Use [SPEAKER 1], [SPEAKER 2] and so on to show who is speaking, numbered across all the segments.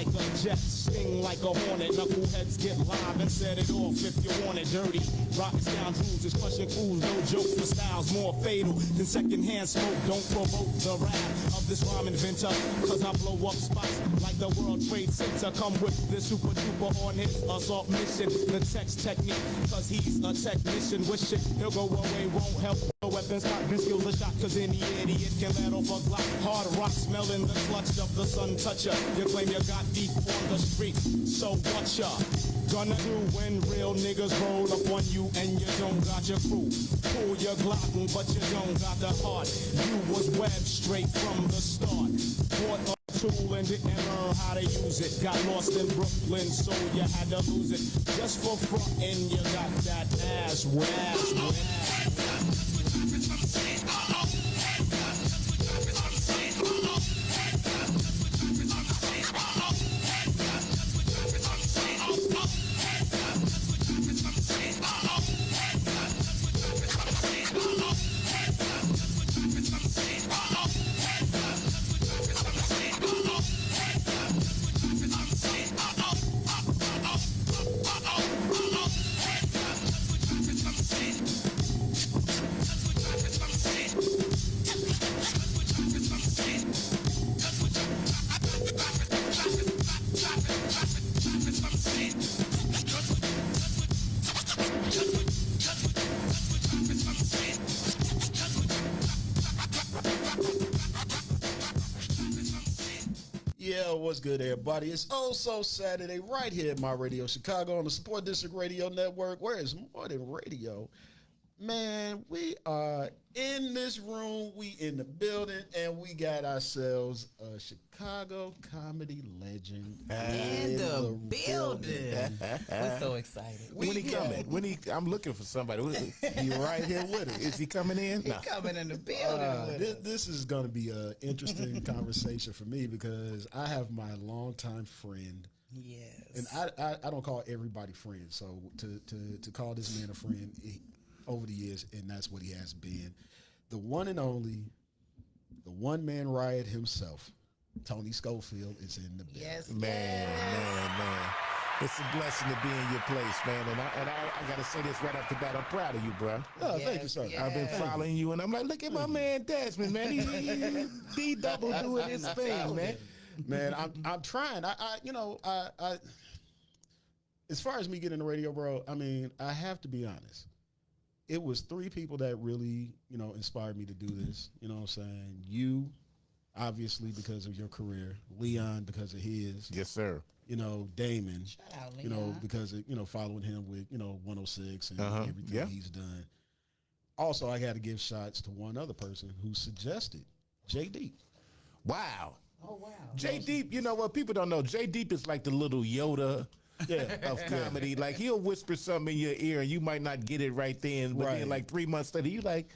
[SPEAKER 1] like a jet, sting like a hornet. Knuckleheads get live and set it off if you want it dirty. Rocks down bruises, crushing fools, no jokes for styles more fatal than secondhand smoke. Don't provoke the wrath of this rhyme inventor, cause I blow up spots like the World Trade Center. Come with the super duper on his assault mission. The text technique, cause he's a technician. Wish it, he'll go away, won't help. No weapons, not skills a shot, cause any idiot can let off a Glock. Hard rock smelling the clutch of the sun toucher. You claim you got beef on the street, so what ya gonna do when real niggas roll up on you and you don't got your crew? Pull your Glock, but you don't got the heart. You was webbed straight from the start. Bought a tool and didn't learn how to use it. Got lost in Brooklyn, so you had to lose it. Just for frontin', you got that ass whack.
[SPEAKER 2] What's good, everybody? It's Oh So Saturday right here at My Radio Chicago on the Support District Radio Network, where it's more than radio. Man, we are in this room, we in the building, and we got ourselves a Chicago comedy legend
[SPEAKER 3] in the building. We're so excited.
[SPEAKER 4] When he coming? I'm looking for somebody.
[SPEAKER 2] He right here with us.
[SPEAKER 4] Is he coming in?
[SPEAKER 3] He coming in the building.
[SPEAKER 2] This is going to be an interesting conversation for me because I have my longtime friend.
[SPEAKER 3] Yes.
[SPEAKER 2] And I don't call everybody friends. So to call this man a friend over the years, and that's what he has been. The one and only, the one-man riot himself, Tony SCULFIELD, is in the building.
[SPEAKER 3] Yes,
[SPEAKER 4] man. It's a blessing to be in your place, man. And I got to say this right off the bat. I'm proud of you, bro.
[SPEAKER 2] Oh, thank you, sir.
[SPEAKER 3] Yes.
[SPEAKER 4] I've been following you, and I'm like, look at my man Desmond, man. He double doing his thing, man.
[SPEAKER 2] Man, I'm trying. I as far as me getting the radio, bro, I mean, I have to be honest. It was three people that really, inspired me to do this. You know what I'm saying? You, obviously, because of your career. Leon, because of his.
[SPEAKER 4] Yes, sir.
[SPEAKER 2] Damon.
[SPEAKER 3] Shout out, Leon.
[SPEAKER 2] Because of, following him with, 106 and everything he's done. Also, I got to give shots to one other person who suggested J Deep.
[SPEAKER 4] Wow.
[SPEAKER 3] Oh, wow.
[SPEAKER 4] J Deep, you know what? People don't know. J Deep is like the little Yoda of comedy. Like, he'll whisper something in your ear and you might not get it right then, but then like 3 months later, you like,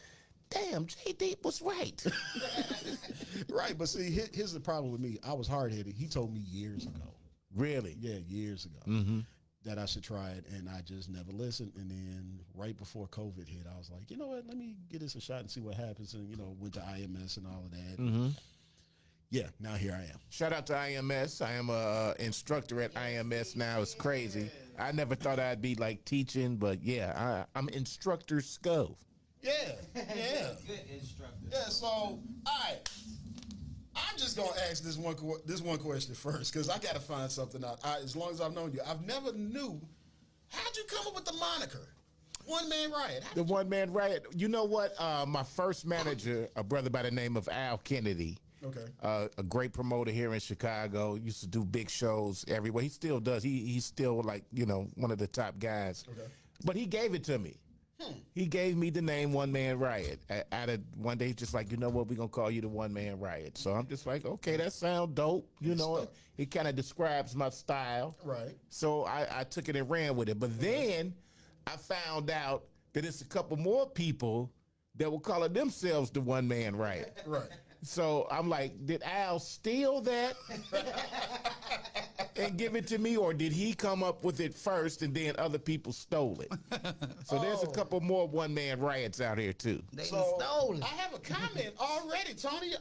[SPEAKER 4] damn, J Deep was right.
[SPEAKER 2] Right, but see, here's the problem with me. I was hard-headed. He told me years ago.
[SPEAKER 4] Really?
[SPEAKER 2] Yeah, years ago.
[SPEAKER 4] Mm-hmm.
[SPEAKER 2] That I should try it, and I just never listened. And then right before COVID hit, I was like, you know what, let me give this a shot and see what happens. And, went to IMS and all of that.
[SPEAKER 4] Mm-hmm.
[SPEAKER 2] Yeah, now here I am.
[SPEAKER 4] Shout out to IMS. I am a instructor at IMS now. It's crazy. I never thought I'd be like teaching, but yeah, I'm instructor Scove.
[SPEAKER 2] Yeah.
[SPEAKER 3] Good instructor.
[SPEAKER 2] Yeah, so, all right. I'm just going to ask this one question first, because I got to find something out. As long as I've known you, I've never knew, how'd you come up with the moniker? One Man Riot.
[SPEAKER 4] The One Man Riot. You know what? My first manager, a brother by the name of Al Kennedy, a great promoter here in Chicago, used to do big shows everywhere. He still does. He's still like, one of the top guys. Okay. But he gave it to me. He gave me the name One Man Riot. Out of one day, just like, you know what, we're going to call you the One Man Riot. So I'm just like, okay, that sounds dope. It kind of describes my style.
[SPEAKER 2] Right.
[SPEAKER 4] So I took it and ran with it. But then I found out that it's a couple more people that were calling themselves the One Man Riot.
[SPEAKER 2] Right.
[SPEAKER 4] So I'm like, did Al steal that and give it to me, or did he come up with it first and then other people stole it? So there's a couple more One Man Riots out here too.
[SPEAKER 3] They stole it.
[SPEAKER 2] I have a comment already, Tony.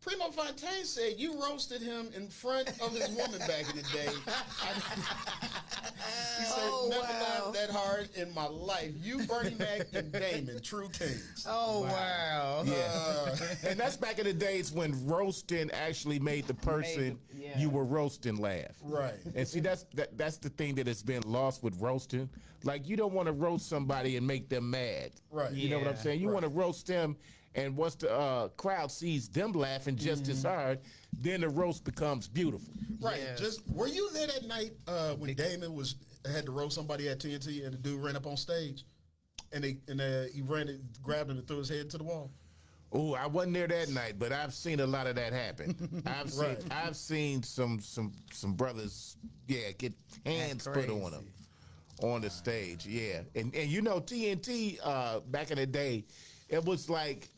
[SPEAKER 2] Primo Fontaine said you roasted him in front of his woman back in the day. He said, never laughed that hard in my life. You, Bernie Mac, and Damon, true kings.
[SPEAKER 3] Oh, wow.
[SPEAKER 4] Yeah. And that's back in the days when roasting actually made the person you were roasting laugh.
[SPEAKER 2] Right.
[SPEAKER 4] And see, that's the thing that has been lost with roasting. Like, you don't want to roast somebody and make them mad.
[SPEAKER 2] Right.
[SPEAKER 4] You know what I'm saying? You want to roast them, and once the crowd sees them laughing just as hard, then the roast becomes beautiful.
[SPEAKER 2] Right.
[SPEAKER 3] Yes.
[SPEAKER 2] Just were you there that night when Damon had to roast somebody at TNT and the dude ran up on stage and he ran and grabbed him and threw his head into the wall?
[SPEAKER 4] Oh, I wasn't there that night, but I've seen a lot of that happen. I've seen some brothers, get hands put on them on the stage, and you know, TNT back in the day, it was like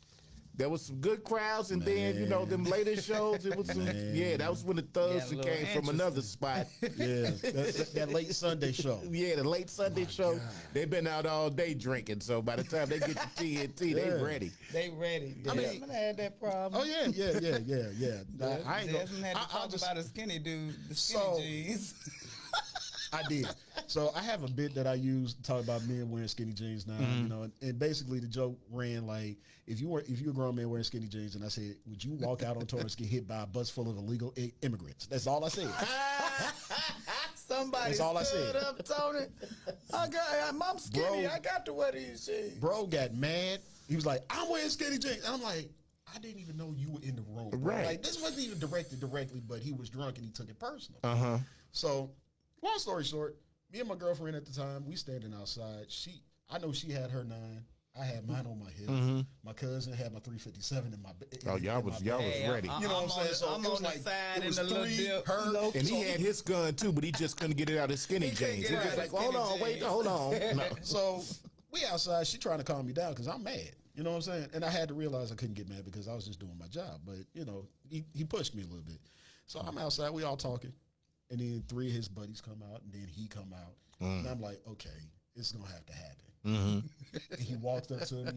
[SPEAKER 4] there was some good crowds, and then you know them later shows, it was some, that was when the Thugs came from another spot.
[SPEAKER 2] Yeah, that late Sunday show.
[SPEAKER 4] Yeah, the late Sunday show. They've been out all day drinking, so by the time they get to TNT, they ready.
[SPEAKER 3] They ready.
[SPEAKER 2] I mean,
[SPEAKER 3] Desmond had that problem.
[SPEAKER 2] Oh yeah. I ain't
[SPEAKER 3] Desmond had to
[SPEAKER 2] I'll
[SPEAKER 3] talk
[SPEAKER 2] just,
[SPEAKER 3] about a skinny dude, the skinny jeans.
[SPEAKER 2] I did. So I have a bit that I use to talk about men wearing skinny jeans now, you know, and basically the joke ran like, if you're a grown man wearing skinny jeans, and I said, would you walk out on Torrance and get hit by a bus full of illegal immigrants? That's all I said.
[SPEAKER 3] Somebody
[SPEAKER 2] That's all I
[SPEAKER 3] stood
[SPEAKER 2] said.
[SPEAKER 3] up, Tony. I'm skinny.
[SPEAKER 2] Bro,
[SPEAKER 3] I got to wear these jeans.
[SPEAKER 2] Bro got mad. He was like, I'm wearing skinny jeans. And I'm like, I didn't even know you were in the room. Bro.
[SPEAKER 4] Right.
[SPEAKER 2] Like, this wasn't even directed directly, but he was drunk and he took it personal.
[SPEAKER 4] Uh-huh.
[SPEAKER 2] So, long story short, me and my girlfriend at the time, we standing outside. I know she had her 9. I had mine on my hip. My cousin had my 357 in my.
[SPEAKER 4] Y'all was ready.
[SPEAKER 2] You know what I'm saying? So
[SPEAKER 3] I'm
[SPEAKER 2] it was
[SPEAKER 3] on the
[SPEAKER 2] like
[SPEAKER 3] side
[SPEAKER 2] it was
[SPEAKER 3] in the little
[SPEAKER 2] 3,
[SPEAKER 3] dip.
[SPEAKER 2] her,
[SPEAKER 4] And he had his gun too, but he just couldn't get it out of his skinny jeans. He
[SPEAKER 3] get it
[SPEAKER 4] was
[SPEAKER 3] out
[SPEAKER 4] like,
[SPEAKER 3] of his
[SPEAKER 4] hold on,
[SPEAKER 3] skinny
[SPEAKER 4] wait,
[SPEAKER 3] jeans.
[SPEAKER 4] hold on. No.
[SPEAKER 2] So we outside. She trying to calm me down because I'm mad. You know what I'm saying? And I had to realize I couldn't get mad because I was just doing my job. But you know, he pushed me a little bit. So I'm outside. We all talking, and then 3 of his buddies come out, and then he come out, and I'm like, okay, it's gonna have to happen. And he walked up to me.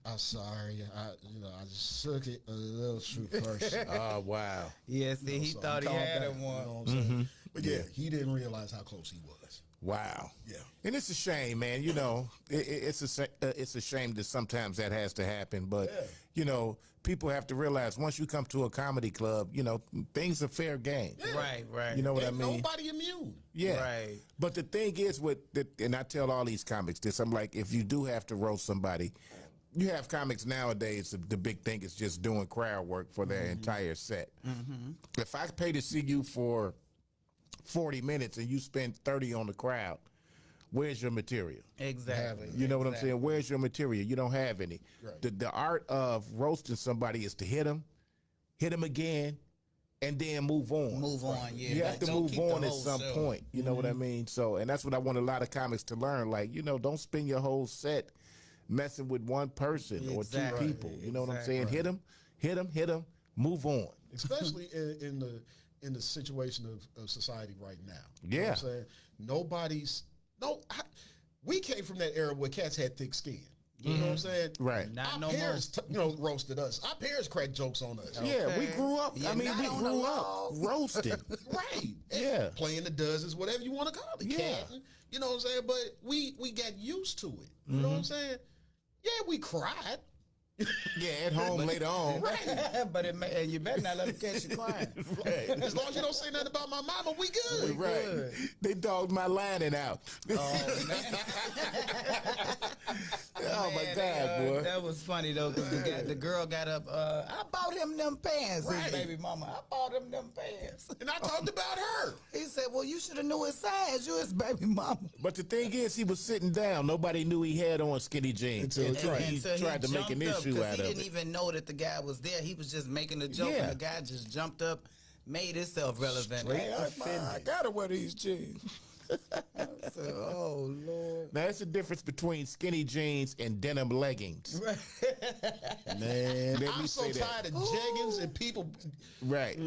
[SPEAKER 2] I'm sorry. I just took it a little too personal.
[SPEAKER 4] Oh, wow.
[SPEAKER 3] Yeah, see, he
[SPEAKER 2] So
[SPEAKER 3] thought he
[SPEAKER 2] calmed
[SPEAKER 3] had
[SPEAKER 2] down,
[SPEAKER 3] him
[SPEAKER 2] you
[SPEAKER 3] one.
[SPEAKER 2] know what I'm saying? But yeah, he didn't realize how close he was.
[SPEAKER 4] Wow.
[SPEAKER 2] Yeah.
[SPEAKER 4] And it's a shame, man. You know, it's a shame that sometimes that has to happen. But, you know, people have to realize once you come to a comedy club, you know, things are fair game.
[SPEAKER 3] Right.
[SPEAKER 4] You know what
[SPEAKER 2] Ain't
[SPEAKER 4] I mean?
[SPEAKER 2] nobody immune.
[SPEAKER 4] Yeah.
[SPEAKER 3] Right.
[SPEAKER 4] But the thing is and I tell all these comics this, I'm like, if you do have to roast somebody, you have comics nowadays, the big thing is just doing crowd work for their entire set. If I pay to see you for 40 minutes and you spend 30 on the crowd, where's your material?
[SPEAKER 3] Exactly.
[SPEAKER 4] You know what I'm saying? Where's your material? You don't have any.
[SPEAKER 2] Right.
[SPEAKER 4] The art of roasting somebody is to hit them again, and then move on.
[SPEAKER 3] Move on, yeah.
[SPEAKER 4] You have to
[SPEAKER 3] Don't
[SPEAKER 4] move
[SPEAKER 3] keep the
[SPEAKER 4] on at
[SPEAKER 3] whole
[SPEAKER 4] some
[SPEAKER 3] show.
[SPEAKER 4] point. You know what I mean? So, and that's what I want a lot of comics to learn. Like, you know, don't spend your whole set messing with one person or 2
[SPEAKER 3] Exactly.
[SPEAKER 4] people. You know what I'm saying?
[SPEAKER 3] Exactly.
[SPEAKER 4] Hit them, move on.
[SPEAKER 2] Especially in the situation of society right now. You know
[SPEAKER 4] Yeah.
[SPEAKER 2] what I'm saying? We came from that era where cats had thick skin. You know what I'm saying?
[SPEAKER 4] Right.
[SPEAKER 3] Not
[SPEAKER 2] Our
[SPEAKER 3] no
[SPEAKER 2] parents, roasted us. Our parents cracked jokes on us.
[SPEAKER 4] Yeah, we grew up.
[SPEAKER 3] Yeah,
[SPEAKER 4] I mean,
[SPEAKER 3] not
[SPEAKER 4] we
[SPEAKER 3] on the
[SPEAKER 4] grew up
[SPEAKER 3] log.
[SPEAKER 4] roasting.
[SPEAKER 2] Right.
[SPEAKER 4] Yeah.
[SPEAKER 2] Playing the dozens, whatever you want to call it.
[SPEAKER 4] Yeah.
[SPEAKER 2] Catting, you know what I'm saying? But we got used to it. You know what I'm saying? Yeah, we cried.
[SPEAKER 4] Yeah, at home later on.
[SPEAKER 3] But you better not let him catch you crying.
[SPEAKER 2] As long as you don't say nothing about my mama, we good.
[SPEAKER 4] Right.
[SPEAKER 3] good.
[SPEAKER 4] They dogged my lining out. Oh, my
[SPEAKER 3] Man,
[SPEAKER 4] God, boy.
[SPEAKER 3] That was funny though, because the girl got up. I bought him them pants.
[SPEAKER 2] Right.
[SPEAKER 3] His baby mama. I bought him them pants.
[SPEAKER 2] And I talked about her.
[SPEAKER 3] He said, "Well, you should have knew his size. You his baby mama."
[SPEAKER 4] But the thing is, he was sitting down. Nobody knew he had on skinny jeans.
[SPEAKER 2] Until
[SPEAKER 4] he
[SPEAKER 3] Until
[SPEAKER 4] tried to make an
[SPEAKER 3] jumped up,
[SPEAKER 4] issue
[SPEAKER 3] 'cause
[SPEAKER 4] out
[SPEAKER 3] he
[SPEAKER 4] of
[SPEAKER 3] didn't
[SPEAKER 4] it.
[SPEAKER 3] even know that the guy was there. He was just making a joke,
[SPEAKER 4] Yeah.
[SPEAKER 3] and the guy just jumped up, made himself relevant.
[SPEAKER 2] Straight
[SPEAKER 3] Hey,
[SPEAKER 2] offended.
[SPEAKER 3] I gotta wear these jeans. I said, "Oh Lord."
[SPEAKER 4] Now, that's the difference between skinny jeans and denim leggings.
[SPEAKER 2] Man,
[SPEAKER 4] Let me
[SPEAKER 2] I'm so
[SPEAKER 4] say that.
[SPEAKER 2] tired of jeggings and people.
[SPEAKER 4] Right.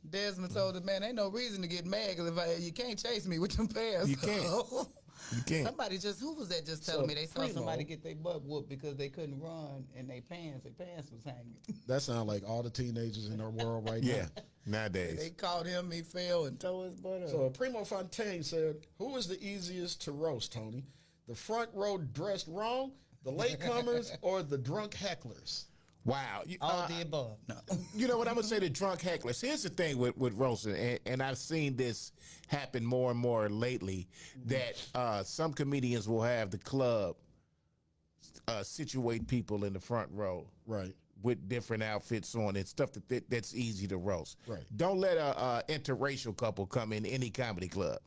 [SPEAKER 3] Desmond told the man, "Ain't no reason to get mad because you can't chase me with them pants."
[SPEAKER 4] You can't. You can't.
[SPEAKER 3] Somebody who was that just telling
[SPEAKER 2] So,
[SPEAKER 3] me they saw
[SPEAKER 2] Primo.
[SPEAKER 3] somebody get their butt whooped because they couldn't run and their pants was hanging.
[SPEAKER 2] That sounds like all the teenagers in our world right
[SPEAKER 4] Yeah,
[SPEAKER 2] now.
[SPEAKER 3] They
[SPEAKER 4] nowadays.
[SPEAKER 3] caught him, he fell and tore his butt up.
[SPEAKER 2] So Primo Fontaine said, "Who is the easiest to roast, Tony? The front row dressed wrong, the latecomers, or the drunk hecklers?"
[SPEAKER 4] Wow.
[SPEAKER 3] All the above. No.
[SPEAKER 4] You know what I'm gonna say? The drunk hecklers. Here's the thing with roasting, and I've seen this happen more and more lately. That some comedians will have the club situate people in the front row,
[SPEAKER 2] Right.
[SPEAKER 4] with different outfits on and stuff that's easy to roast.
[SPEAKER 2] Right.
[SPEAKER 4] Don't let a interracial couple come in any comedy club.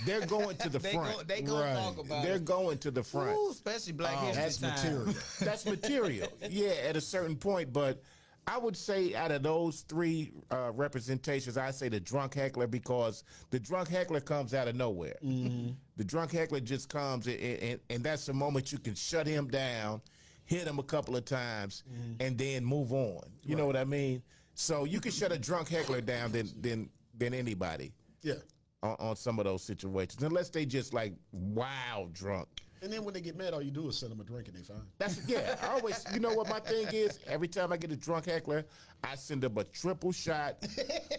[SPEAKER 4] They're going to the front.
[SPEAKER 3] They gonna
[SPEAKER 2] Right.
[SPEAKER 3] talk about
[SPEAKER 4] They're
[SPEAKER 3] it.
[SPEAKER 4] going to the front.
[SPEAKER 3] Ooh, especially Black History
[SPEAKER 2] That's
[SPEAKER 3] Time.
[SPEAKER 2] material.
[SPEAKER 4] That's material. Yeah, at a certain point. But I would say out of those three representations, I say the drunk heckler, because the drunk heckler comes out of nowhere. The drunk heckler just comes, and that's the moment you can shut him down, hit him a couple of times, and then move on. You know what I mean? So you can shut a drunk heckler down than anybody
[SPEAKER 2] Yeah.
[SPEAKER 4] on some of those situations, unless they just like wild drunk.
[SPEAKER 2] And then when they get mad, all you do is send them a drink and they fine.
[SPEAKER 4] That's I always, you know what my thing is? Every time I get a drunk heckler, I send them a triple shot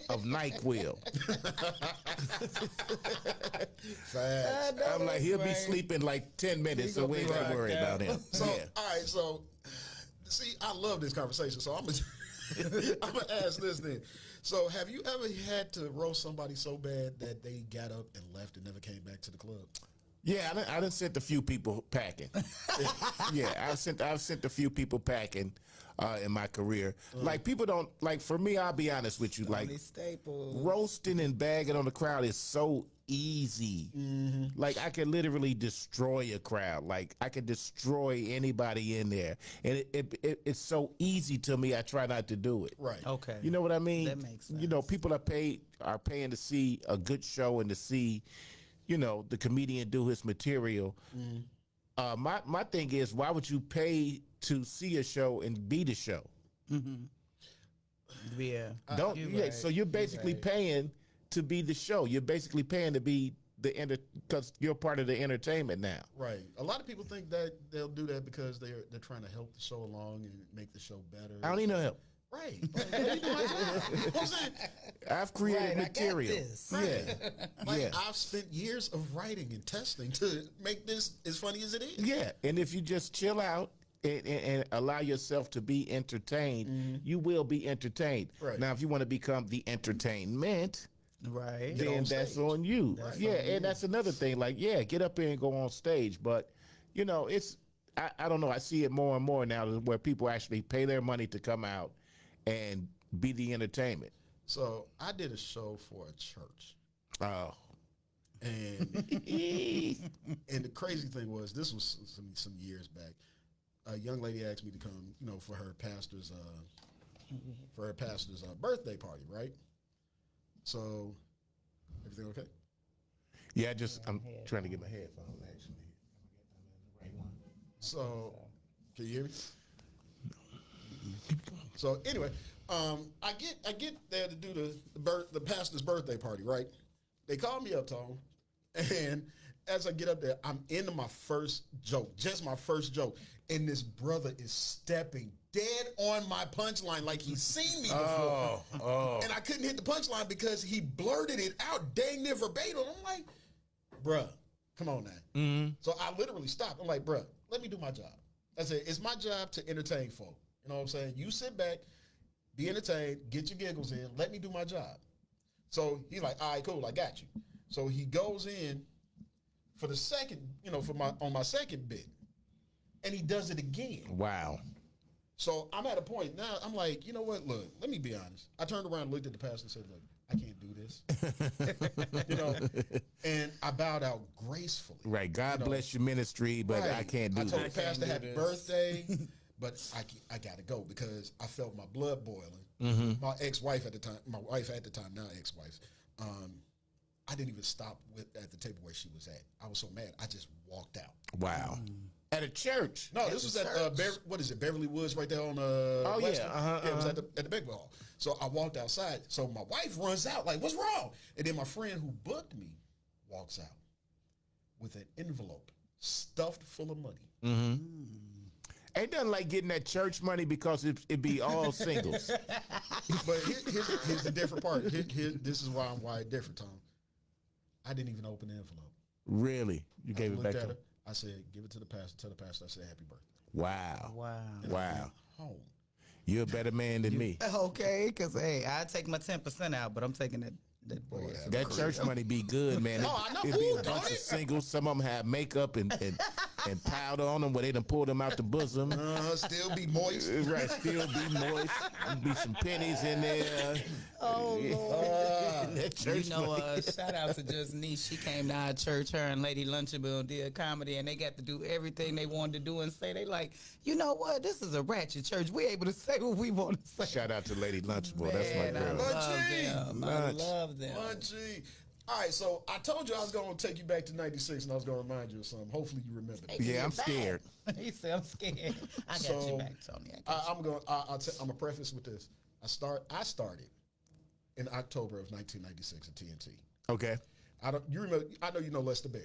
[SPEAKER 4] of NyQuil.
[SPEAKER 2] Fast.
[SPEAKER 4] I'm like, he'll be sleeping like 10 minutes, so we ain't got to worry about him.
[SPEAKER 2] So,
[SPEAKER 4] Yeah.
[SPEAKER 2] all right, so, see, I love this conversation, so I'm gonna ask this then. So, have you ever had to roast somebody so bad that they got up and left and never came back to the club?
[SPEAKER 4] Yeah, I done sent a few people packing. Yeah, I've sent a few people packing in my career. Like, people don't, like, for me, I'll be honest with you, like,
[SPEAKER 3] Tony Staples.
[SPEAKER 4] roasting and bagging on the crowd is so easy. Like, I can literally destroy a crowd. Like, I can destroy anybody in there. And it's so easy to me, I try not to do it.
[SPEAKER 2] Right.
[SPEAKER 3] Okay.
[SPEAKER 4] You know what I mean?
[SPEAKER 3] That makes sense.
[SPEAKER 4] You know, people are paying to see a good show and to see, you know, the comedian do his material. My thing is, why would you pay to see a show and be the show?
[SPEAKER 3] Yeah.
[SPEAKER 4] Don't.
[SPEAKER 3] You're right.
[SPEAKER 4] So you're basically paying to be the show. You're basically paying to be because you're part of the entertainment now.
[SPEAKER 2] Right. A lot of people think that they'll do that because they're trying to help the show along and make the show better.
[SPEAKER 4] I don't need no help.
[SPEAKER 2] Right. Like, let me do my job. You know what I'm saying?
[SPEAKER 4] I've created
[SPEAKER 3] Right, I got
[SPEAKER 4] material.
[SPEAKER 3] this.
[SPEAKER 4] Yeah.
[SPEAKER 2] Like,
[SPEAKER 4] Yeah.
[SPEAKER 2] I've spent years of writing and testing to make this as funny as it is.
[SPEAKER 4] Yeah, and if you just chill out and allow yourself to be entertained, you will be entertained.
[SPEAKER 2] Right.
[SPEAKER 4] Now, if you want to become the entertainment,
[SPEAKER 3] Right.
[SPEAKER 2] Get
[SPEAKER 4] then
[SPEAKER 2] on
[SPEAKER 4] that's
[SPEAKER 2] stage.
[SPEAKER 4] on you. And that's another thing. Like, yeah, get up there and go on stage. But, you know, I don't know. I see it more and more now where people actually pay their money to come out and be the entertainment.
[SPEAKER 2] So I did a show for a church.
[SPEAKER 4] Oh.
[SPEAKER 2] And and the crazy thing was, this was some years back. A young lady asked me to come, you know, for her pastor's birthday party, right? So everything okay?
[SPEAKER 4] Yeah, I'm trying to get my headphones, actually.
[SPEAKER 2] So can you hear me? So anyway, I get there to do the pastor's birthday party, right? They call me up, Tone, and as I get up there, I'm into my first joke, just my first joke, and this brother is stepping dead on my punchline like he's seen me before. And I couldn't hit the punchline because he blurted it out dang near verbatim. I'm like, bruh, come on now. So I literally stopped. I'm like, bruh, let me do my job. I said, it's my job to entertain folk. You know what I'm saying? You sit back, be entertained, get your giggles in, let me do my job. So he's like, all right, cool, I got you. So he goes in for the second, you know, on my second bit, and he does it again.
[SPEAKER 4] Wow.
[SPEAKER 2] So I'm at a point now, I'm like, you know what, look, let me be honest. I turned around and looked at the pastor and said, look, I can't do this. You know, and I bowed out gracefully.
[SPEAKER 4] Right. God bless your ministry, but I can't do
[SPEAKER 2] I told
[SPEAKER 4] this.
[SPEAKER 2] the pastor happy birthday, but I got to go because I felt my blood boiling. My ex-wife at the time, my wife at the time, now ex-wife, I didn't even stop at the table where she was at. I was so mad, I just walked out.
[SPEAKER 4] Wow. At a church.
[SPEAKER 2] No, this was at what is it, Beverly Woods, right there on Western? Yeah, it was at the Big Hall. So I walked outside. So my wife runs out like, "What's wrong?" And then my friend who booked me walks out. with an envelope stuffed full of money.
[SPEAKER 4] Ain't nothing like getting that church money because it be all singles.
[SPEAKER 2] But here's the different part. This is why I'm wired different, Tom. I didn't even open the envelope.
[SPEAKER 4] Really? You gave it back to
[SPEAKER 2] her.
[SPEAKER 4] him?
[SPEAKER 2] I said, give it to the pastor. Tell the pastor I said happy birthday.
[SPEAKER 4] Wow.
[SPEAKER 2] And I
[SPEAKER 4] Wow.
[SPEAKER 2] went home.
[SPEAKER 4] You're a better man than me.
[SPEAKER 3] Okay, because, hey, I take my 10% out, but I'm taking that boy.
[SPEAKER 4] That church money be good, man.
[SPEAKER 2] Oh, I know.
[SPEAKER 4] It be
[SPEAKER 2] Ooh,
[SPEAKER 4] a bunch
[SPEAKER 2] don't
[SPEAKER 4] of
[SPEAKER 2] it?
[SPEAKER 4] singles. Some of them have makeup and powder on them where they done pulled them out the bosom.
[SPEAKER 2] Still be moist.
[SPEAKER 4] Right, still be moist. Be some pennies in there.
[SPEAKER 3] Oh, Lord.
[SPEAKER 4] That church
[SPEAKER 3] You know,
[SPEAKER 4] money.
[SPEAKER 3] shout out to Just Niece. She came to our church, her and Lady Lunchable did comedy, and they got to do everything they wanted to do and say. They like, you know what? This is a ratchet church. We able to say what we want to say.
[SPEAKER 4] Shout out to Lady Lunchable. That's my
[SPEAKER 3] Man, I
[SPEAKER 4] girl.
[SPEAKER 3] love them. I love them.
[SPEAKER 2] Lunchy. All right, so I told you I was going to take you back to 96 and I was going to remind you of something. Hopefully you remember that.
[SPEAKER 4] Yeah, I'm scared.
[SPEAKER 3] He said, I'm scared. I got
[SPEAKER 2] So,
[SPEAKER 3] you back, Tony. I got
[SPEAKER 2] I'm going to preface with this. I started in October of 1996 at TNT.
[SPEAKER 4] Okay.
[SPEAKER 2] I know you know Lester Berry.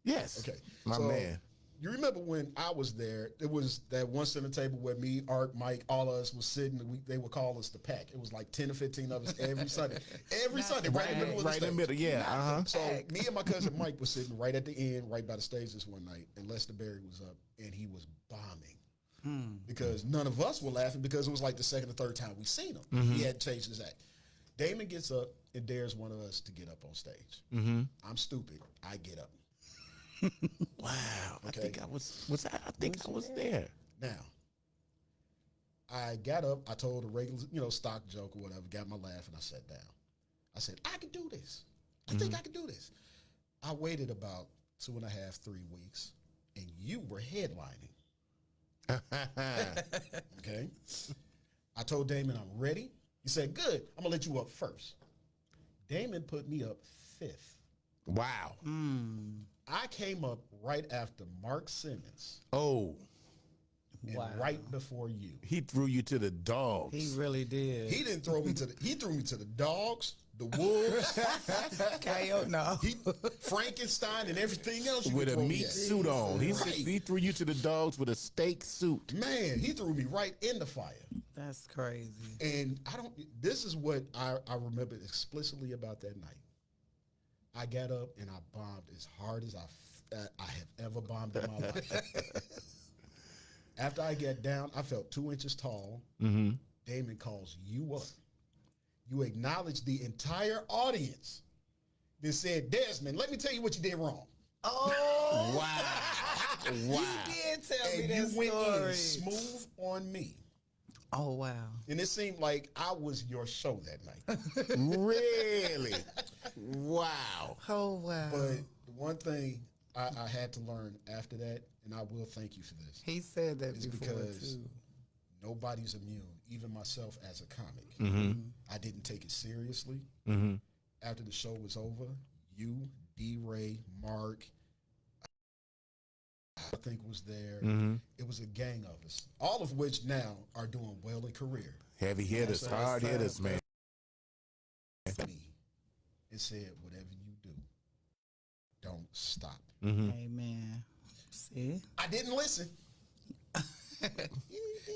[SPEAKER 4] Yes.
[SPEAKER 2] Okay.
[SPEAKER 4] My man.
[SPEAKER 2] You remember when I was there, it was that one center table where me, Art, Mike, all of us was sitting, and they would call us the pack. It was like 10 or 15 of us every Sunday. Every Sunday, right in the middle of the
[SPEAKER 4] Right in the
[SPEAKER 2] stage.
[SPEAKER 4] middle, yeah. Uh-huh.
[SPEAKER 2] So me and my cousin Mike was sitting right at the end, right by the stage this one night, and Lester Berry was up, and he was bombing. Because none of us were laughing because it was like the second or third time we seen him. He hadn't changed his act. Damon gets up and dares one of us to get up on stage. I'm stupid. I get up.
[SPEAKER 4] Wow.
[SPEAKER 2] Okay.
[SPEAKER 4] I think I was there.
[SPEAKER 2] Now, I got up. I told a regular, stock joke or whatever. Got my laugh, and I sat down. I said, "I can do this. I think I can do this." I waited about 2.5, 3 weeks, and you were headlining. Okay. I told Damon I'm ready. He said, "Good. I'm gonna let you up first." Damon put me up 5th.
[SPEAKER 4] Wow.
[SPEAKER 2] I came up right after Mark Simmons
[SPEAKER 4] Oh,
[SPEAKER 2] and right before you.
[SPEAKER 4] he threw you to the dogs.
[SPEAKER 3] He really did.
[SPEAKER 2] He didn't throw me to he threw me to the dogs, the wolves,
[SPEAKER 3] Coyote, no.
[SPEAKER 2] Frankenstein, and everything else.
[SPEAKER 4] with a
[SPEAKER 2] throw me
[SPEAKER 4] meat
[SPEAKER 2] at.
[SPEAKER 4] suit on.
[SPEAKER 2] Right.
[SPEAKER 4] He threw you to the dogs with a steak suit.
[SPEAKER 2] Man, he threw me right in the fire.
[SPEAKER 3] That's crazy.
[SPEAKER 2] And this is what I remember explicitly about that night. I got up and I bombed as hard as I have ever bombed in my life. After I got down, I felt 2 inches tall. Damon calls you up. You acknowledged the entire audience. Then said, "Desmond, let me tell you what you did wrong."
[SPEAKER 3] Oh,
[SPEAKER 4] Wow. Wow.
[SPEAKER 3] you did tell me
[SPEAKER 2] And
[SPEAKER 3] that
[SPEAKER 2] you went
[SPEAKER 3] story.
[SPEAKER 2] in smooth on me.
[SPEAKER 3] Oh, wow.
[SPEAKER 2] And it seemed like I was your show that night.
[SPEAKER 4] Really? Wow.
[SPEAKER 3] Oh, wow.
[SPEAKER 2] But the one thing I had to learn after that, and I will thank you for this,
[SPEAKER 3] He said that
[SPEAKER 2] is
[SPEAKER 3] before,
[SPEAKER 2] because
[SPEAKER 3] too.
[SPEAKER 2] nobody's immune, even myself as a comic. I didn't take it seriously. After the show was over, you, D-Ray, Mark, I think was there. It was a gang of us, all of which now are doing well in career.
[SPEAKER 4] Heavy hitters,
[SPEAKER 2] So
[SPEAKER 4] hard hitters, man.
[SPEAKER 2] Me and said, "Whatever you do, don't stop."
[SPEAKER 3] Amen. See?
[SPEAKER 2] I didn't listen.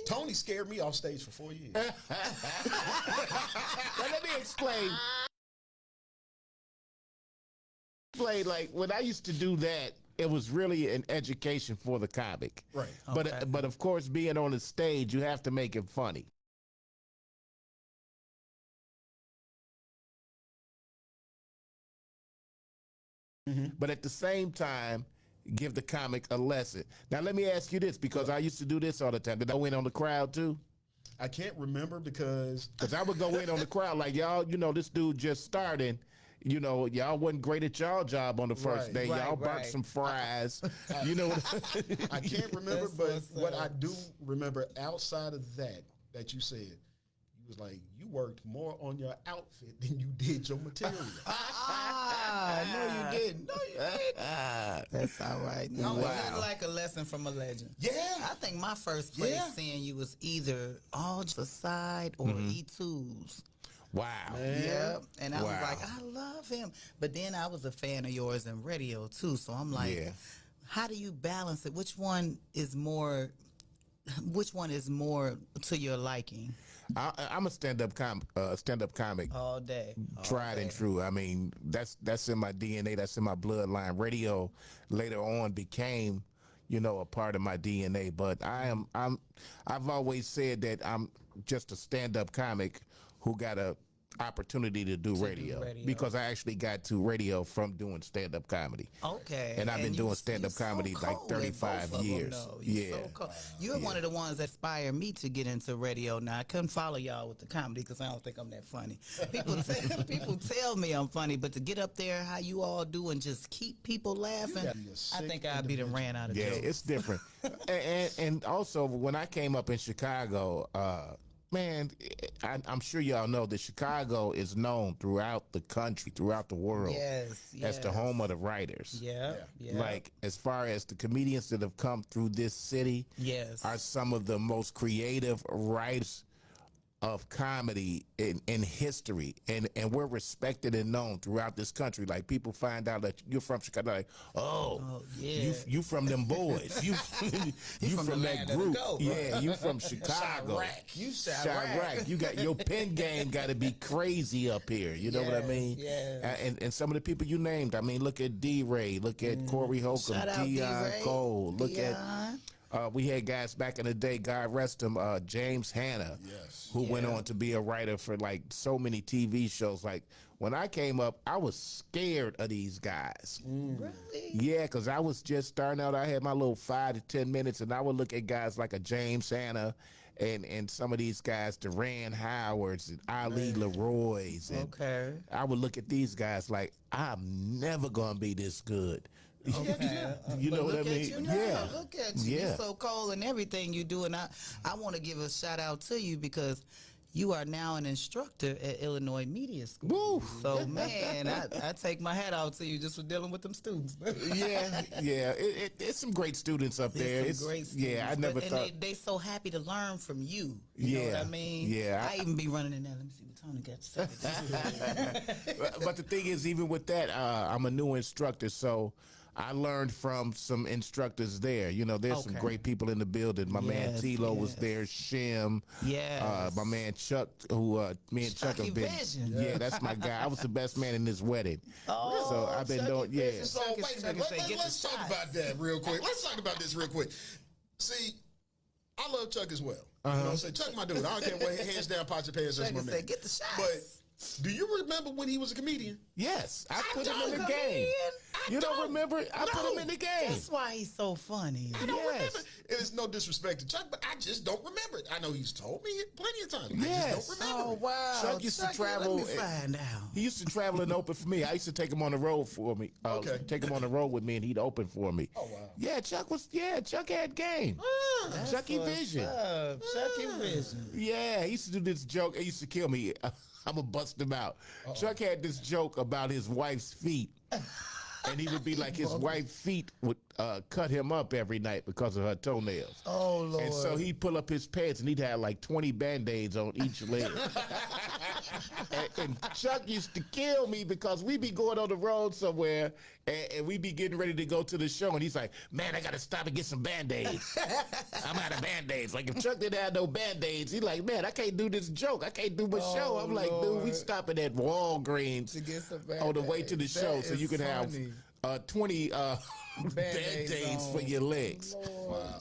[SPEAKER 2] Tony scared me off stage for 4 years.
[SPEAKER 4] Now, let me explain. Like when I used to do that, it was really an education for the comic.
[SPEAKER 2] Right.
[SPEAKER 4] But of course, being on the stage, you have to make it funny. But at the same time, give the comic a lesson. Now, let me ask you this, because I used to do this all the time. Did I go in on the crowd too?
[SPEAKER 2] I can't remember because
[SPEAKER 4] I would go in on the crowd like, y'all, this dude just starting. Y'all wasn't great at y'all job on the first
[SPEAKER 2] Right.
[SPEAKER 4] day. Y'all burnt
[SPEAKER 3] Right.
[SPEAKER 4] some fries.
[SPEAKER 2] I can't remember,
[SPEAKER 3] That's
[SPEAKER 2] but
[SPEAKER 3] what's
[SPEAKER 2] what
[SPEAKER 3] up.
[SPEAKER 2] I do remember outside of that you said, you was like, you worked more on your outfit than you did your material.
[SPEAKER 3] No, you didn't. No, you didn't. That's all right. No,
[SPEAKER 4] Wow.
[SPEAKER 3] it's like a lesson from a legend.
[SPEAKER 2] Yeah.
[SPEAKER 3] I think my first place
[SPEAKER 2] Yeah.
[SPEAKER 3] seeing you was either All Just Aside or E2's.
[SPEAKER 4] Wow.
[SPEAKER 3] Yeah, and I was
[SPEAKER 4] Wow.
[SPEAKER 3] like, I love him. But then I was a fan of yours in radio too. So I'm like,
[SPEAKER 4] Yeah.
[SPEAKER 3] how do you balance it? Which one is more to your liking?
[SPEAKER 4] I'm a stand-up comic.
[SPEAKER 3] All day. All
[SPEAKER 4] Tried
[SPEAKER 3] day.
[SPEAKER 4] and true. I mean, that's in my DNA. That's in my bloodline. Radio later on became, a part of my DNA. But I've always said that I'm just a stand-up comic who got a opportunity to do radio, because I actually got to radio from doing stand-up comedy.
[SPEAKER 3] Okay.
[SPEAKER 4] And I've been doing stand-up
[SPEAKER 3] so
[SPEAKER 4] comedy like
[SPEAKER 3] cold at
[SPEAKER 4] 35
[SPEAKER 3] both of them,
[SPEAKER 4] years.
[SPEAKER 3] though. You
[SPEAKER 4] Yeah.
[SPEAKER 3] so cold. You're one of the ones that inspired me to get into radio. Now, I couldn't follow y'all with the comedy because I don't think I'm that funny. People tell me I'm funny, but to get up there, how you all do and just keep people laughing,
[SPEAKER 2] gotta be a
[SPEAKER 3] I think I'd be done ran out of
[SPEAKER 4] Yeah,
[SPEAKER 3] jokes.
[SPEAKER 4] it's different. and also, when I came up in Chicago, man, I'm sure y'all know that Chicago is known throughout the country, throughout the world,
[SPEAKER 3] Yes,
[SPEAKER 4] as the
[SPEAKER 3] yes.
[SPEAKER 4] home of the writers.
[SPEAKER 3] Yeah, yeah.
[SPEAKER 4] Like, as far as the comedians that have come through this city
[SPEAKER 3] Yes.
[SPEAKER 4] are some of the most creative writers of comedy in history, and we're respected and known throughout this country. Like, people find out that you're from Chicago, like, oh
[SPEAKER 3] yeah.
[SPEAKER 4] you from them boys, you
[SPEAKER 3] from the
[SPEAKER 4] from that
[SPEAKER 3] land of the
[SPEAKER 4] group,
[SPEAKER 3] go.
[SPEAKER 4] yeah, you from Chicago,
[SPEAKER 3] You
[SPEAKER 4] Chirac. You got your pen game got to be crazy up here. You know what I
[SPEAKER 3] Yes,
[SPEAKER 4] mean?
[SPEAKER 3] yes.
[SPEAKER 4] And some of the people you named, I mean, look at D-Ray, look at Corey Holcomb,
[SPEAKER 3] Shout out
[SPEAKER 4] Dion
[SPEAKER 3] D-Ray,
[SPEAKER 4] Cole, look at.
[SPEAKER 3] Dion.
[SPEAKER 4] We had guys back in the day, God rest him, James Hanna, who went on to be a writer for like so many TV shows. Like, when I came up, I was scared of these guys.
[SPEAKER 3] Really?
[SPEAKER 4] Yeah, because I was just starting out. I had my little 5 to 10 minutes, and I would look at guys like a James Hanna and some of these guys, Duran Howards and Ali Leroy's. And
[SPEAKER 3] Okay.
[SPEAKER 4] I would look at these guys like, I'm never going to be this good.
[SPEAKER 3] Okay.
[SPEAKER 4] You know what I mean?
[SPEAKER 3] You now.
[SPEAKER 4] Yeah.
[SPEAKER 3] Look at you.
[SPEAKER 4] Yeah.
[SPEAKER 3] You're so cold in everything you do. And I want to give a shout out to you because you are now an instructor at Illinois Media School.
[SPEAKER 4] Woo.
[SPEAKER 3] So, man, I take my hat off to you just for dealing with them students.
[SPEAKER 4] Yeah. It's some great students up there.
[SPEAKER 3] It's great students.
[SPEAKER 4] Yeah, I never
[SPEAKER 3] and
[SPEAKER 4] thought.
[SPEAKER 3] they so happy to learn from you. You know what I mean?
[SPEAKER 4] Yeah.
[SPEAKER 3] I even be running in there. Let me see what Tony got to say.
[SPEAKER 4] But the thing is, even with that, I'm a new instructor, so I learned from some instructors there. You know, there's some
[SPEAKER 3] Okay.
[SPEAKER 4] great people in the building. My man
[SPEAKER 3] Yes,
[SPEAKER 4] Tilo was
[SPEAKER 3] yes.
[SPEAKER 4] there, Shim.
[SPEAKER 3] Yes.
[SPEAKER 4] My man Chuck, who me and Chuck
[SPEAKER 3] Chucky
[SPEAKER 4] have been.
[SPEAKER 3] Vision.
[SPEAKER 4] Yeah, that's my guy. I was the best man in this wedding.
[SPEAKER 3] Oh,
[SPEAKER 4] so I've been
[SPEAKER 3] Chucky
[SPEAKER 4] doing. Yeah.
[SPEAKER 3] Vision.
[SPEAKER 5] So
[SPEAKER 3] Chuck is-
[SPEAKER 5] wait a
[SPEAKER 3] Chuck
[SPEAKER 5] minute.
[SPEAKER 3] is say, get the
[SPEAKER 5] Let's talk
[SPEAKER 3] shots.
[SPEAKER 5] about that real quick. Let's talk about this real quick. See, I love Chuck as well. You know what I'm saying? Chuck, my dude. I don't care what, hands down, pots and pans. That's
[SPEAKER 3] Chuck
[SPEAKER 5] my
[SPEAKER 3] is
[SPEAKER 5] man.
[SPEAKER 3] say, get the shots.
[SPEAKER 5] But do you remember when he was a comedian?
[SPEAKER 4] Yes, I put him in the
[SPEAKER 5] don't.
[SPEAKER 4] game.
[SPEAKER 5] I
[SPEAKER 4] You don't remember? I put him
[SPEAKER 5] No.
[SPEAKER 4] in the game.
[SPEAKER 3] That's why he's so funny.
[SPEAKER 5] I don't
[SPEAKER 4] Yes.
[SPEAKER 5] remember. It's no disrespect to Chuck, but I just don't remember it. I know he's told me it plenty of times.
[SPEAKER 4] Yes.
[SPEAKER 5] I just don't remember.
[SPEAKER 3] Oh,
[SPEAKER 5] it.
[SPEAKER 3] wow.
[SPEAKER 4] Chuck used to
[SPEAKER 3] Chucky,
[SPEAKER 4] travel-
[SPEAKER 3] Let me find out.
[SPEAKER 4] He used to travel and open for me. I used to take him on the road for me.
[SPEAKER 5] Okay.
[SPEAKER 4] Take him on the road with me, and he'd open for me.
[SPEAKER 5] Oh, wow.
[SPEAKER 4] Yeah, Chuck had game. Chucky Vision.
[SPEAKER 3] Chucky Vision.
[SPEAKER 4] Yeah, he used to do this joke. It used to kill me. I'm going to bust him out. Chuck had this joke about his wife's feet. And he would be like, his wife's feet would cut him up every night because of her toenails.
[SPEAKER 3] Oh, Lord.
[SPEAKER 4] And so he'd pull up his pants and he'd have like 20 Band-Aids on each leg. and Chuck used to kill me because we'd be going on the road somewhere and we'd be getting ready to go to the show. And he's like, man, I got to stop and get some Band-Aids. I'm out of Band-Aids. Like, if Chuck didn't have no Band-Aids, he's like, man, I can't do this joke. I can't do my show. I'm like, dude, we stopping at Walgreens
[SPEAKER 3] To get some
[SPEAKER 4] on the way to the
[SPEAKER 3] Band-Aids.
[SPEAKER 4] show
[SPEAKER 3] That
[SPEAKER 4] so you
[SPEAKER 3] is
[SPEAKER 4] can
[SPEAKER 3] funny.
[SPEAKER 4] have 20 Band-Aids for
[SPEAKER 3] on.
[SPEAKER 4] your legs.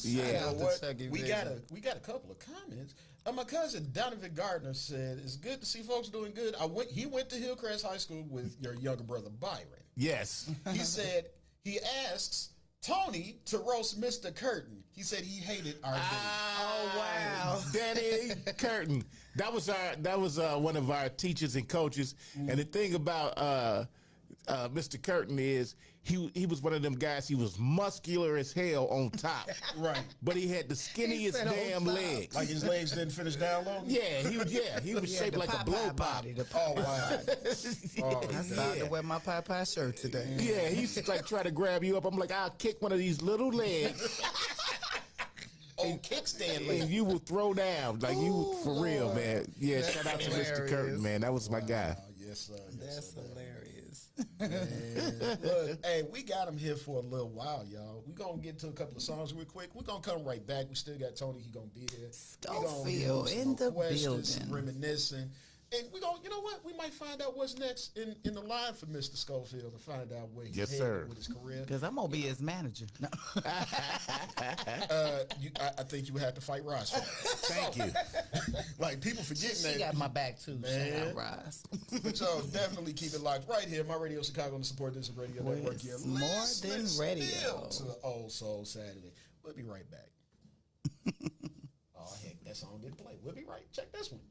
[SPEAKER 4] Yeah.
[SPEAKER 5] You know
[SPEAKER 3] out to
[SPEAKER 5] what?
[SPEAKER 3] Chucky
[SPEAKER 5] We
[SPEAKER 3] Vision.
[SPEAKER 5] got a couple of comments. My cousin Donovan Gardner said, "It's good to see folks doing good." He went to Hillcrest High School with your younger brother Byron.
[SPEAKER 4] Yes.
[SPEAKER 5] He said he asks Tony to roast Mr. Curtin. He said he hated our date.
[SPEAKER 3] Oh, wow.
[SPEAKER 4] Danny Curtin. That was one of our teachers and coaches. And the thing about Mr. Curtin is he was one of them guys. He was muscular as hell on top,
[SPEAKER 5] Right.
[SPEAKER 4] but he had the skinniest
[SPEAKER 3] said on
[SPEAKER 4] damn
[SPEAKER 3] top.
[SPEAKER 4] legs.
[SPEAKER 5] Like his legs didn't finish down low?
[SPEAKER 4] Yeah, he was shaped like a blow pop.
[SPEAKER 3] Body, the
[SPEAKER 5] Oh, wow. Oh,
[SPEAKER 3] I started to wear my pie shirt today.
[SPEAKER 4] Yeah, he used to like try to grab you up. I'm like, I'll kick one of these little legs.
[SPEAKER 5] Oh, kickstand.
[SPEAKER 4] And you will throw down like you for real, man. Yeah, shout out to Mr. Curtin, man. That was my guy.
[SPEAKER 5] Yes, sir.
[SPEAKER 3] That's hilarious.
[SPEAKER 5] Look, hey, we got him here for a little while, y'all. We're going to get to a couple of songs real quick. We're going to come right back. We still got Tony. He going to be here.
[SPEAKER 3] Schofield in the building.
[SPEAKER 5] Reminiscing. And we going, you know what? We might find out what's next in the line for Mr. Schofield and find out where he's headed with his career.
[SPEAKER 3] Because I'm gonna be his manager. No.
[SPEAKER 5] I think you would have to fight Ross.
[SPEAKER 4] Thank you.
[SPEAKER 5] Like people forgetting that.
[SPEAKER 3] She got my back too.
[SPEAKER 5] Man.
[SPEAKER 3] Shout out Ross.
[SPEAKER 5] But y'all definitely keep it locked right here. My Radio Chicago and the Support This Radio Network. You're
[SPEAKER 3] more
[SPEAKER 5] listening
[SPEAKER 3] than radio.
[SPEAKER 5] still to the Old Soul Saturday. We'll be right back. Oh heck, that song didn't play. We'll be right. Check this one.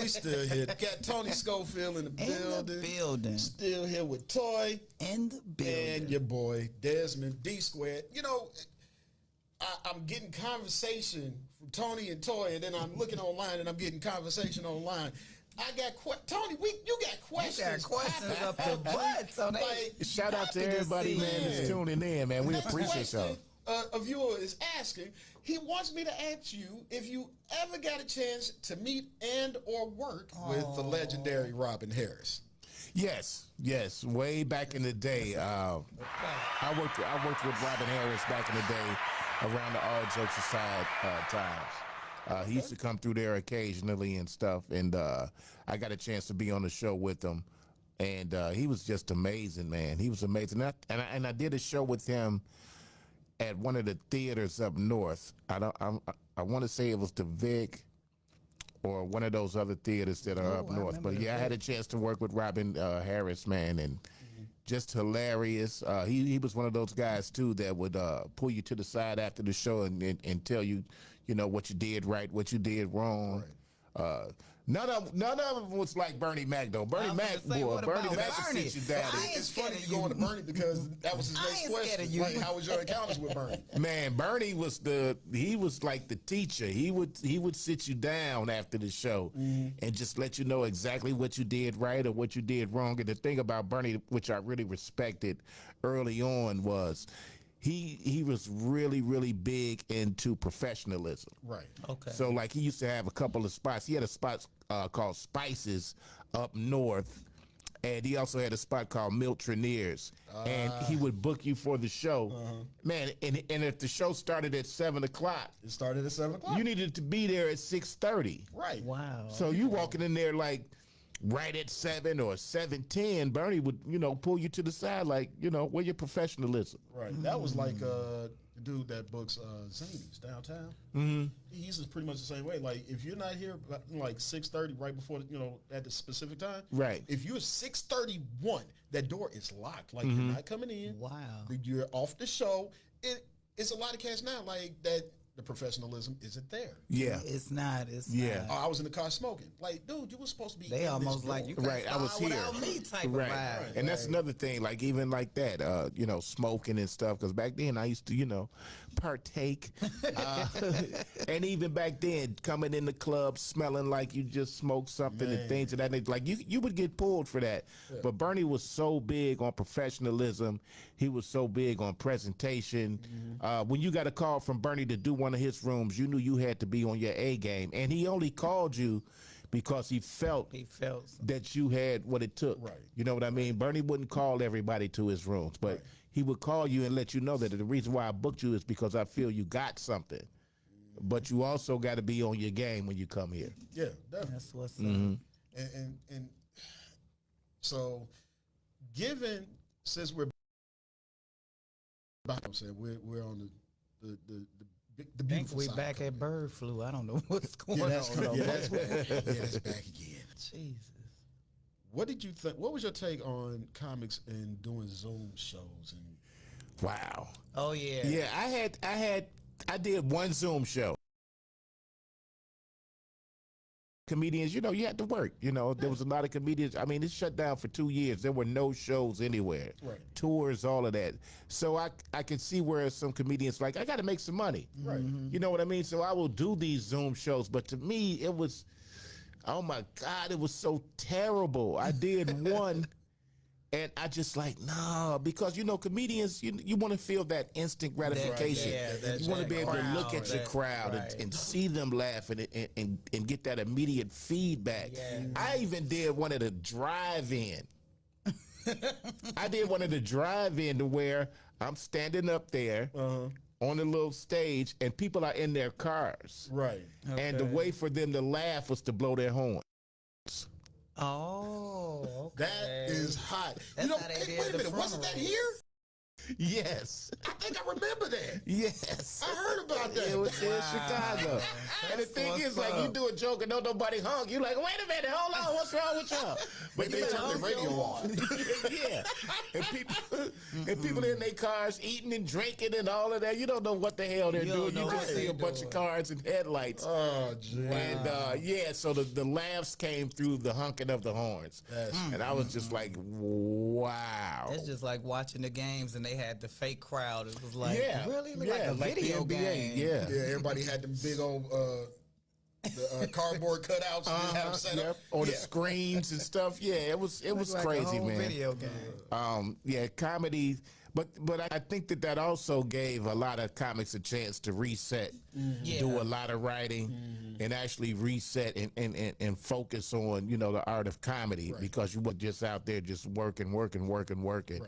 [SPEAKER 5] We still here. Got Tony Schofield in the building. Still here with Toy.
[SPEAKER 3] In the building.
[SPEAKER 5] And your boy, Desmond D Squared. You know, I'm getting conversation from Tony and Toy, and then I'm looking online and I'm getting conversation online. I got Tony. You got questions.
[SPEAKER 3] You got questions up the butt. So
[SPEAKER 4] shout out to everybody, man, that's tuning in, man. We appreciate y'all.
[SPEAKER 5] A viewer is asking. He wants me to ask you if you ever got a chance to meet and or work with the legendary Robin Harris.
[SPEAKER 4] Yes. Way back in the day, I worked with Robin Harris back in the day around the All Jokes Aside times. He used to come through there occasionally and stuff, and I got a chance to be on the show with him, and he was just amazing, man. He was amazing, and I did a show with him at one of the theaters up north. I want to say it was the Vic or one of those other theaters that are up north. But yeah, I had a chance to work with Robin Harris, man, and just hilarious. He was one of those guys too that would pull you to the side after the show and tell you, you know, what you did right, what you did wrong. Right. None of them was like Bernie Mac though. Bernie Mac would sit you down.
[SPEAKER 5] It's funny you going to Bernie because that was his next question. Like, how was your encounters with Bernie?
[SPEAKER 4] Man, Bernie was like the teacher. He would sit you down after the show and just let you know exactly what you did right or what you did wrong. And the thing about Bernie, which I really respected early on, was he was really, really big into professionalism.
[SPEAKER 5] Right.
[SPEAKER 3] Okay.
[SPEAKER 4] So like he used to have a couple of spots. He had a spot called Spices up north, and he also had a spot called Miltroneers. And he would book you for the show, man. And if the show started at 7 o'clock,
[SPEAKER 5] it started at 7 o'clock.
[SPEAKER 4] You needed to be there at 6:30.
[SPEAKER 5] Right.
[SPEAKER 3] Wow.
[SPEAKER 4] So you walking in there like right at 7 or 7:10, Bernie would, you know, pull you to the side like, you know, where your professionalism.
[SPEAKER 5] Right. That was like the dude that books Zanies downtown.
[SPEAKER 4] Mm-hmm.
[SPEAKER 5] He's pretty much the same way. Like, if you're not here like 6:30, right before at the specific time.
[SPEAKER 4] Right.
[SPEAKER 5] If you're 6:31, that door is locked. Like you're not coming in.
[SPEAKER 3] Wow.
[SPEAKER 5] You're off the show. It's a lot of cats now like that. the professionalism isn't there.
[SPEAKER 4] Yeah.
[SPEAKER 3] It's not. It's
[SPEAKER 4] Yeah.
[SPEAKER 3] not.
[SPEAKER 5] I was in the car smoking. Like, dude, you were supposed to be.
[SPEAKER 3] They
[SPEAKER 5] in
[SPEAKER 3] almost
[SPEAKER 5] this
[SPEAKER 3] like
[SPEAKER 5] door.
[SPEAKER 3] you can't
[SPEAKER 4] Right, I was here.
[SPEAKER 3] without me type
[SPEAKER 4] Right.
[SPEAKER 3] of vibe.
[SPEAKER 4] And that's another thing, like even like that, you know, smoking and stuff. Because back then I used to, you know, partake. And even back then, coming in the club smelling like you just smoked something and things of that nature. Like you would get pulled for that. But Bernie was so big on professionalism. He was so big on presentation. When you got a call from Bernie to do one of his rooms, you knew you had to be on your A game. And he only called you because he felt that you had what it took.
[SPEAKER 2] Right.
[SPEAKER 4] You know what I mean? Bernie wouldn't call everybody to his rooms, but he would call you and let you know that the reason why I booked you is because I feel you got something. But you also got to be on your game when you come here.
[SPEAKER 5] Yeah, definitely.
[SPEAKER 3] That's what's up.
[SPEAKER 5] And so, given since we're back, I'm saying we're on the
[SPEAKER 3] I think
[SPEAKER 5] beautiful
[SPEAKER 3] we
[SPEAKER 5] side
[SPEAKER 3] back
[SPEAKER 5] of
[SPEAKER 3] at
[SPEAKER 5] it.
[SPEAKER 3] bird flu. I don't know what's going
[SPEAKER 5] Yeah,
[SPEAKER 3] on.
[SPEAKER 5] that's yeah, that's back again.
[SPEAKER 3] Jesus.
[SPEAKER 5] What did you think? What was your take on comics and doing Zoom shows and?
[SPEAKER 4] Wow.
[SPEAKER 3] Oh yeah.
[SPEAKER 4] Yeah, I did one Zoom show. Comedians, you know, you had to work. You know, there was a lot of comedians. I mean, it shut down for 2 years. There were no shows anywhere.
[SPEAKER 5] Right.
[SPEAKER 4] Tours, all of that. So I can see where some comedians like, I got to make some money.
[SPEAKER 5] Right.
[SPEAKER 4] You know what I mean? So I will do these Zoom shows. But to me, it was, oh my God, it was so terrible. I did one. And I just like, nah, because, you know, comedians, you want to feel that instant gratification. You want to be able to look at your crowd and see them laughing and get that immediate feedback. I even did one of the drive-in. I did one of the drive-in to where I'm standing up there on the little stage and people are in their cars.
[SPEAKER 5] Right.
[SPEAKER 4] And the way for them to laugh was to blow their horn.
[SPEAKER 3] Oh, okay.
[SPEAKER 5] That is hot.
[SPEAKER 3] That's
[SPEAKER 5] you know,
[SPEAKER 3] how they
[SPEAKER 5] hey,
[SPEAKER 3] did
[SPEAKER 5] wait a
[SPEAKER 3] the
[SPEAKER 5] minute, wasn't that
[SPEAKER 3] funeral.
[SPEAKER 5] here?
[SPEAKER 4] Yes.
[SPEAKER 5] I think I remember that.
[SPEAKER 4] Yes.
[SPEAKER 5] I heard about that.
[SPEAKER 4] It was in Chicago. And the thing is, like, you do a joke and don't nobody hung. You like, wait a minute, hold on, what's wrong with y'all?
[SPEAKER 5] But they turned the radio off.
[SPEAKER 4] Yeah. And people in their cars eating and drinking and all of that. You don't know what the hell they're
[SPEAKER 3] You don't
[SPEAKER 4] doing. You
[SPEAKER 3] know
[SPEAKER 4] just
[SPEAKER 3] what
[SPEAKER 4] see
[SPEAKER 3] they
[SPEAKER 4] a bunch of cars and headlights.
[SPEAKER 5] Oh, gee.
[SPEAKER 4] And yeah, so the laughs came through the honking of the horns. And I was just like, wow.
[SPEAKER 3] It's just like watching the games and they had the fake crowd. It was like,
[SPEAKER 4] Yeah.
[SPEAKER 3] really? Like
[SPEAKER 4] Yeah,
[SPEAKER 3] a
[SPEAKER 4] like the
[SPEAKER 3] video
[SPEAKER 4] NBA.
[SPEAKER 3] game.
[SPEAKER 4] Yeah.
[SPEAKER 5] Yeah, everybody had them big old cardboard cutouts and just have them set up.
[SPEAKER 4] On the screens and stuff. Yeah, it was
[SPEAKER 3] Like a
[SPEAKER 4] crazy,
[SPEAKER 3] whole
[SPEAKER 4] man.
[SPEAKER 3] video game.
[SPEAKER 4] Yeah, comedy, but I think that also gave a lot of comics a chance to reset, do a lot of writing, and actually reset and focus on, you know, the art of comedy, because you were just out there just working.
[SPEAKER 5] Right.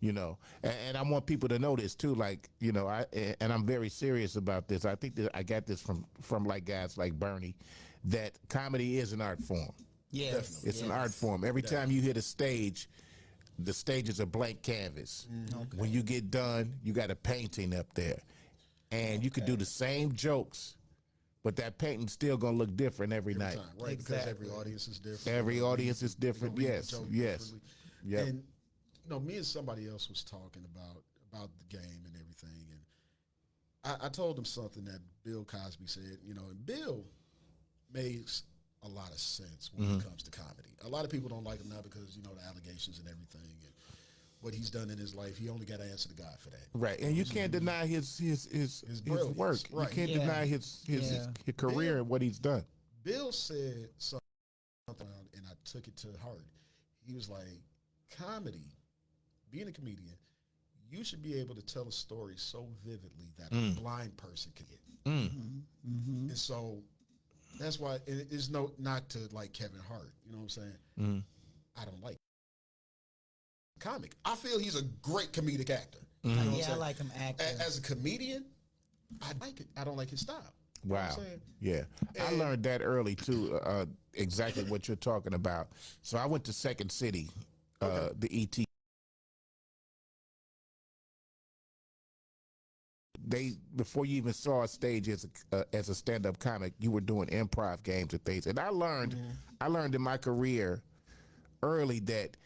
[SPEAKER 4] You know, and I want people to know this too. Like, you know, I'm very serious about this. I think that I got this from like guys like Bernie, that comedy is an art form.
[SPEAKER 3] Yes.
[SPEAKER 4] It's an art form. Every time you hit a stage, the stage is a blank canvas. When you get done, you got a painting up there, and you could do the same jokes, but that painting's still gonna look different every night.
[SPEAKER 5] Time, right? Because every audience is different.
[SPEAKER 4] Every audience is different.
[SPEAKER 5] They gonna read
[SPEAKER 4] Yes,
[SPEAKER 5] the joke
[SPEAKER 4] yes.
[SPEAKER 5] differently.
[SPEAKER 4] Yep.
[SPEAKER 5] And you know, me and somebody else was talking about the game and everything, and I told him something that Bill Cosby said. You know, and Bill makes a lot of sense when it comes to comedy. A lot of people don't like him now because, you know, the allegations and everything and what he's done in his life. He only got to answer to God for that.
[SPEAKER 4] Right, and you can't deny his
[SPEAKER 5] brilliance,
[SPEAKER 4] work.
[SPEAKER 5] right.
[SPEAKER 4] You can't deny his career and what he's done.
[SPEAKER 5] Bill said something, and I took it to heart. He was like, comedy, being a comedian, you should be able to tell a story so vividly that a blind person can get it. And so that's why it's not to like Kevin Hart. You know what I'm saying? I don't like comic. I feel he's a great comedic actor. You know what I'm
[SPEAKER 3] Yeah, I
[SPEAKER 5] saying?
[SPEAKER 3] like him acting.
[SPEAKER 5] As a comedian, I like it. I don't like his style. You know what
[SPEAKER 4] Wow.
[SPEAKER 5] I'm saying?
[SPEAKER 4] Yeah. I
[SPEAKER 5] And-
[SPEAKER 4] learned that early too, exactly what you're talking about. So I went to Second City, the ET. Before you even saw a stage as a stand-up comic, you were doing improv games and things. And I learned in my career early that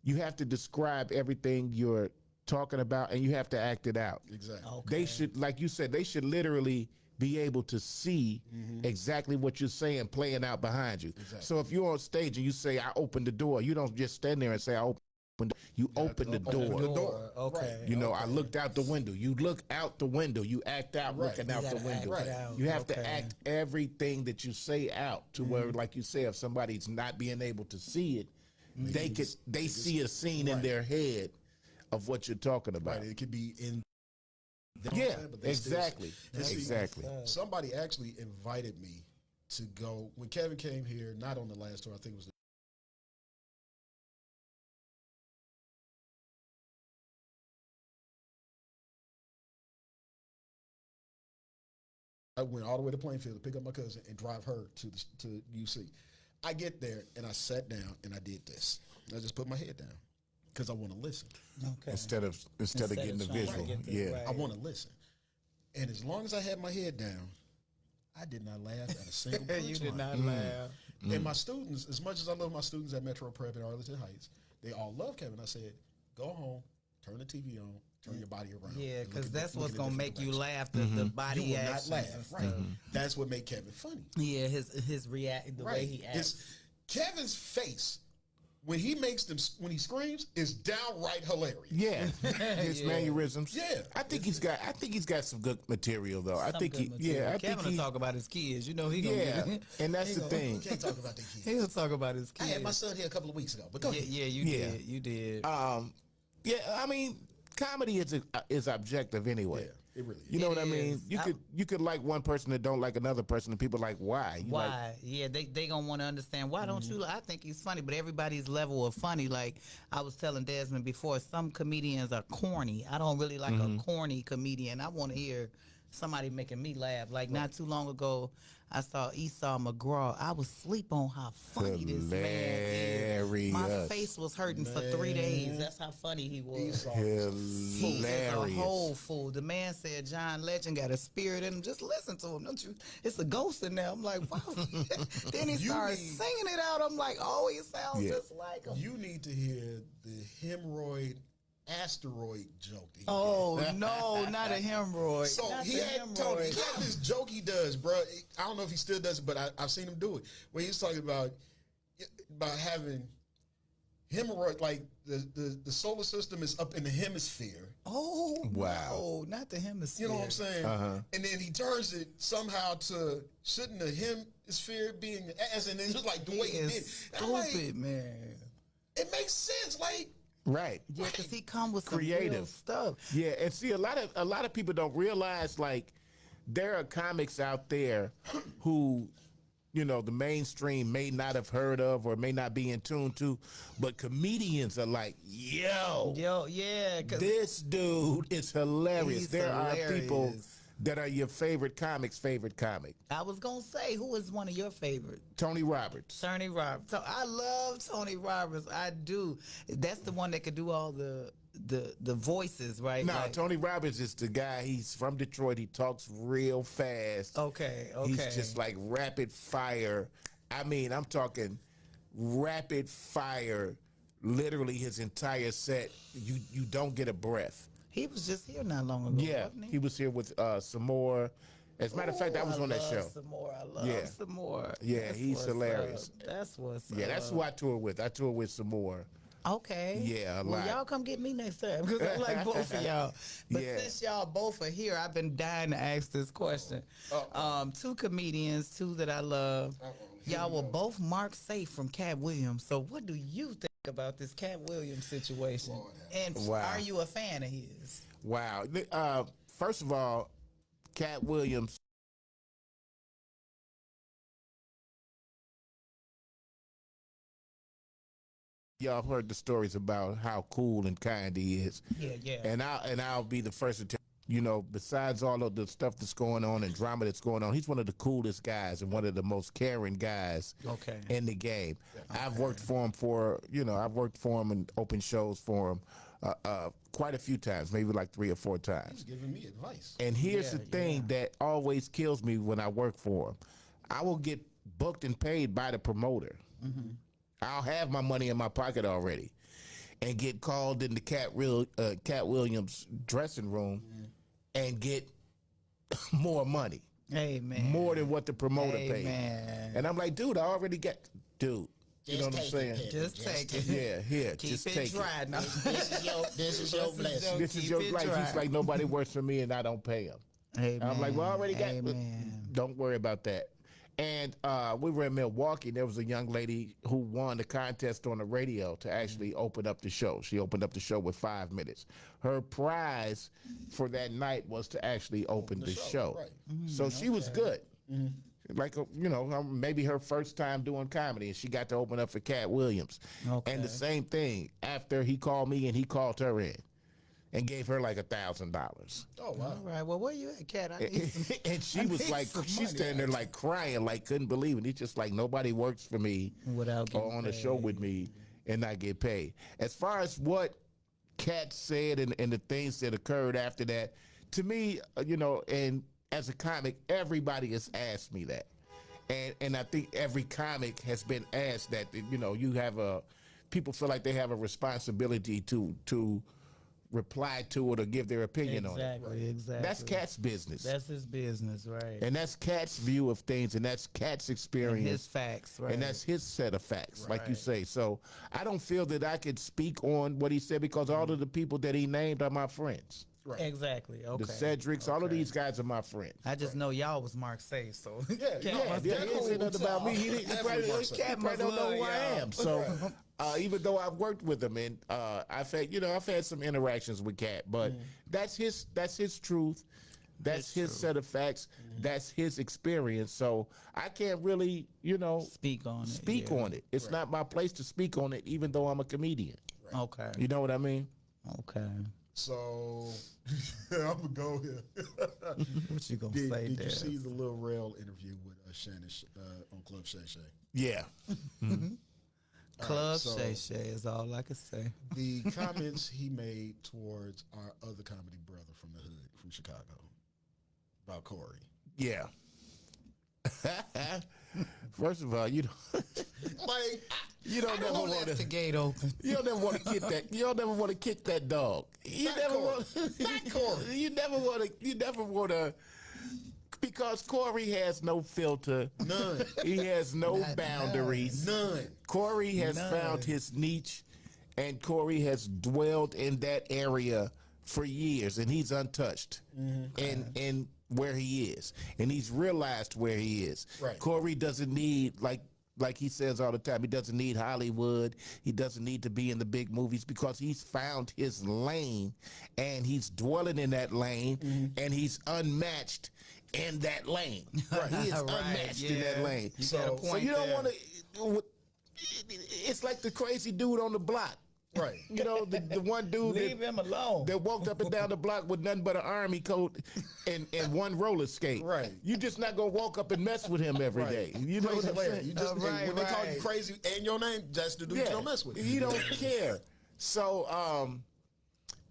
[SPEAKER 4] you have to describe everything you're talking about and you have to act it out.
[SPEAKER 5] Exactly.
[SPEAKER 3] Okay.
[SPEAKER 4] They should, like you said, they should literally be able to see exactly what you're saying playing out behind you. So if you're on stage and you say, I opened the door, you don't just stand there and say, I opened. You open the door.
[SPEAKER 3] Okay.
[SPEAKER 4] You know, I looked out the window. You look out the window. You act out looking out the window. You have to act everything that you say out to where, like you say, if somebody's not being able to see it, they see a scene in their head of what you're talking about.
[SPEAKER 5] Right. It could be in.
[SPEAKER 4] Exactly.
[SPEAKER 5] Somebody actually invited me to go when Kevin came here. Not on the last tour. I think it was. I went all the way to Plainfield to pick up my cousin and drive her to UC. I get there and I sat down and I did this. I just put my head down because I want to listen.
[SPEAKER 3] Okay.
[SPEAKER 4] Instead of getting the visual.
[SPEAKER 5] I want to listen. And as long as I had my head down, I did not laugh at a single punchline.
[SPEAKER 3] You did not laugh.
[SPEAKER 5] And my students, as much as I love my students at Metro Prep in Arlington Heights, they all love Kevin. I said, go home, turn the TV on, turn your body around.
[SPEAKER 3] Yeah, because that's what's going to make you laugh, the body
[SPEAKER 5] you will
[SPEAKER 3] actions.
[SPEAKER 5] not laugh, right? That's what made Kevin funny.
[SPEAKER 3] Yeah, his react, the way he acts.
[SPEAKER 5] Kevin's face when he screams is downright hilarious.
[SPEAKER 4] Yeah, his mannerisms.
[SPEAKER 5] Yeah,
[SPEAKER 4] I think he's got some good material though. I think
[SPEAKER 3] Kevin will talk about his kids. You know he gonna get it.
[SPEAKER 4] And that's the thing.
[SPEAKER 5] We can't talk about the kids.
[SPEAKER 3] He'll talk about his kids.
[SPEAKER 5] I had my son here a couple of weeks ago, but go ahead.
[SPEAKER 3] Yeah, you did.
[SPEAKER 4] Yeah, I mean, comedy is objective anyway.
[SPEAKER 5] Yeah, it really is.
[SPEAKER 4] You know what I mean?
[SPEAKER 3] is.
[SPEAKER 4] You could like one person that don't like another person, and people like why?
[SPEAKER 3] Why? Yeah, they gonna want to understand why don't you? I think he's funny, but everybody's level of funny. Like I was telling Desmond before, some comedians are corny. I don't really like a corny comedian. I want to hear somebody making me laugh. Like not too long ago, I saw Esau McGraw. I was asleep on how funny this man is. My face was hurting for 3 days. That's how funny he was.
[SPEAKER 4] Hilarious.
[SPEAKER 3] He is a whole fool. The man said John Legend got a spirit in him. Just listen to him. Don't you? It's a ghost in there. I'm like, wow. Then he started singing it out. I'm like, oh, he sounds just like him.
[SPEAKER 5] You need to hear the hemorrhoid asteroid joke.
[SPEAKER 3] Oh no, not a hemorrhoid.
[SPEAKER 5] So
[SPEAKER 3] not
[SPEAKER 5] he had Tony. He had this joke he does, bro. I don't know if he still does it, but I've seen him do it. Where he's talking about having hemorrhoid, like the solar system is up in the hemisphere.
[SPEAKER 3] Oh
[SPEAKER 4] wow,
[SPEAKER 3] no, not the hemisphere.
[SPEAKER 5] You know what I'm saying? And then he turns it somehow to shouldn't the hemisphere be in the ass, and then it's like the way he did.
[SPEAKER 3] Stupid, like, man.
[SPEAKER 5] It makes sense, like.
[SPEAKER 4] Right.
[SPEAKER 3] Yeah, because he come with some
[SPEAKER 4] creative
[SPEAKER 3] real stuff.
[SPEAKER 4] Yeah, and see, a lot of people don't realize like there are comics out there who, you know, the mainstream may not have heard of or may not be in tune to, but comedians are like, yo,
[SPEAKER 3] yeah,
[SPEAKER 4] this dude is hilarious. There
[SPEAKER 3] hilarious.
[SPEAKER 4] Are people that are your favorite comic's favorite comic.
[SPEAKER 3] I was gonna say, who is one of your favorite?
[SPEAKER 4] Tony Roberts.
[SPEAKER 3] Tony Roberts. So I love Tony Roberts. I do. That's the one that could do all the voices, right?
[SPEAKER 4] No,
[SPEAKER 3] like,
[SPEAKER 4] Tony Roberts is the guy. He's from Detroit. He talks real fast.
[SPEAKER 3] Okay.
[SPEAKER 4] He's just like rapid fire. I mean, I'm talking rapid fire. Literally, his entire set. You don't get a breath.
[SPEAKER 3] He was just here not long ago.
[SPEAKER 4] Yeah,
[SPEAKER 3] wasn't he?
[SPEAKER 4] he was here with some more. As a matter of fact, I was on that show.
[SPEAKER 3] Some more. I love some more.
[SPEAKER 4] Yeah,
[SPEAKER 3] that's
[SPEAKER 4] he's hilarious.
[SPEAKER 3] Up. That's what's
[SPEAKER 4] Yeah,
[SPEAKER 3] up.
[SPEAKER 4] that's who I tour with. I tour with some more.
[SPEAKER 3] Okay.
[SPEAKER 4] Yeah, a
[SPEAKER 3] well,
[SPEAKER 4] lot.
[SPEAKER 3] y'all come get me next time because I like both of y'all. But since y'all both are here, I've been dying to ask this question. Two comedians, two that I love. Y'all were both marked safe from Cat Williams. So what do you think about this Cat Williams situation? And are you a fan of his?
[SPEAKER 4] Wow. First of all, Cat Williams. Y'all heard the stories about how cool and kind he is.
[SPEAKER 3] Yeah.
[SPEAKER 4] And I'll be the first to tell you know, besides all of the stuff that's going on and drama that's going on, he's one of the coolest guys and one of the most caring guys in the game. Okay. I've worked for him and opened shows for him quite a few times, maybe like 3 or 4 times.
[SPEAKER 5] He's giving me advice.
[SPEAKER 4] And here's the thing that always kills me when I work for him. I will get booked and paid by the promoter. Mm-hmm. I'll have my money in my pocket already and get called in the Cat Williams dressing room and get more money.
[SPEAKER 3] Amen.
[SPEAKER 4] more than what the promoter paid.
[SPEAKER 3] Amen.
[SPEAKER 4] And I'm like, dude, I already got, dude. You know what I'm saying?
[SPEAKER 3] Just take it.
[SPEAKER 4] Yeah, here,
[SPEAKER 3] Keep
[SPEAKER 4] just
[SPEAKER 3] it
[SPEAKER 4] take
[SPEAKER 3] dry.
[SPEAKER 4] it.
[SPEAKER 3] No.
[SPEAKER 5] This is your blessing.
[SPEAKER 4] This is
[SPEAKER 3] Keep
[SPEAKER 4] your
[SPEAKER 3] it
[SPEAKER 4] like.
[SPEAKER 3] dry.
[SPEAKER 4] He's like, nobody works for me, and I don't pay him.
[SPEAKER 3] Amen.
[SPEAKER 4] I'm like, well, I already got.
[SPEAKER 3] Amen.
[SPEAKER 4] Don't worry about that. And we were in Milwaukee, and there was a young lady who won the contest on the radio to actually open up the show. She opened up the show with 5 minutes. Her prize for that night was to actually open the show.
[SPEAKER 5] Right.
[SPEAKER 4] So she was good. Like, you know, maybe her first time doing comedy, and she got to open up for Cat Williams.
[SPEAKER 3] Okay.
[SPEAKER 4] And the same thing, after he called me and he called her in and gave her like $1,000.
[SPEAKER 5] Oh wow.
[SPEAKER 3] All right. Well, where you at, Cat? I need some.
[SPEAKER 4] And she was like, she's standing there like crying, like couldn't believe it. It's just like nobody works for me
[SPEAKER 3] Without
[SPEAKER 4] or
[SPEAKER 3] getting
[SPEAKER 4] on a show with me and not get paid. As far as what Cat said and the things that occurred after that, to me, you know, and as a comic, everybody has asked me that. And I think every comic has been asked that, you know, you have people feel like they have a responsibility to reply to it or give their opinion on it.
[SPEAKER 3] Exactly.
[SPEAKER 4] That's Cat's business.
[SPEAKER 3] That's his business, right?
[SPEAKER 4] And that's Cat's view of things, and that's Cat's experience.
[SPEAKER 3] His facts, right?
[SPEAKER 4] And that's his set of facts, like you say. So I don't feel that I could speak on what he said because all of the people that he named are my friends.
[SPEAKER 5] Right.
[SPEAKER 3] Exactly. Okay.
[SPEAKER 4] The Cedrics, all of these guys are my friends.
[SPEAKER 3] I just know y'all was Marseille, so
[SPEAKER 5] Yeah,
[SPEAKER 4] Yeah, he didn't say nothing about me. He probably don't know who I am. So even though I've worked with him, and I've had some interactions with Cat, but that's his truth. That's his set of facts. That's his experience. So I can't really,
[SPEAKER 3] speak on it.
[SPEAKER 4] It's not my place to speak on it, even though I'm a comedian.
[SPEAKER 3] Okay.
[SPEAKER 4] You know what I mean?
[SPEAKER 3] Okay.
[SPEAKER 5] So I'm gonna go here.
[SPEAKER 3] What you gonna
[SPEAKER 5] Did
[SPEAKER 3] say?
[SPEAKER 5] you
[SPEAKER 3] Des?
[SPEAKER 5] see the Lil Rel interview with Shannon on Club Shay Shay?
[SPEAKER 4] Yeah.
[SPEAKER 3] Club
[SPEAKER 5] so-
[SPEAKER 3] Shay Shay is all I can say.
[SPEAKER 5] The comments he made towards our other comedy brother from the hood, from Chicago, about Corey.
[SPEAKER 4] Yeah. First of all, you don't never
[SPEAKER 3] Don't
[SPEAKER 4] want
[SPEAKER 3] left the
[SPEAKER 4] to.
[SPEAKER 3] gate open.
[SPEAKER 4] You don't never want to kick that. You don't never want to kick that dog. You
[SPEAKER 5] Not
[SPEAKER 4] never
[SPEAKER 5] Corey.
[SPEAKER 4] want.
[SPEAKER 5] Not Corey.
[SPEAKER 4] You never want to. You never want to. Because Corey has no filter.
[SPEAKER 5] None.
[SPEAKER 4] He has no boundaries.
[SPEAKER 5] None.
[SPEAKER 4] Corey has found his niche, and Corey has dwelled in that area for years, and he's untouched. And where he is, and he's realized where he is.
[SPEAKER 5] Right.
[SPEAKER 4] Corey doesn't need like he says all the time. He doesn't need Hollywood. He doesn't need to be in the big movies because he's found his lane, and he's dwelling in that lane, and he's unmatched in that lane. Right. He is
[SPEAKER 3] Right,
[SPEAKER 4] unmatched in that
[SPEAKER 3] yeah.
[SPEAKER 4] lane.
[SPEAKER 3] You got a
[SPEAKER 4] So
[SPEAKER 3] point
[SPEAKER 4] you don't
[SPEAKER 3] there.
[SPEAKER 4] want to. It's like the crazy dude on the block.
[SPEAKER 5] Right.
[SPEAKER 4] You know, the one dude
[SPEAKER 3] Leave him alone.
[SPEAKER 4] that walked up and down the block with nothing but an army coat and one roller skate.
[SPEAKER 5] Right.
[SPEAKER 4] You just not gonna walk up and mess with him every day. You know
[SPEAKER 5] Crazy
[SPEAKER 4] what I'm
[SPEAKER 5] Larry.
[SPEAKER 4] saying?
[SPEAKER 5] You just
[SPEAKER 3] Right,
[SPEAKER 5] when they call you
[SPEAKER 3] right.
[SPEAKER 5] crazy and your name, that's the dude you don't mess with.
[SPEAKER 4] He don't care. So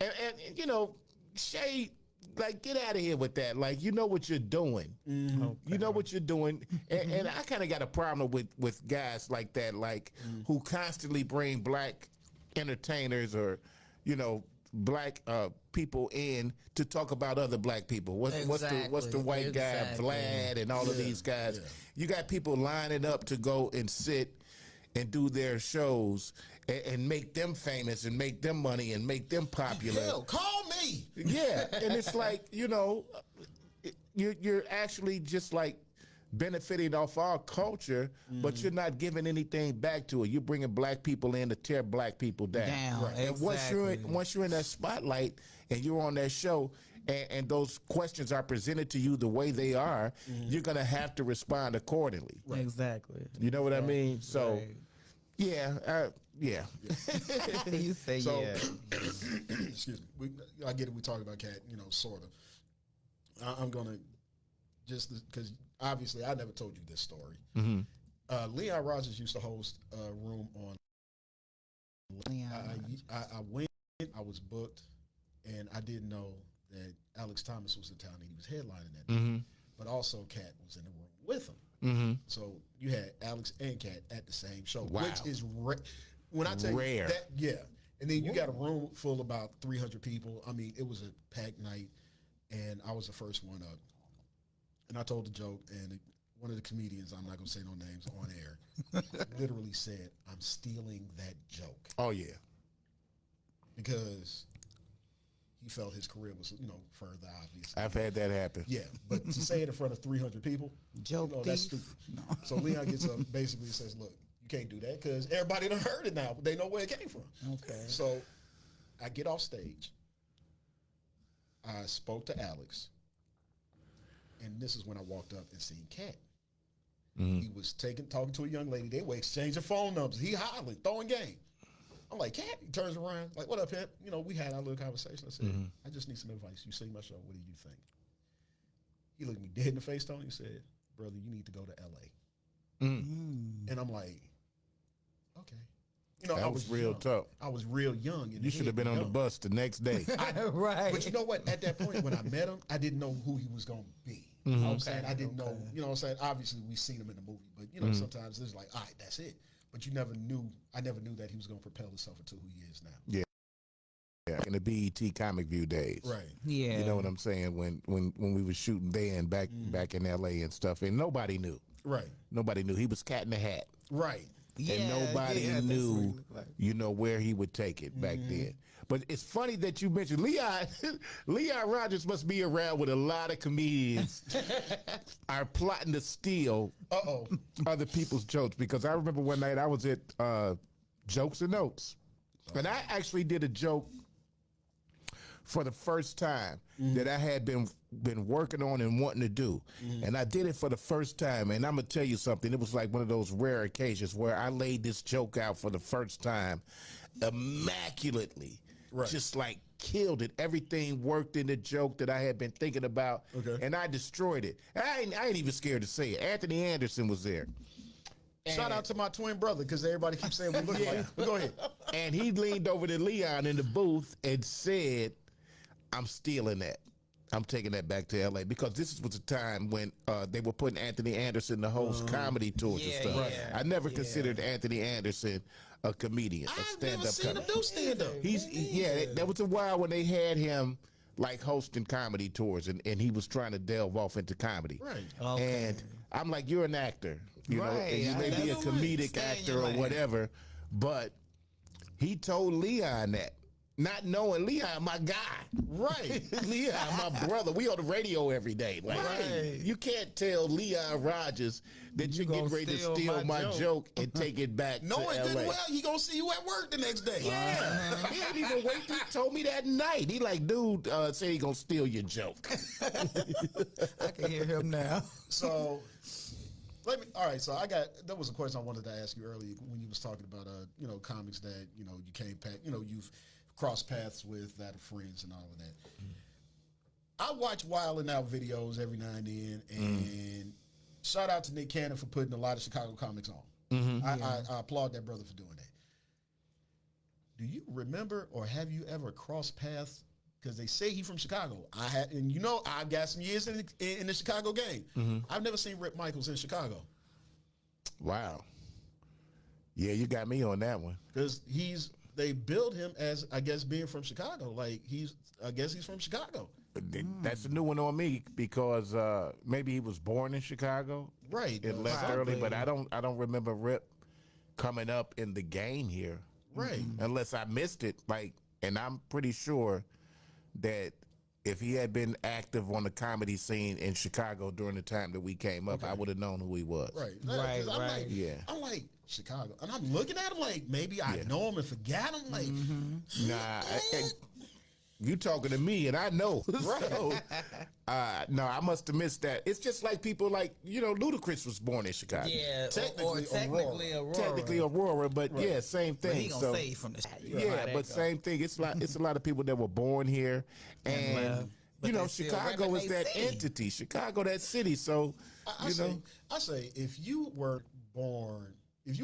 [SPEAKER 4] and you know, Shay, like, get out of here with that. Like, you know what you're doing. You know what you're doing. And I kind of got a problem with guys like that, like who constantly bring black entertainers or, black people in to talk about other black people. What's the white guy,
[SPEAKER 3] Exactly.
[SPEAKER 4] Vlad, and all of these guys. You got people lining up to go and sit and do their shows and make them famous and make them money and make them popular.
[SPEAKER 5] Hell, call me.
[SPEAKER 4] Yeah, and it's like, you're actually just like benefiting off our culture, but you're not giving anything back to it. You're bringing black people in to tear black people down. And once you're in that spotlight and you're on that show, and those questions are presented to you the way they are, you're gonna have to respond accordingly.
[SPEAKER 3] Exactly.
[SPEAKER 4] You know what I mean? So,
[SPEAKER 3] Right.
[SPEAKER 4] yeah.
[SPEAKER 3] You say
[SPEAKER 5] So,
[SPEAKER 3] yeah.
[SPEAKER 5] excuse me. I get it. We talk about Cat, sort of. I'm gonna just because obviously I never told you this story. Leon Rogers used to host a room on.
[SPEAKER 3] Leon
[SPEAKER 5] I went. I was booked, and I didn't know that Alex Thomas was in town and he was headlining that night. But also Cat was in the room with him. So you had Alex and Cat at the same show,
[SPEAKER 4] Wow.
[SPEAKER 5] which is when I tell
[SPEAKER 4] Rare.
[SPEAKER 5] you that, yeah. And then you got a room full of about 300 people. I mean, it was a packed night, and I was the first one up.
[SPEAKER 2] And I told the joke, and one of the comedians, I'm not going to say no names on air, literally said, I'm stealing that joke.
[SPEAKER 4] Oh, yeah.
[SPEAKER 2] Because he felt his career was, further, obviously.
[SPEAKER 4] I've had that happen.
[SPEAKER 2] Yeah, but to say it in front of 300 people,
[SPEAKER 3] Joke
[SPEAKER 2] that's
[SPEAKER 3] thief.
[SPEAKER 2] stupid. No. So Leon gets up, basically says, look, you can't do that because everybody done heard it now. They know where it came from.
[SPEAKER 3] Okay.
[SPEAKER 2] So I get off stage. I spoke to Alex. And this is when I walked up and seen Cat. He was talking to a young lady. They were exchanging phone numbers. He hollering, throwing game. I'm like, Cat. He turns around, like, what up, Pimp? We had our little conversation. I said, I just need some advice. You see my show. What do you think? He looked me dead in the face, Tony, and said, brother, you need to go to L.A. And I'm like, okay.
[SPEAKER 4] That was real
[SPEAKER 2] young.
[SPEAKER 4] tough.
[SPEAKER 2] I was real young.
[SPEAKER 4] You should have been on the bus the next day.
[SPEAKER 3] Right.
[SPEAKER 2] But you know what? At that point, when I met him, I didn't know who he was going to be. You know what I'm saying? I didn't know, what I'm saying? Obviously, we seen him in the movie, but, sometimes it's like, all right, that's it. But I never knew that he was going to propel himself into who he is now.
[SPEAKER 4] Yeah. Yeah. In the BET Comic View days.
[SPEAKER 2] Right.
[SPEAKER 3] Yeah.
[SPEAKER 4] You know what I'm saying? When we were shooting then back in LA and stuff, and nobody knew.
[SPEAKER 2] Right.
[SPEAKER 4] Nobody knew. He was Cat in the Hat.
[SPEAKER 2] Right.
[SPEAKER 4] And nobody knew, where he would take it back then. But it's funny that you mentioned Leon Rogers must be around with a lot of comedians are plotting to steal other people's jokes. Because I remember one night I was at Jokes and Notes, and I actually did a joke for the first time that I had been working on and wanting to do. And I did it for the first time. And I'm going to tell you something. It was like one of those rare occasions where I laid this joke out for the first time immaculately.
[SPEAKER 2] Right.
[SPEAKER 4] Just like killed it. Everything worked in the joke that I had been thinking about.
[SPEAKER 2] Okay.
[SPEAKER 4] And I destroyed it. I ain't even scared to say it. Anthony Anderson was there.
[SPEAKER 2] Shout out to my twin brother, because everybody keeps saying we look like him. But go ahead.
[SPEAKER 4] And he leaned over to Leon in the booth and said, I'm stealing that. I'm taking that back to LA, because this was a time when they were putting Anthony Anderson to host comedy tours and stuff.
[SPEAKER 3] Right.
[SPEAKER 4] I never considered Anthony Anderson a comedian, a
[SPEAKER 2] I've never
[SPEAKER 4] stand-up
[SPEAKER 2] seen him
[SPEAKER 4] comedian.
[SPEAKER 2] do stand-up.
[SPEAKER 4] That was a while when they had him like hosting comedy tours, and he was trying to delve off into comedy.
[SPEAKER 2] Right.
[SPEAKER 3] Okay.
[SPEAKER 4] And I'm like, you're an actor, you know,
[SPEAKER 3] Right.
[SPEAKER 4] and you may be a comedic
[SPEAKER 3] Stay in
[SPEAKER 4] actor
[SPEAKER 3] your
[SPEAKER 4] or
[SPEAKER 3] lane.
[SPEAKER 4] whatever, but he told Leon that. Not knowing Leon, my guy.
[SPEAKER 2] Right.
[SPEAKER 4] Leon, my brother. We on the radio every day. Like,
[SPEAKER 3] Right.
[SPEAKER 4] you can't tell Leon Rogers that you're getting
[SPEAKER 3] gonna
[SPEAKER 4] ready to
[SPEAKER 3] steal
[SPEAKER 4] steal
[SPEAKER 3] my
[SPEAKER 4] my joke and take it back
[SPEAKER 2] Knowing
[SPEAKER 4] to
[SPEAKER 2] good
[SPEAKER 4] LA.
[SPEAKER 2] and well he gonna see you at work the next day.
[SPEAKER 4] Yeah. He ain't even wait. He told me that night. He like, dude, said he gonna steal your joke.
[SPEAKER 3] I can hear him now.
[SPEAKER 2] So all right, so that was a question I wanted to ask you earlier when you was talking about comics that, you came back, you've crossed paths with, that are friends and all of that. I watch Wild 'N Out videos every now and then, and shout out to Nick Cannon for putting a lot of Chicago comics on. I applaud that brother for doing that. Do you remember, or have you ever crossed paths? Because they say he's from Chicago. I've got some years in the Chicago game. I've never seen Rip Michaels in Chicago.
[SPEAKER 4] Wow. Yeah, you got me on that one.
[SPEAKER 2] Because they build him as, I guess, being from Chicago. Like I guess he's from Chicago.
[SPEAKER 4] That's a new one on me, because maybe he was born in Chicago.
[SPEAKER 2] Right.
[SPEAKER 4] It left early, but I don't remember Rip coming up in the game here.
[SPEAKER 2] Right.
[SPEAKER 4] Unless I missed it. And I'm pretty sure that if he had been active on the comedy scene in Chicago during the time that we came up, I would have known who he was.
[SPEAKER 2] Right.
[SPEAKER 3] Right,
[SPEAKER 2] 'Cause I'm
[SPEAKER 3] right.
[SPEAKER 2] like,
[SPEAKER 4] Yeah.
[SPEAKER 2] I'm like, Chicago. And I'm looking at him like, maybe I know him and forgot him. Like,
[SPEAKER 4] Nah, you talking to me, and I know. So, no, I must have missed that. It's just like people like, Ludacris was born in Chicago.
[SPEAKER 3] Yeah,
[SPEAKER 2] Technically
[SPEAKER 3] Aurora.
[SPEAKER 4] Technically Aurora, but yeah, same
[SPEAKER 3] But
[SPEAKER 4] thing.
[SPEAKER 3] he gonna
[SPEAKER 4] So,
[SPEAKER 3] say from the
[SPEAKER 4] yeah, but same thing. It's a lot of people that were born here, and
[SPEAKER 3] but they still
[SPEAKER 4] Chicago is
[SPEAKER 3] repping
[SPEAKER 4] that
[SPEAKER 3] they city.
[SPEAKER 4] entity. Chicago, that city. So,
[SPEAKER 2] I say, if you were born in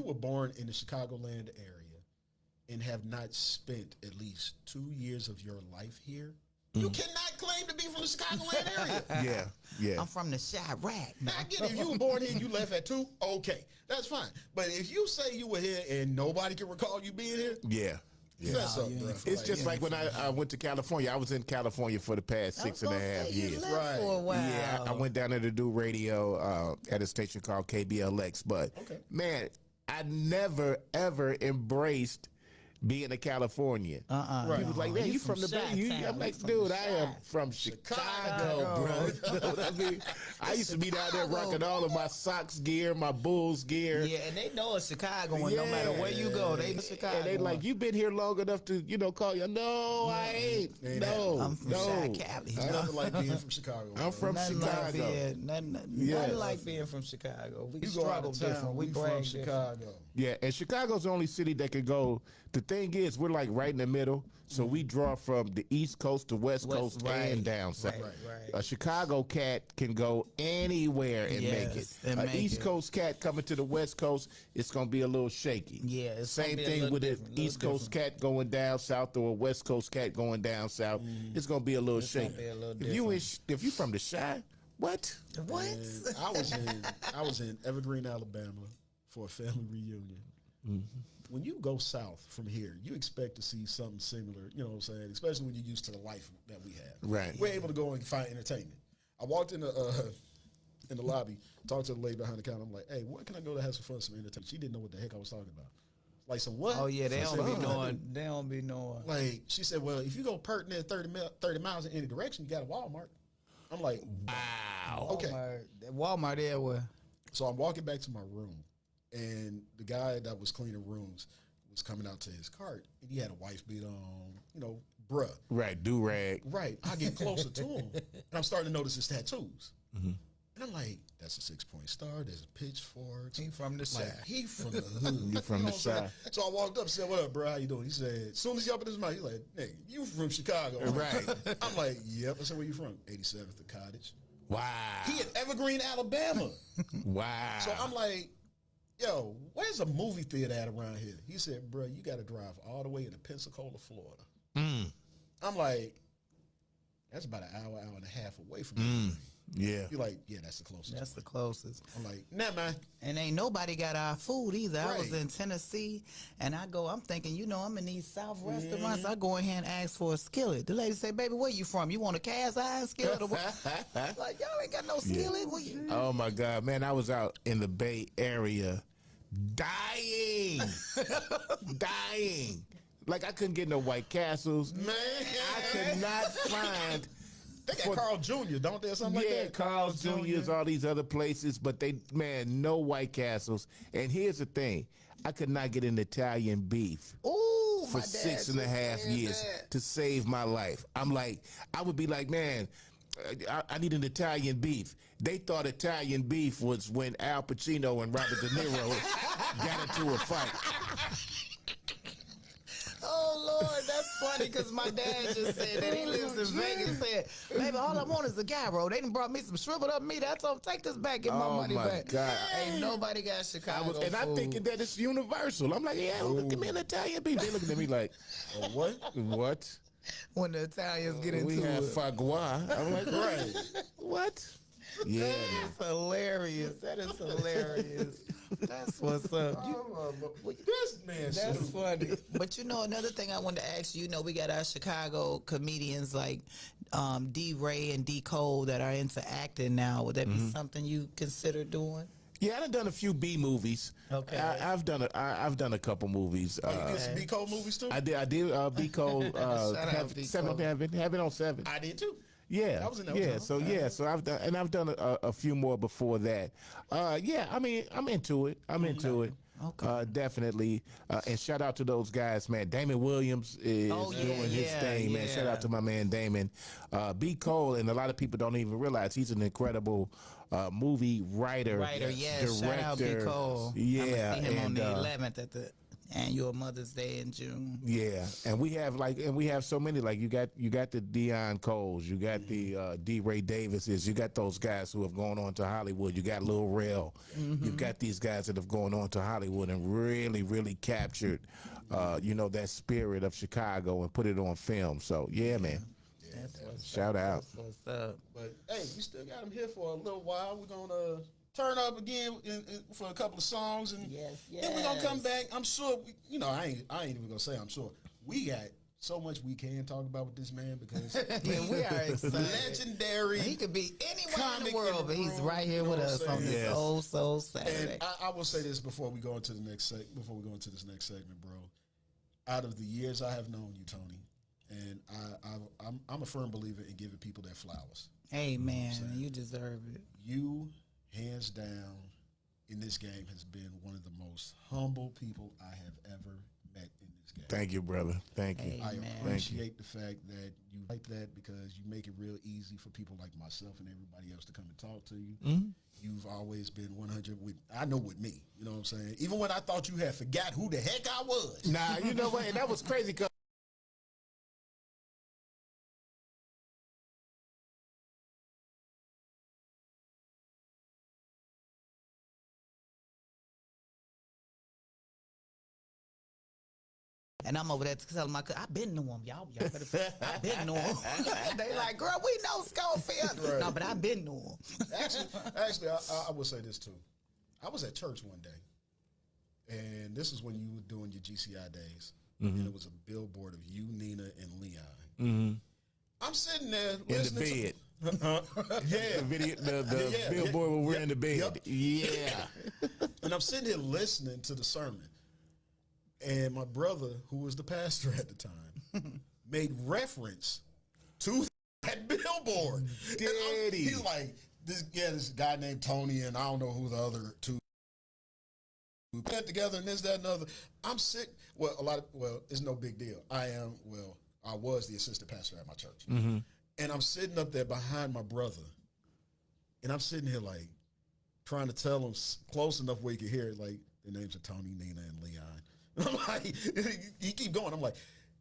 [SPEAKER 2] the Chicagoland area and have not spent at least 2 years of your life here, you cannot claim to be from the Chicagoland area.
[SPEAKER 4] yeah.
[SPEAKER 3] I'm from the Chirac.
[SPEAKER 2] Now, I get it. If you were born here and you left at 2, okay, that's fine. But if you say you were here and nobody can recall you being here,
[SPEAKER 4] Yeah.
[SPEAKER 5] Fess up, bro.
[SPEAKER 4] It's just like when I went to California. I was in California for the past 6.5 years.
[SPEAKER 5] Right.
[SPEAKER 3] For a while.
[SPEAKER 4] Yeah, I went down there to do radio at a station called KBLX. But man, I never ever embraced being a Californian.
[SPEAKER 5] Right.
[SPEAKER 4] He was like, man, you from the Bay? I'm like, dude, I am from Chicago, bro. I mean, I used to be down there rocking all of my Sox gear, my Bulls gear.
[SPEAKER 3] Yeah, and they know it's Chicago, and no matter where you go, they Chicago.
[SPEAKER 4] And they like, you been here long enough to, call you. No, I ain't. No,
[SPEAKER 3] I'm from Cali.
[SPEAKER 5] Nothing like being from Chicago.
[SPEAKER 4] I'm from Chicago.
[SPEAKER 3] Nothing like being from Chicago. We
[SPEAKER 5] You go out
[SPEAKER 3] struggle
[SPEAKER 5] of town,
[SPEAKER 3] different. We
[SPEAKER 5] we
[SPEAKER 3] brag
[SPEAKER 5] from
[SPEAKER 3] different.
[SPEAKER 5] Chicago.
[SPEAKER 4] Yeah, and Chicago's the only city that can go. The thing is, we're like right in the middle, so we draw from the East Coast to West Coast and down south.
[SPEAKER 3] Right.
[SPEAKER 4] A Chicago cat can go anywhere and make it. An East Coast cat coming to the West Coast, it's gonna be a little shaky.
[SPEAKER 3] Yeah, it's
[SPEAKER 4] same
[SPEAKER 3] gonna be a
[SPEAKER 4] thing
[SPEAKER 3] little
[SPEAKER 4] with an
[SPEAKER 3] different,
[SPEAKER 4] East Coast cat going down south or a West Coast cat going down south. It's gonna be a little shaky.
[SPEAKER 3] be a little
[SPEAKER 4] If you from the Chi, what?
[SPEAKER 3] What?
[SPEAKER 5] And I was in Evergreen, Alabama for a family reunion. When you go south from here, you expect to see something similar, you know what I'm saying? Especially when you're used to the life that we have.
[SPEAKER 4] Right.
[SPEAKER 5] We're able to go and find entertainment. I walked in the lobby, talked to the lady behind the counter. I'm like, hey, where can I go to have some fun, some entertainment? She didn't know what the heck I was talking about. Like, some what?
[SPEAKER 3] Oh yeah, they
[SPEAKER 5] I
[SPEAKER 3] don't
[SPEAKER 5] said,
[SPEAKER 3] be knowing. They don't be knowing.
[SPEAKER 5] Like, she said, well, if you go pertinent 30 miles in any direction, you got a Walmart. I'm like,
[SPEAKER 4] Wow.
[SPEAKER 5] okay.
[SPEAKER 3] Walmart everywhere.
[SPEAKER 5] So I'm walking back to my room, and the guy that was cleaning rooms was coming out to his cart, and he had a wife beat on, bruh.
[SPEAKER 4] Right, do-rag.
[SPEAKER 5] Right. I get closer to him, and I'm starting to notice his tattoos. And I'm like, that's a 6-point star. There's a pitchfork.
[SPEAKER 3] He from the
[SPEAKER 5] Like,
[SPEAKER 3] side.
[SPEAKER 5] he from the hood.
[SPEAKER 4] You from the
[SPEAKER 5] what I'm saying?
[SPEAKER 4] side.
[SPEAKER 5] So I walked up and said, what up, bro? How you doing? He said, as soon as he opened his mouth, he's like, nigga, you from Chicago.
[SPEAKER 4] Right.
[SPEAKER 5] I'm like, yep. I said, where you from? 87th the Cottage.
[SPEAKER 4] Wow.
[SPEAKER 5] He in Evergreen, Alabama.
[SPEAKER 4] Wow.
[SPEAKER 5] So I'm like, yo, where's a movie theater at around here? He said, bro, you got to drive all the way to Pensacola, Florida. I'm like, that's about an hour and a half away from me.
[SPEAKER 4] Yeah.
[SPEAKER 5] You're like, yeah, that's the closest.
[SPEAKER 3] That's the closest.
[SPEAKER 5] I'm like, nah, man.
[SPEAKER 3] And ain't nobody got our food either. I was
[SPEAKER 5] Right.
[SPEAKER 3] in Tennessee, and I'm thinking, I'm in these South restaurants. I go in here and ask for a skillet. The lady say, baby, where you from? You want a cast iron skillet? Or what? Like, y'all ain't got no skillet. Where you?
[SPEAKER 4] Oh my God, man! I was out in the Bay Area, dying. Like I couldn't get no White Castles.
[SPEAKER 5] Man.
[SPEAKER 4] I could not find.
[SPEAKER 5] They got Carl Jr., don't they, or something like
[SPEAKER 4] Yeah,
[SPEAKER 5] that?
[SPEAKER 4] Carl Jr.'s, all these other places, but no White Castles. And here's the thing: I could not get an Italian beef.
[SPEAKER 3] Ooh,
[SPEAKER 4] For
[SPEAKER 3] my dad
[SPEAKER 4] 6.5
[SPEAKER 3] said
[SPEAKER 4] years
[SPEAKER 3] that.
[SPEAKER 4] to save my life. I would be like, man, I need an Italian beef. They thought Italian beef was when Al Pacino and Robert De Niro got into a fight.
[SPEAKER 3] Oh Lord, that's funny because my dad just said that he lives in Vegas. Said, baby, all I want is a gyro. They done brought me some shriveled up meat. I told him, take this back, get my money
[SPEAKER 4] my
[SPEAKER 3] back.
[SPEAKER 4] God.
[SPEAKER 3] Ain't nobody got Chicago
[SPEAKER 4] And I'm
[SPEAKER 3] food.
[SPEAKER 4] thinking that it's universal. I'm like, yeah, give me an Italian beef. They looking at me like,
[SPEAKER 5] What?
[SPEAKER 4] what?
[SPEAKER 3] When the Italians get into
[SPEAKER 4] We have
[SPEAKER 3] it.
[SPEAKER 4] fagua. I'm like,
[SPEAKER 5] Right.
[SPEAKER 4] what? Yeah.
[SPEAKER 3] That is hilarious. That is hilarious. That's what's up.
[SPEAKER 5] This man
[SPEAKER 3] That's
[SPEAKER 5] shit.
[SPEAKER 3] funny. But another thing I wanted to ask you, we got our Chicago comedians like D. Ray and D. Cole that are into acting now. Would that be something you consider doing?
[SPEAKER 4] Yeah, I've done a few B movies.
[SPEAKER 3] Okay.
[SPEAKER 4] I've done a couple movies.
[SPEAKER 5] You did some B. Cole movies too?
[SPEAKER 4] I did B Cole
[SPEAKER 3] out B.
[SPEAKER 4] Seven
[SPEAKER 3] Cole.
[SPEAKER 4] Heaven on 7.
[SPEAKER 5] I did too.
[SPEAKER 4] Yeah,
[SPEAKER 5] I was in that
[SPEAKER 4] yeah.
[SPEAKER 5] one.
[SPEAKER 4] So I've done a few more before that. Yeah, I mean I'm into it. Okay. Definitely. And shout out to those guys, man. Damon Williams is doing his thing, man. Shout out to my man Damon. B Cole, and a lot of people don't even realize he's an incredible movie writer,
[SPEAKER 3] Yes. Shout out B. Cole.
[SPEAKER 4] Yeah,
[SPEAKER 3] I'm gonna see him on
[SPEAKER 4] and,
[SPEAKER 3] the 11th at the annual Mother's Day in June.
[SPEAKER 4] Yeah, and we have so many, like you got the Deion Coles, you got the D. Ray Davises, you got those guys who have gone on to Hollywood, you got Lil Rel, you've got these guys that have gone on to Hollywood and really captured that spirit of Chicago and put it on film. So yeah, man. Shout out.
[SPEAKER 3] That's what's up.
[SPEAKER 5] But hey, we still got him here for a little while. We're gonna turn up again for a couple of songs, and
[SPEAKER 3] Yes,
[SPEAKER 5] then we're gonna come
[SPEAKER 3] yes.
[SPEAKER 5] back. I'm sure. I ain't even gonna say I'm sure. we got so much we can talk about with this man because
[SPEAKER 3] Yeah, we are excited.
[SPEAKER 5] legendary.
[SPEAKER 3] He could be anywhere in
[SPEAKER 5] comic
[SPEAKER 3] the world, but he's
[SPEAKER 5] room,
[SPEAKER 3] right here
[SPEAKER 5] you know
[SPEAKER 3] with
[SPEAKER 5] what I'm
[SPEAKER 3] us on
[SPEAKER 5] saying?
[SPEAKER 3] this
[SPEAKER 4] Yes.
[SPEAKER 3] Old Soul Saturday.
[SPEAKER 5] And I will say this before we go into the next before we go into this next segment, bro. Out of the years I have known you, Tony, and I'm a firm believer in giving people their flowers.
[SPEAKER 3] Hey, man, you deserve it.
[SPEAKER 5] You, hands down, in this game has been one of the most humble people I have ever met in this game.
[SPEAKER 4] Thank you, brother. Thank you.
[SPEAKER 3] Hey,
[SPEAKER 5] I
[SPEAKER 3] man.
[SPEAKER 5] appreciate the fact that you like that because you make it real easy for people like myself and everybody else to come and talk to you.
[SPEAKER 4] Mm-hmm.
[SPEAKER 5] You've always been 100 with, I know with me, you know what I'm saying? Even when I thought you had forgot who the heck I was.
[SPEAKER 4] Nah, you know what? And that was crazy because
[SPEAKER 3] And I'm over there telling my I've been to him, y'all better, I've been to him. They like, girl, we know Schofield.
[SPEAKER 5] Right.
[SPEAKER 3] No, but I've been to him.
[SPEAKER 5] Actually, I will say this too. I was at church one day, and this is when you were doing your GCI days, and it was a billboard of you, Nina, and Leon. I'm sitting there
[SPEAKER 4] in the
[SPEAKER 5] listening
[SPEAKER 4] bed.
[SPEAKER 5] yeah,
[SPEAKER 4] The video, the
[SPEAKER 5] Yeah,
[SPEAKER 4] billboard
[SPEAKER 5] yeah,
[SPEAKER 4] where we're
[SPEAKER 5] yeah,
[SPEAKER 4] in the bed.
[SPEAKER 5] yep.
[SPEAKER 4] Yeah.
[SPEAKER 5] and I'm sitting here listening to the sermon, and my brother, who was the pastor at the time, made reference to that billboard.
[SPEAKER 4] Daddy.
[SPEAKER 5] He's like, this guy named Tony, and I don't know who the other two. We put together and this, that, and the other. I'm sick. Well, it's no big deal. I was the assistant pastor at my church. And I'm sitting up there behind my brother. And I'm sitting here like trying to tell him close enough where he could hear it. Like, the names are Tony, Nina, and Leon. And I'm like, he keep going. I'm like,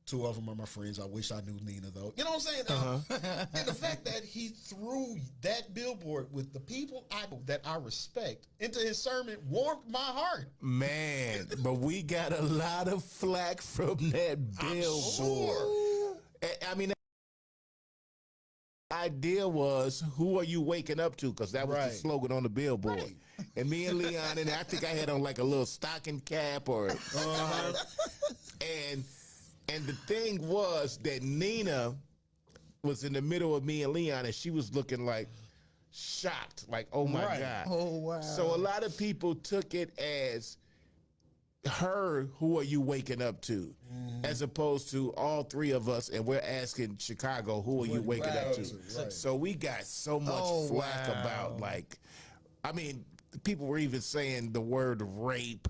[SPEAKER 5] two of them are my friends. I wish I knew Nina, though. You know what I'm saying? And the fact that he threw that billboard with the people that I respect into his sermon warmed my heart.
[SPEAKER 4] Man, but we got a lot of flack from that billboard.
[SPEAKER 5] Sure.
[SPEAKER 4] I mean, the idea was, who are you waking up to? Because that was the
[SPEAKER 5] Right.
[SPEAKER 4] slogan on the billboard.
[SPEAKER 5] Right.
[SPEAKER 4] And me and Leon, and I think I had on like a little stocking cap or, and the thing was that Nina was in the middle of me and Leon, and she was looking like shocked, like, oh my
[SPEAKER 5] Right.
[SPEAKER 4] God.
[SPEAKER 3] Oh, wow.
[SPEAKER 4] So a lot of people took it as her, who are you waking up to? As opposed to all three of us, and we're asking Chicago, who are you waking up to?
[SPEAKER 5] Right.
[SPEAKER 4] So we got so much flack about, like, I mean, people were even saying the word rape.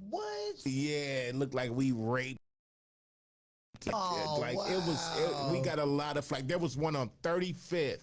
[SPEAKER 3] What?
[SPEAKER 4] Yeah, it looked like we raped.
[SPEAKER 3] Oh,
[SPEAKER 4] Like
[SPEAKER 3] wow.
[SPEAKER 4] we got a lot of flack. There was one on 35th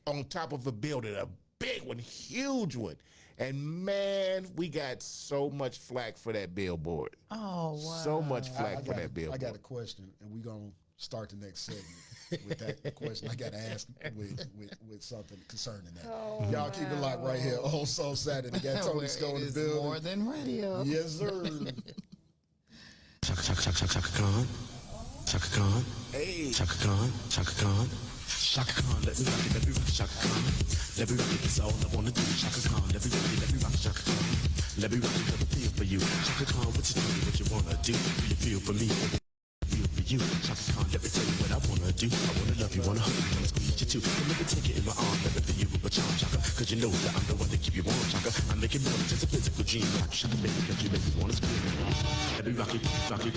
[SPEAKER 4] on top of a building, a big one, huge one. And man, we got so much flack for that billboard.
[SPEAKER 3] Oh, wow.
[SPEAKER 4] So much flack for that billboard.
[SPEAKER 5] I got a question, and we're going to start the next segment with that question. I got to ask with something concerning that. Y'all keep it locked right here. Oh, so Saturday. Got Tony
[SPEAKER 3] Where
[SPEAKER 5] Sco in
[SPEAKER 3] it
[SPEAKER 5] the
[SPEAKER 3] is
[SPEAKER 5] building.
[SPEAKER 3] more than radio.
[SPEAKER 5] Yes, sir.
[SPEAKER 6] Chaka Khan. Chaka Khan.
[SPEAKER 4] Hey.
[SPEAKER 6] Chaka Khan. Chaka Khan. Chaka Khan. Let me rock Chaka Khan. Let me rock it, that's all I wanna do. Chaka Khan. Let me rock Chaka Khan. Let me rock it, let me feel for you. Chaka Khan, what you tell me what you wanna do? Do you feel for me? Feel for you. Chaka Khan, let me tell you what I wanna do. I wanna love you, wanna hug you, wanna squeeze you too. Let me take it in my arm, let me feel you with a charm, Chaka. Cause you know that I'm the one that keep you warm, Chaka. I make it more than just a physical dream. Rock Chaka, baby, cause you make me wanna scream. Let me rock it, rock it.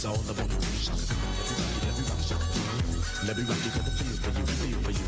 [SPEAKER 6] It's all I wanna do. Shaka Khan, let me rock Shaka Khan. Let me rock you, got the feel for you, feel for you.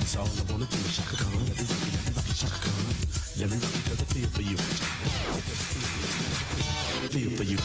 [SPEAKER 6] It's all I wanna do. Shaka Khan, let me rock it, Shaka Khan. Let me rock it 'cause I feel for you. Feel for you.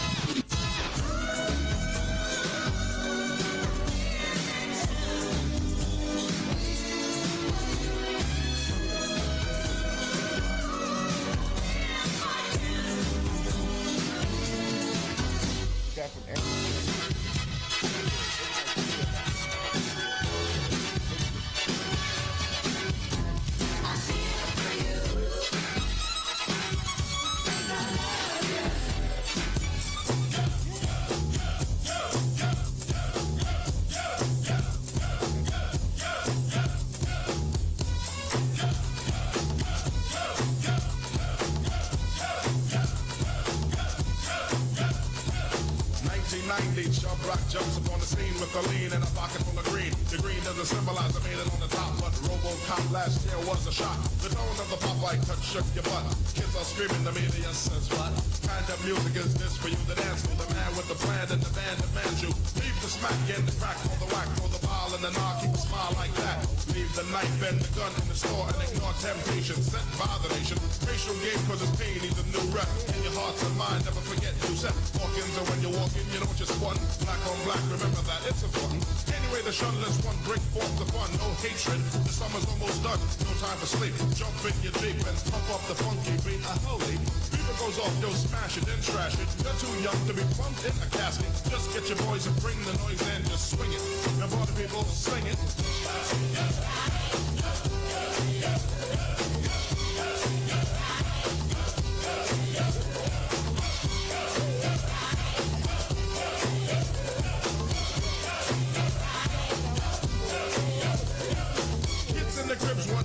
[SPEAKER 7] Sharp rock jumps upon the scene with a lean and a pocket full of green. The green doesn't symbolize I made it on the top, but RoboCop last year was a shot. The tone of the pop light touch shook your butt. Kids are screaming, the media says what? Kind of music is this for you to dance to? The man with the plan and the band demands you. Leave the smack and the crack, or the whack, or the ball and the knock, keep a smile like that. Leave the knife and the gun in the store and ignore temptation sent by the nation. Racial game cause it's pain needs a new rep. In your hearts and mind, never forget you set. Walk-ins and when you walk in, you don't just one. Black on black, remember that, it's important. Anyway, the shunless one, bring forth the fun. No hatred, the summer's almost done. No time for sleep, jump in your Jeep and pump up the funky beat. Holy, beaver goes off, yo, smash it, then trash it. You're too young to be plumped in a casket. Just get your boys and bring the noise and just swing it. Now, party people, sing it.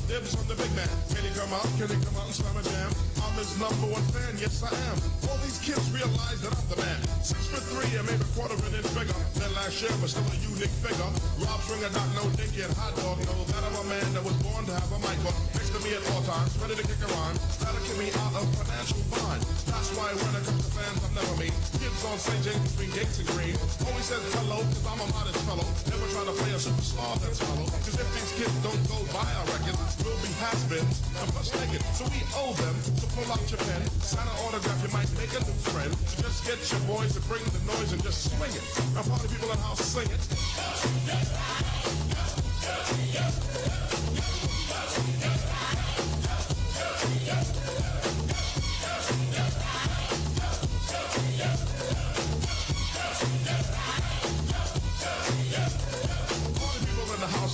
[SPEAKER 7] Dibs on the big man. Can he come out and slam a jam? I'm his number one fan, yes I am. All these kids realize that I'm the man. 6'3" and maybe a quarter of an inch bigger than last year, but still a unique figure. Rob Stringer, Doc, no dinky and hot dog. Know that I'm a man that was born to have a mic on next to me at all times, ready to kick a rhyme. That'll get me out of financial bind. That's why when it comes to fans, I'm never mean. Kids on St. James between Gates and Green always says hello, cause I'm a modest fellow. Never trying to play a superstar that's hollow. Cause if these kids don't go buy our records, we'll be has-beens and frustrated. So we owe them to pull out your pen, sign an autograph, you might make a new friend. Just get your boys to bring the noise and just swing it. Now party people in the house sing it.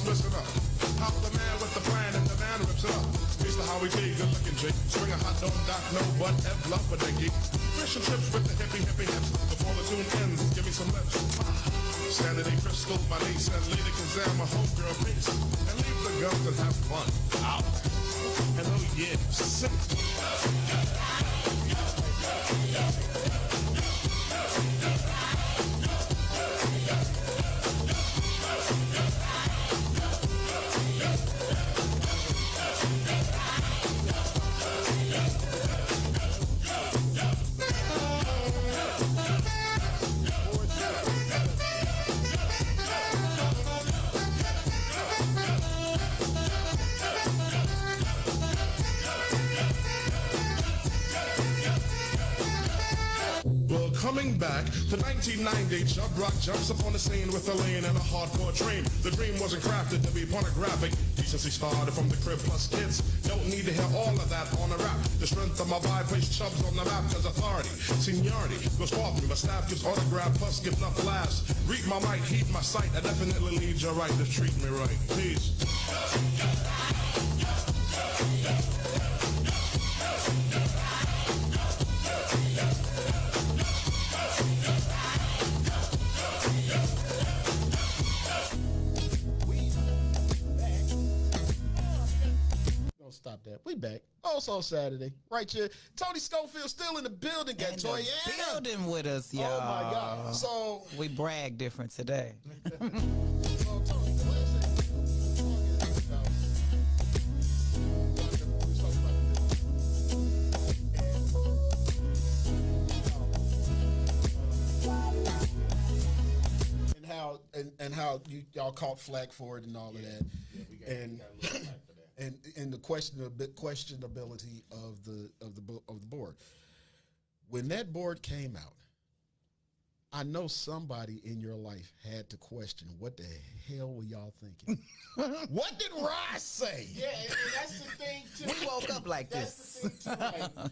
[SPEAKER 7] Listen up. Hop the man with the plan and the man rips it up. Based on how we be, good looking chick. Swing a hot dog, doc, no butt, F love for dinky. Fish and chips with the hippie hips. Before the tune ends, give me some lips. Sanity crystal, my niece, and later can my homegirl face. And leave the guns and have fun. Out. And oh yeah, sing. Well, coming back to 1990, Chubb Rock jumps up on the scene with a lean and a hardcore dream. The dream wasn't crafted to be pornographic. Decency started from the crib plus kids. Don't need to hear all of that on a rap. The strength of my vibe placed Chubbs on the map as authority. Seniority goes far from me. My staff gives autograph plus give enough laughs. Read my mic, heed my sight. I definitely lead you right to treat me right. Peace.
[SPEAKER 2] Don't stop that. We back. Also Saturday. Right here. Tony Schofield still in the building. Got
[SPEAKER 3] In
[SPEAKER 2] Toy
[SPEAKER 3] the building with us, y'all.
[SPEAKER 2] Oh my God. So
[SPEAKER 3] we brag different today.
[SPEAKER 2] Tony, the last thing, and how y'all caught flack for it and all of that, and and the questionability of the board. When that board came out, I know somebody in your life had to question what the hell were y'all thinking. What did Ross say?
[SPEAKER 4] Yeah, and that's the thing too.
[SPEAKER 3] We woke up like
[SPEAKER 4] That's
[SPEAKER 3] this.
[SPEAKER 4] the thing too. Like,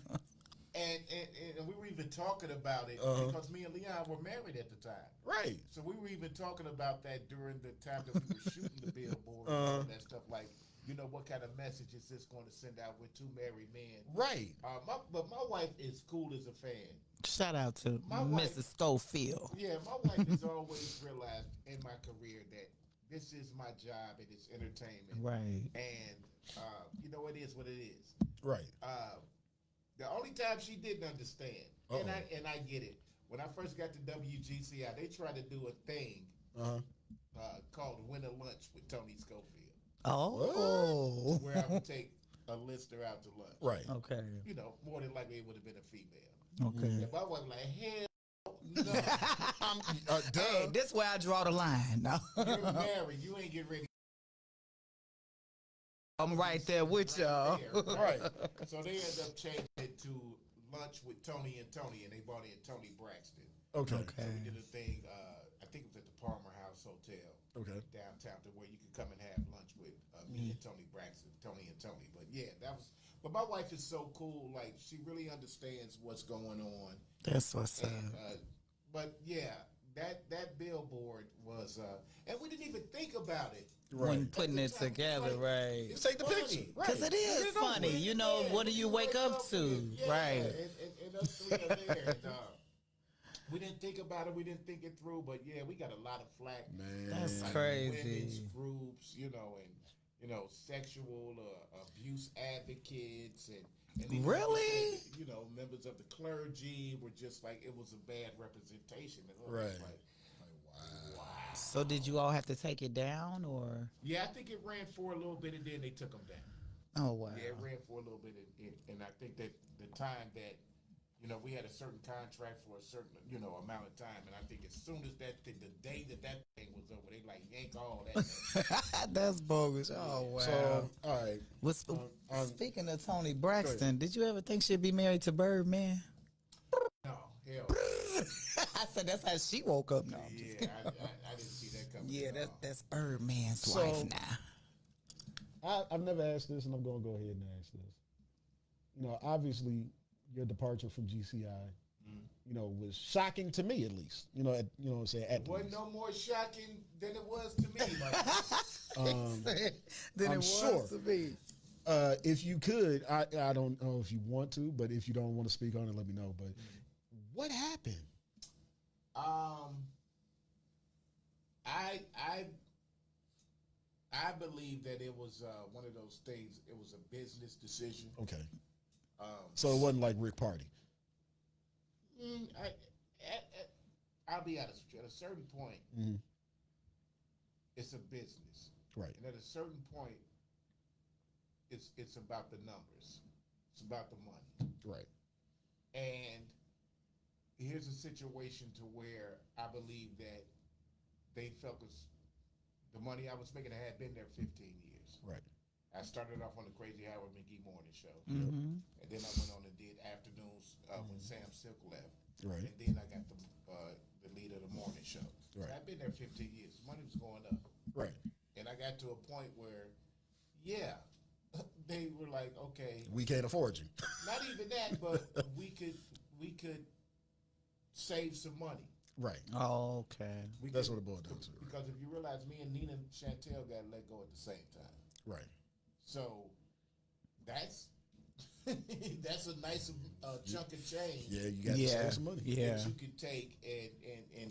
[SPEAKER 4] and we were even talking about it because me and Leon were married at the time.
[SPEAKER 2] Right.
[SPEAKER 4] So we were even talking about that during the time that we were shooting the billboard and all that stuff. Like, you know, what kind of message is this going to send out with two married men?
[SPEAKER 2] Right.
[SPEAKER 4] But my wife is cool as a fan.
[SPEAKER 3] Shout out to
[SPEAKER 4] My wife-
[SPEAKER 3] Mrs. Schofield.
[SPEAKER 4] Yeah, my wife has always realized in my career that this is my job and it's entertainment.
[SPEAKER 3] Right.
[SPEAKER 4] And, you know, it is what it is.
[SPEAKER 2] Right.
[SPEAKER 4] The only time she didn't understand, and I get it, when I first got to WGCI, they tried to do a thing called Winter Lunch with Tony Schofield.
[SPEAKER 3] Oh.
[SPEAKER 4] Where I would take a listener out to lunch.
[SPEAKER 2] Right.
[SPEAKER 3] Okay.
[SPEAKER 4] You know, more than likely it would have been a female.
[SPEAKER 3] Okay.
[SPEAKER 4] And my wife was like, hell no.
[SPEAKER 3] Hey, this where I draw the line. No.
[SPEAKER 4] You're married. You ain't getting ready.
[SPEAKER 3] I'm right there with y'all.
[SPEAKER 2] Right.
[SPEAKER 4] So they ended up changing it to Lunch with Tony, and they brought in Tony Braxton.
[SPEAKER 2] Okay.
[SPEAKER 4] So we did a thing, I think it was at the Palmer House Hotel.
[SPEAKER 2] Okay.
[SPEAKER 4] Downtown, to where you could come and have lunch with me and Tony Braxton, Tony. But yeah, but my wife is so cool. Like, she really understands what's going on.
[SPEAKER 3] That's what's up.
[SPEAKER 4] And, but yeah, that billboard was, and we didn't even think about it.
[SPEAKER 3] When putting it together, right?
[SPEAKER 2] Just take the picture. Right.
[SPEAKER 3] Because it is funny. You know, what do you wake up to?
[SPEAKER 4] Yeah,
[SPEAKER 3] Right.
[SPEAKER 4] And us three are there. And, we didn't think about it. We didn't think it through. But yeah, we got a lot of flack.
[SPEAKER 2] Man.
[SPEAKER 3] That's
[SPEAKER 4] Like
[SPEAKER 3] crazy.
[SPEAKER 4] women's groups, you know, and sexual abuse advocates and even
[SPEAKER 3] Really?
[SPEAKER 4] just, you know, members of the clergy were just like, it was a bad representation. And it was
[SPEAKER 2] Right.
[SPEAKER 4] like, wow.
[SPEAKER 3] So did you all have to take it down, or?
[SPEAKER 4] Yeah, I think it ran for a little bit, and then they took them down.
[SPEAKER 3] Oh wow.
[SPEAKER 4] Yeah, it ran for a little bit, and I think that the time that, you know, we had a certain contract for a certain, you know, amount of time, and I think as soon as the day that thing was over, they like yank all that.
[SPEAKER 3] That's bogus. Oh wow.
[SPEAKER 2] So, all right.
[SPEAKER 3] Speaking of Tony Braxton, did you ever think she'd be married to Birdman?
[SPEAKER 4] No, hell.
[SPEAKER 3] I said that's how she woke up. No, I'm just
[SPEAKER 4] Yeah, I didn't see that coming.
[SPEAKER 3] yeah,
[SPEAKER 4] at all.
[SPEAKER 3] that's Birdman's
[SPEAKER 2] So-
[SPEAKER 3] wife now.
[SPEAKER 2] I've never asked this, and I'm going to go ahead and ask this. You know, obviously, your departure from GCI, you know, was shocking to me, at least. You know, what I'm saying? At
[SPEAKER 4] Wasn't
[SPEAKER 2] least.
[SPEAKER 4] no more shocking than it was to me. Like,
[SPEAKER 3] Then
[SPEAKER 2] I'm
[SPEAKER 3] it was
[SPEAKER 2] sure.
[SPEAKER 3] to me.
[SPEAKER 2] If you could, I don't know if you want to, but if you don't want to speak on it, let me know. But what happened?
[SPEAKER 4] I believe that it was one of those things. It was a business decision.
[SPEAKER 2] Okay. So it wasn't like Rick Party.
[SPEAKER 4] I'll be honest with you. At a certain point,
[SPEAKER 2] Mm-hmm.
[SPEAKER 4] it's a business,
[SPEAKER 2] Right.
[SPEAKER 4] and at a certain point, it's about the numbers. It's about the money.
[SPEAKER 2] Right.
[SPEAKER 4] And here's a situation to where I believe that they felt the money I was making, I had been there 15 years.
[SPEAKER 2] Right.
[SPEAKER 4] I started off on the Crazy Howard McGee morning show,
[SPEAKER 3] Mm-hmm.
[SPEAKER 4] and then I went on and did afternoons when Sam Silk left,
[SPEAKER 2] Right.
[SPEAKER 4] and then I got the lead of the morning show.
[SPEAKER 2] Right.
[SPEAKER 4] So I've been there 15 years. Money was going up,
[SPEAKER 2] Right.
[SPEAKER 4] and I got to a point where, yeah, they were like, okay,
[SPEAKER 2] We can't afford you.
[SPEAKER 4] not even that, but we could save some money.
[SPEAKER 2] Right.
[SPEAKER 3] Oh, okay.
[SPEAKER 2] That's what it boiled down to.
[SPEAKER 4] Because if you realize, me and Nina Chantel got let go at the same time.
[SPEAKER 2] Right.
[SPEAKER 4] So that's that's a nice chunk of change.
[SPEAKER 2] Yeah, you got to save some money.
[SPEAKER 3] Yeah.
[SPEAKER 4] That you could take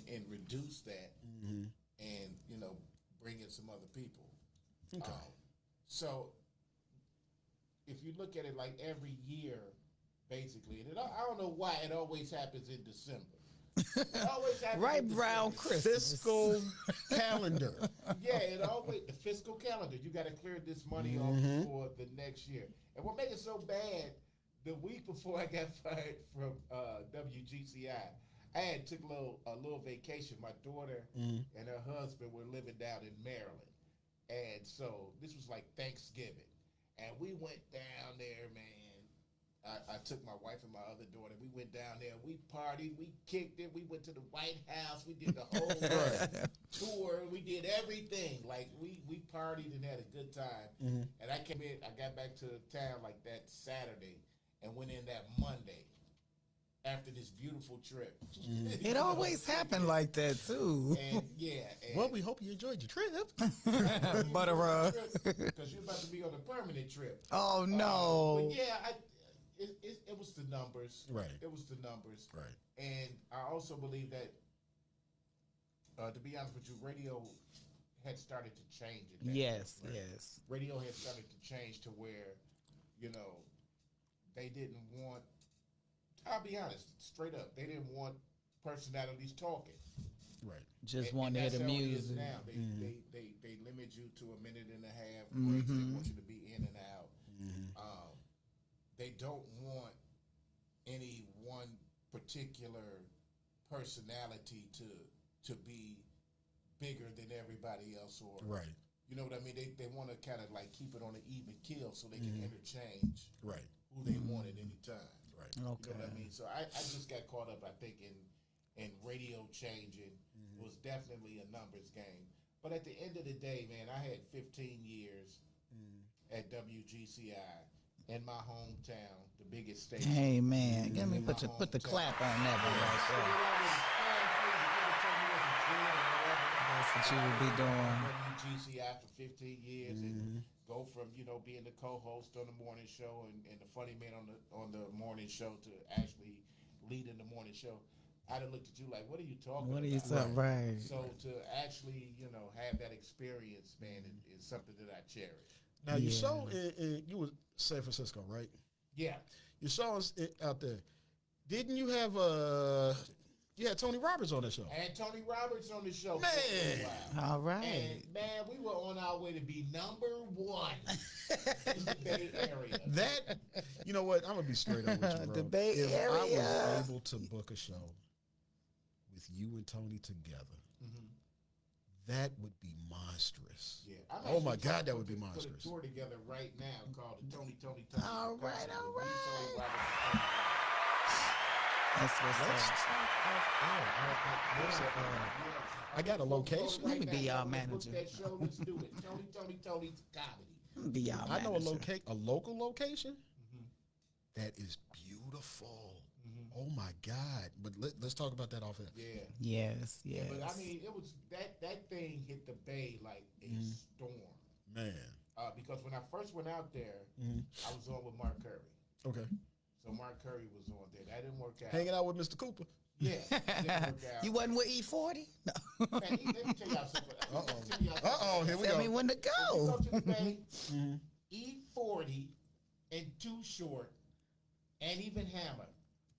[SPEAKER 4] and reduce that,
[SPEAKER 2] Mm-hmm.
[SPEAKER 4] and bring in some other people.
[SPEAKER 2] Okay.
[SPEAKER 4] So if you look at it like every year, basically, and I don't know why it always happens in December. It always happens
[SPEAKER 3] Right
[SPEAKER 4] in
[SPEAKER 3] around
[SPEAKER 4] December.
[SPEAKER 3] Christmas.
[SPEAKER 2] Fiscal calendar.
[SPEAKER 4] Yeah, it always the fiscal calendar. You got to clear this money off for the next year. And what makes it so bad, the week before I got fired from WGCI, I had took a little vacation. My daughter and her husband were living down in Maryland, and so this was like Thanksgiving, and we went down there, man. I took my wife and my other daughter. We went down there. We partied. We kicked it. We went to the White House. We did the whole tour. We did everything. Like we partied and had a good time. And I came in. I got back to town like that Saturday and went in that Monday after this beautiful trip.
[SPEAKER 3] It always happened like that too.
[SPEAKER 4] And yeah. And
[SPEAKER 2] Well, we hope you enjoyed your trip.
[SPEAKER 3] Butter
[SPEAKER 4] because you're about to be on a permanent trip.
[SPEAKER 3] Oh no.
[SPEAKER 4] But yeah, it was the numbers.
[SPEAKER 2] Right.
[SPEAKER 4] It was the numbers.
[SPEAKER 2] Right.
[SPEAKER 4] And I also believe that, to be honest with you, radio had started to change. At that
[SPEAKER 3] Yes,
[SPEAKER 4] point.
[SPEAKER 3] yes.
[SPEAKER 4] Radio had started to change to where, they didn't want, I'll be honest, straight up, they didn't want personalities talking.
[SPEAKER 2] Right.
[SPEAKER 3] Just
[SPEAKER 4] And
[SPEAKER 3] want to hear
[SPEAKER 4] that's
[SPEAKER 3] the
[SPEAKER 4] how it is
[SPEAKER 3] music.
[SPEAKER 4] now. They limit you to a minute and a half. Breaks. They want you to be in and out. They don't want any one particular personality to be bigger than everybody else, or
[SPEAKER 2] Right.
[SPEAKER 4] you know what I mean. They want to kind of like keep it on an even keel so they can interchange
[SPEAKER 2] Right.
[SPEAKER 4] who they want at any time.
[SPEAKER 2] Right.
[SPEAKER 4] You know
[SPEAKER 3] Okay.
[SPEAKER 4] what I mean? So I just got caught up, I think, in radio changing. It was definitely a numbers game. But at the end of the day, man, I had 15 years at WGCI in my hometown, the biggest station.
[SPEAKER 3] Hey man, give me
[SPEAKER 4] In my
[SPEAKER 3] put the
[SPEAKER 4] hometown.
[SPEAKER 3] clap on that one right there. That's what you would be doing.
[SPEAKER 4] WGCI for 15 years and go from being the co-host on the morning show and the funny man on the morning show to actually leading the morning show. I'd have looked at you like, what are you talking
[SPEAKER 3] What
[SPEAKER 4] about?
[SPEAKER 3] are you talking right?
[SPEAKER 4] So to actually, have that experience, man, is something that I cherish.
[SPEAKER 2] Now, you
[SPEAKER 3] Yeah.
[SPEAKER 2] saw, you were San Francisco, right?
[SPEAKER 4] Yeah.
[SPEAKER 2] You saw us out there. Didn't you have, you had Tony Roberts on that show?
[SPEAKER 4] I had Tony Roberts on the show
[SPEAKER 2] Man.
[SPEAKER 4] for a while.
[SPEAKER 3] All right.
[SPEAKER 4] And man, we were on our way to be number one in the Bay Area.
[SPEAKER 2] That, you know what? I'm going to be straight up with you, bro.
[SPEAKER 3] The Bay
[SPEAKER 2] if I
[SPEAKER 3] Area.
[SPEAKER 2] was able to book a show with you and Tony together, that would be monstrous.
[SPEAKER 4] Yeah. I'm
[SPEAKER 2] Oh, my
[SPEAKER 4] actually
[SPEAKER 2] God,
[SPEAKER 4] trying
[SPEAKER 2] that
[SPEAKER 4] to
[SPEAKER 2] would be
[SPEAKER 4] put
[SPEAKER 2] monstrous.
[SPEAKER 4] a tour together right now called the Tony.
[SPEAKER 3] All right,
[SPEAKER 4] Concert
[SPEAKER 3] all
[SPEAKER 4] with me, Tony
[SPEAKER 3] right.
[SPEAKER 4] Roberts.
[SPEAKER 3] That's what's
[SPEAKER 2] Let's
[SPEAKER 3] up.
[SPEAKER 2] talk off air. I got a location.
[SPEAKER 3] Let me be y'all
[SPEAKER 4] Let's book
[SPEAKER 3] manager.
[SPEAKER 4] that show. Let's do it. Tony's comedy.
[SPEAKER 3] Be y'all
[SPEAKER 2] I know
[SPEAKER 3] manager.
[SPEAKER 2] a local location that is beautiful. Oh my God! But let's talk about that off air.
[SPEAKER 4] Yeah.
[SPEAKER 3] Yes, yes.
[SPEAKER 4] But I mean, it was that thing hit the Bay like a storm.
[SPEAKER 2] Man.
[SPEAKER 4] Because when I first went out there, I was on with Mark Curry.
[SPEAKER 2] Okay.
[SPEAKER 4] So Mark Curry was on there. That didn't work out.
[SPEAKER 2] Hanging out with Mr. Cooper.
[SPEAKER 4] Yeah, didn't work out.
[SPEAKER 3] You wasn't with E40? No.
[SPEAKER 4] Man, let me tell y'all something.
[SPEAKER 2] Here we
[SPEAKER 3] Tell
[SPEAKER 2] go.
[SPEAKER 3] me when to
[SPEAKER 4] Go
[SPEAKER 3] go.
[SPEAKER 4] to the Bay, E40 and Too Short and even Hammer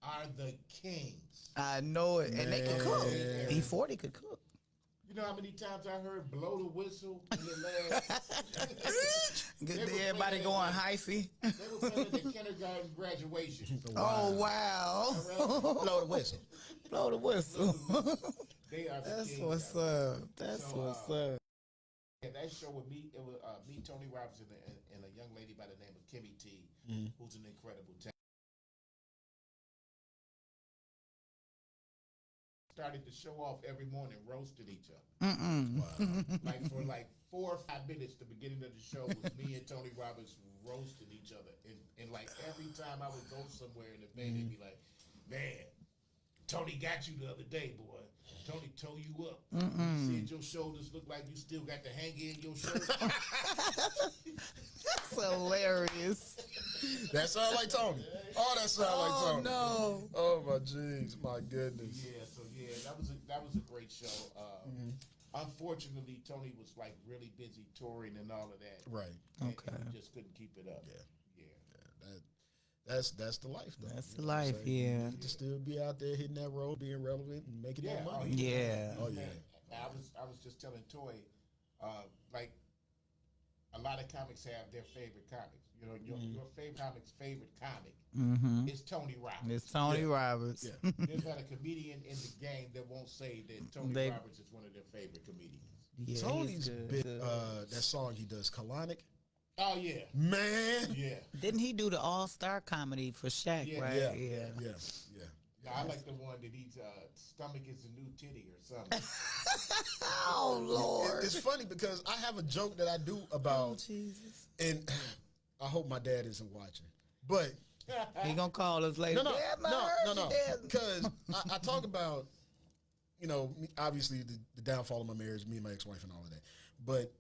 [SPEAKER 4] are the kings.
[SPEAKER 3] I know it. And they can cook. E40 could cook.
[SPEAKER 4] You know how many times I heard blow the whistle in the last?
[SPEAKER 3] Good
[SPEAKER 4] They were
[SPEAKER 3] everybody
[SPEAKER 4] playing
[SPEAKER 3] going
[SPEAKER 4] that.
[SPEAKER 3] hyphy.
[SPEAKER 4] They were playing the kindergarten graduation.
[SPEAKER 3] Oh, wow.
[SPEAKER 2] Blow the whistle.
[SPEAKER 3] Blow the whistle.
[SPEAKER 4] They are the
[SPEAKER 3] That's
[SPEAKER 4] kings.
[SPEAKER 3] what's up. That's
[SPEAKER 4] So,
[SPEAKER 3] what's up.
[SPEAKER 4] Yeah, that show with me, it was me, Tony Robinson, and a young lady by the name of Kimmy T, who's an incredible talent. Started to show off every morning, roasted each other. Like for like 4 or 5 minutes, the beginning of the show was me and Tony Robbins roasting each other. And like every time I would go somewhere in the Bay, they'd be like, man, Tony got you the other day, boy. Tony tore you up. You said your shoulders look like you still got the hanger in your shirt.
[SPEAKER 3] That's hilarious.
[SPEAKER 2] That sound like Tony. Oh, that sound like Tony.
[SPEAKER 3] No.
[SPEAKER 2] Oh my jeez, my goodness.
[SPEAKER 4] Yeah, so yeah, that was a great show. Unfortunately, Tony was like really busy touring and all of that.
[SPEAKER 2] Right.
[SPEAKER 4] And
[SPEAKER 3] Okay.
[SPEAKER 4] he just couldn't keep it up.
[SPEAKER 2] Yeah.
[SPEAKER 4] Yeah.
[SPEAKER 2] That's the life though.
[SPEAKER 3] That's
[SPEAKER 2] You
[SPEAKER 3] the
[SPEAKER 2] know what I'm
[SPEAKER 3] life,
[SPEAKER 2] saying?
[SPEAKER 3] yeah.
[SPEAKER 2] You need to still be out there hitting that road, being relevant and making that
[SPEAKER 4] Yeah,
[SPEAKER 2] money.
[SPEAKER 3] Yeah.
[SPEAKER 2] Oh yeah.
[SPEAKER 4] I was just telling Toy, like a lot of comics have their favorite comics. You know, your favorite comic's favorite comic is Tony Roberts.
[SPEAKER 3] It's Tony Roberts.
[SPEAKER 2] Yeah.
[SPEAKER 4] There's not a comedian in the game that won't say that Tony
[SPEAKER 3] They-
[SPEAKER 4] Roberts is one of their favorite comedians.
[SPEAKER 3] Yeah,
[SPEAKER 2] Tony's
[SPEAKER 3] he's good.
[SPEAKER 2] bit that song he does, Colonic.
[SPEAKER 4] Oh yeah,
[SPEAKER 2] Man.
[SPEAKER 4] yeah.
[SPEAKER 3] Didn't he do the All-Star comedy for Shaq,
[SPEAKER 4] Yeah.
[SPEAKER 3] right?
[SPEAKER 2] Yeah.
[SPEAKER 3] Yeah.
[SPEAKER 2] Yeah.
[SPEAKER 4] No, I like the one that he's stomach is the new titty or something.
[SPEAKER 3] Oh, Lord.
[SPEAKER 2] It's funny because I have a joke that I do
[SPEAKER 3] Oh,
[SPEAKER 2] about,
[SPEAKER 3] Jesus.
[SPEAKER 2] and I hope my dad isn't watching, but
[SPEAKER 3] He gonna call us later.
[SPEAKER 2] no,
[SPEAKER 3] Dad, I heard you, Dad.
[SPEAKER 2] because I talk about, you know, obviously the downfall of my marriage, me and my ex-wife and all of that, but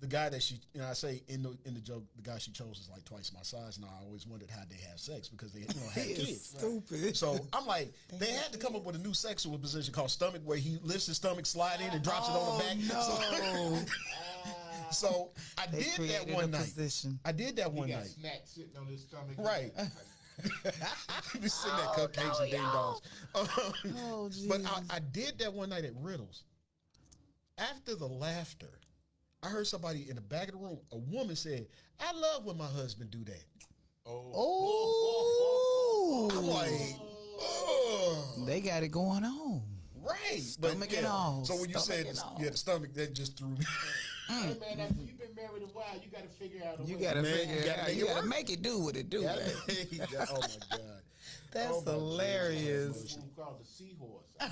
[SPEAKER 2] the guy that she, you know, I say in the joke, the guy she chose is like twice my size, and I always wondered how they have sex because they, had
[SPEAKER 3] He is
[SPEAKER 2] kids.
[SPEAKER 3] stupid.
[SPEAKER 2] So I'm like, they had to come up with a new sexual position called stomach, where he lifts his stomach, slide in, and drops it on the back.
[SPEAKER 3] No.
[SPEAKER 2] So I
[SPEAKER 3] They
[SPEAKER 2] did that
[SPEAKER 3] created
[SPEAKER 2] one
[SPEAKER 3] a
[SPEAKER 2] night.
[SPEAKER 3] position.
[SPEAKER 2] I did that
[SPEAKER 4] He
[SPEAKER 2] one
[SPEAKER 4] got
[SPEAKER 2] night.
[SPEAKER 4] snacks sitting on his stomach.
[SPEAKER 2] Right. Be sitting at cupcakes and ding dongs.
[SPEAKER 3] Oh,
[SPEAKER 2] But
[SPEAKER 3] Jesus.
[SPEAKER 2] I did that one night at Riddles. After the laughter, I heard somebody in the back of the room, a woman said, "I love when my husband do that."
[SPEAKER 3] Oh.
[SPEAKER 2] I'm like, oh.
[SPEAKER 3] They got it going on.
[SPEAKER 2] Right.
[SPEAKER 3] Stomach and all.
[SPEAKER 2] So when you
[SPEAKER 3] Stomach
[SPEAKER 2] said
[SPEAKER 3] and all.
[SPEAKER 2] the stomach, that just threw me.
[SPEAKER 4] Hey man, after you've been married a while, you got to figure out a
[SPEAKER 3] You
[SPEAKER 4] way.
[SPEAKER 3] gotta
[SPEAKER 2] Man,
[SPEAKER 3] figure
[SPEAKER 2] you
[SPEAKER 3] it
[SPEAKER 2] gotta
[SPEAKER 3] out.
[SPEAKER 2] make
[SPEAKER 3] You
[SPEAKER 2] it
[SPEAKER 3] gotta
[SPEAKER 2] work.
[SPEAKER 3] make it do what it do. man.
[SPEAKER 2] Oh my God.
[SPEAKER 3] That's
[SPEAKER 2] Oh, my
[SPEAKER 3] hilarious.
[SPEAKER 4] This move called the seahorse. I'm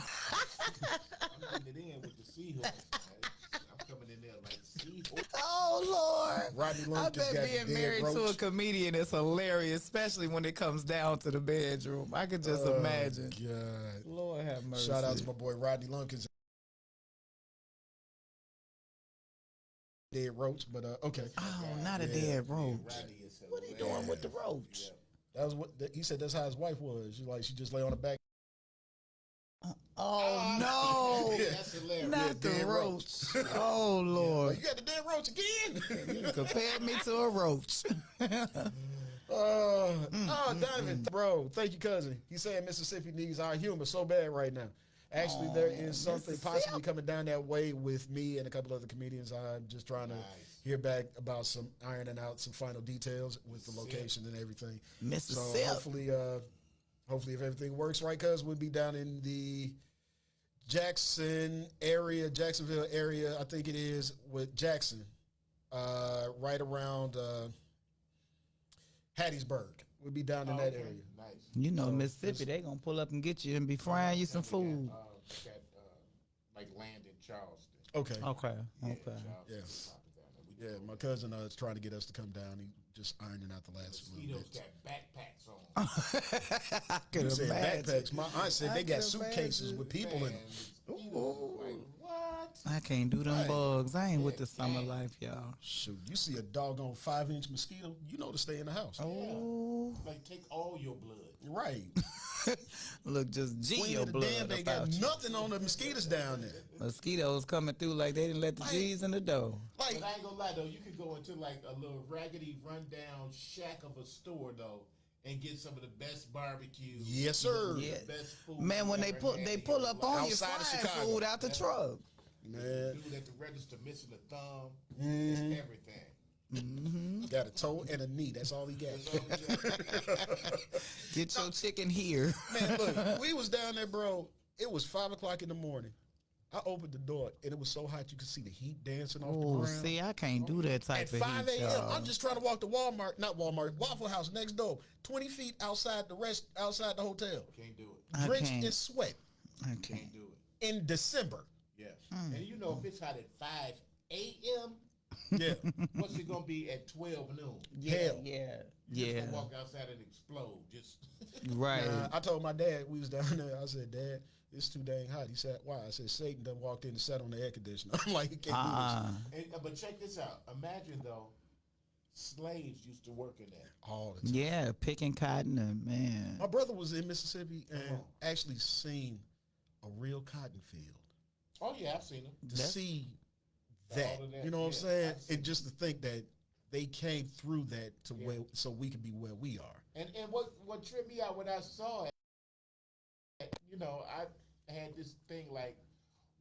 [SPEAKER 4] getting it in with the seahorse. Man. I'm coming in there like seahorse.
[SPEAKER 3] Oh Lord!
[SPEAKER 2] Rodney
[SPEAKER 3] I
[SPEAKER 2] Lund just
[SPEAKER 3] bet
[SPEAKER 2] got
[SPEAKER 3] being
[SPEAKER 2] the dead
[SPEAKER 3] married to a
[SPEAKER 2] roach.
[SPEAKER 3] comedian is hilarious, especially when it comes down to the bedroom. I could just imagine.
[SPEAKER 2] God.
[SPEAKER 3] Lord have mercy.
[SPEAKER 2] Shout out to my boy Rodney Lunkins. Dead roach, but okay.
[SPEAKER 3] Oh, not a dead roach.
[SPEAKER 4] Rodney is
[SPEAKER 3] What he
[SPEAKER 4] hilarious.
[SPEAKER 3] doing with the roach?
[SPEAKER 2] That was what he said. That's how his wife was. She just lay on the back.
[SPEAKER 3] Oh no!
[SPEAKER 4] That's hilarious.
[SPEAKER 3] Not the
[SPEAKER 2] dead
[SPEAKER 3] roach. Oh
[SPEAKER 2] Oh,
[SPEAKER 3] Lord!
[SPEAKER 2] you got the dead roach again.
[SPEAKER 3] You compared me to a roach.
[SPEAKER 2] Oh, Donovan, bro. Thank you, cousin. He's saying Mississippi needs our humor so bad right now. Actually, there is something possibly coming down that way with me and a couple other comedians. I'm just trying to hear back about some ironing out some final details with the location and everything. So
[SPEAKER 3] Mississippi.
[SPEAKER 2] hopefully, if everything works right, cuz we'll be down in the Jacksonville area, I think it is, with Jackson, right around Hattiesburg. We'll be down in that area.
[SPEAKER 4] Nice.
[SPEAKER 3] You know, Mississippi, they gonna pull up and get you and be frying you some food.
[SPEAKER 4] Got, like land in Charleston.
[SPEAKER 2] Okay.
[SPEAKER 3] Okay.
[SPEAKER 4] Yeah,
[SPEAKER 3] Okay.
[SPEAKER 4] Charleston.
[SPEAKER 2] Yeah.
[SPEAKER 4] Pop it down there. We
[SPEAKER 2] Yeah, my cousin is trying to get us to come down. He just ironing out the last little
[SPEAKER 4] Mosquitoes
[SPEAKER 2] bit.
[SPEAKER 4] got backpacks on.
[SPEAKER 3] I
[SPEAKER 2] You
[SPEAKER 3] could
[SPEAKER 2] said
[SPEAKER 3] imagine.
[SPEAKER 2] backpacks. My aunt said they got
[SPEAKER 3] could
[SPEAKER 2] suitcases
[SPEAKER 3] imagine.
[SPEAKER 2] with people in them.
[SPEAKER 4] Mosquitoes, like, what? What?
[SPEAKER 3] I can't do them
[SPEAKER 2] Right.
[SPEAKER 3] bugs. I ain't with the summer life, y'all.
[SPEAKER 2] Shoot, you see a doggone 5-inch mosquito, you know to stay in the house.
[SPEAKER 3] Oh,
[SPEAKER 4] Like take all your blood.
[SPEAKER 2] Right.
[SPEAKER 3] look, just G
[SPEAKER 2] Queen
[SPEAKER 3] your
[SPEAKER 2] of the
[SPEAKER 3] blood
[SPEAKER 2] damn, they got
[SPEAKER 3] about you.
[SPEAKER 2] nothing on the mosquitoes down there.
[SPEAKER 3] Mosquitoes coming through like they didn't let the G's in the door.
[SPEAKER 2] Like,
[SPEAKER 4] But I ain't gonna lie though, you could go into like a little raggedy, rundown shack of a store though, and get some of the best barbecue.
[SPEAKER 2] yes, sir.
[SPEAKER 3] Yeah.
[SPEAKER 4] The best food
[SPEAKER 3] Man, when
[SPEAKER 4] you
[SPEAKER 3] they
[SPEAKER 4] ever
[SPEAKER 3] pull
[SPEAKER 4] had
[SPEAKER 3] they
[SPEAKER 4] in
[SPEAKER 3] pull
[SPEAKER 4] your
[SPEAKER 3] up
[SPEAKER 4] life.
[SPEAKER 3] on you
[SPEAKER 2] Outside of
[SPEAKER 3] frying
[SPEAKER 2] Chicago.
[SPEAKER 3] food out the truck.
[SPEAKER 2] Man,
[SPEAKER 4] Dude at the register missing a thumb, everything.
[SPEAKER 2] got a toe and a knee. That's all he got.
[SPEAKER 3] Get your chicken here.
[SPEAKER 2] Man, look, we was down there, bro. It was 5 o'clock in the morning. I opened the door and it was so hot you could see the heat dancing off the
[SPEAKER 3] Oh,
[SPEAKER 2] ground.
[SPEAKER 3] see, I can't do that type
[SPEAKER 2] At
[SPEAKER 3] of
[SPEAKER 2] 5
[SPEAKER 3] heat,
[SPEAKER 2] a.m.,
[SPEAKER 3] y'all.
[SPEAKER 2] I'm just trying to walk to Walmart, not Walmart, Waffle House next door, 20 feet outside outside the hotel.
[SPEAKER 4] Can't do it.
[SPEAKER 3] I
[SPEAKER 2] Drenched
[SPEAKER 3] can't.
[SPEAKER 2] in sweat
[SPEAKER 3] I can't.
[SPEAKER 4] Can't do it.
[SPEAKER 2] in December.
[SPEAKER 4] Yes. And you know if it's hot at 5 a.m.,
[SPEAKER 2] Yeah.
[SPEAKER 4] what's it gonna be at 12 noon?
[SPEAKER 2] Hell.
[SPEAKER 3] Yeah,
[SPEAKER 4] You
[SPEAKER 3] yeah,
[SPEAKER 4] just gonna walk outside and explode. Just
[SPEAKER 3] right.
[SPEAKER 2] I told my dad, we was down there, I said, Dad, it's too dang hot. He said, why? I said, Satan done walked in and sat on the air conditioner. I'm like, he can't do this.
[SPEAKER 4] but check this out. Imagine though, slaves used to work in there.
[SPEAKER 2] All the time.
[SPEAKER 3] Yeah, picking cotton and man.
[SPEAKER 2] My brother was in Mississippi and actually seen a real cotton field.
[SPEAKER 4] Oh yeah, I've seen them.
[SPEAKER 2] To see that,
[SPEAKER 4] All of that,
[SPEAKER 2] you know what I'm
[SPEAKER 4] yeah,
[SPEAKER 2] saying?
[SPEAKER 4] I've seen
[SPEAKER 2] And just to think that they came through that to where, so we could be where we are.
[SPEAKER 4] And what tripped me out when I saw it, you know, I had this thing like,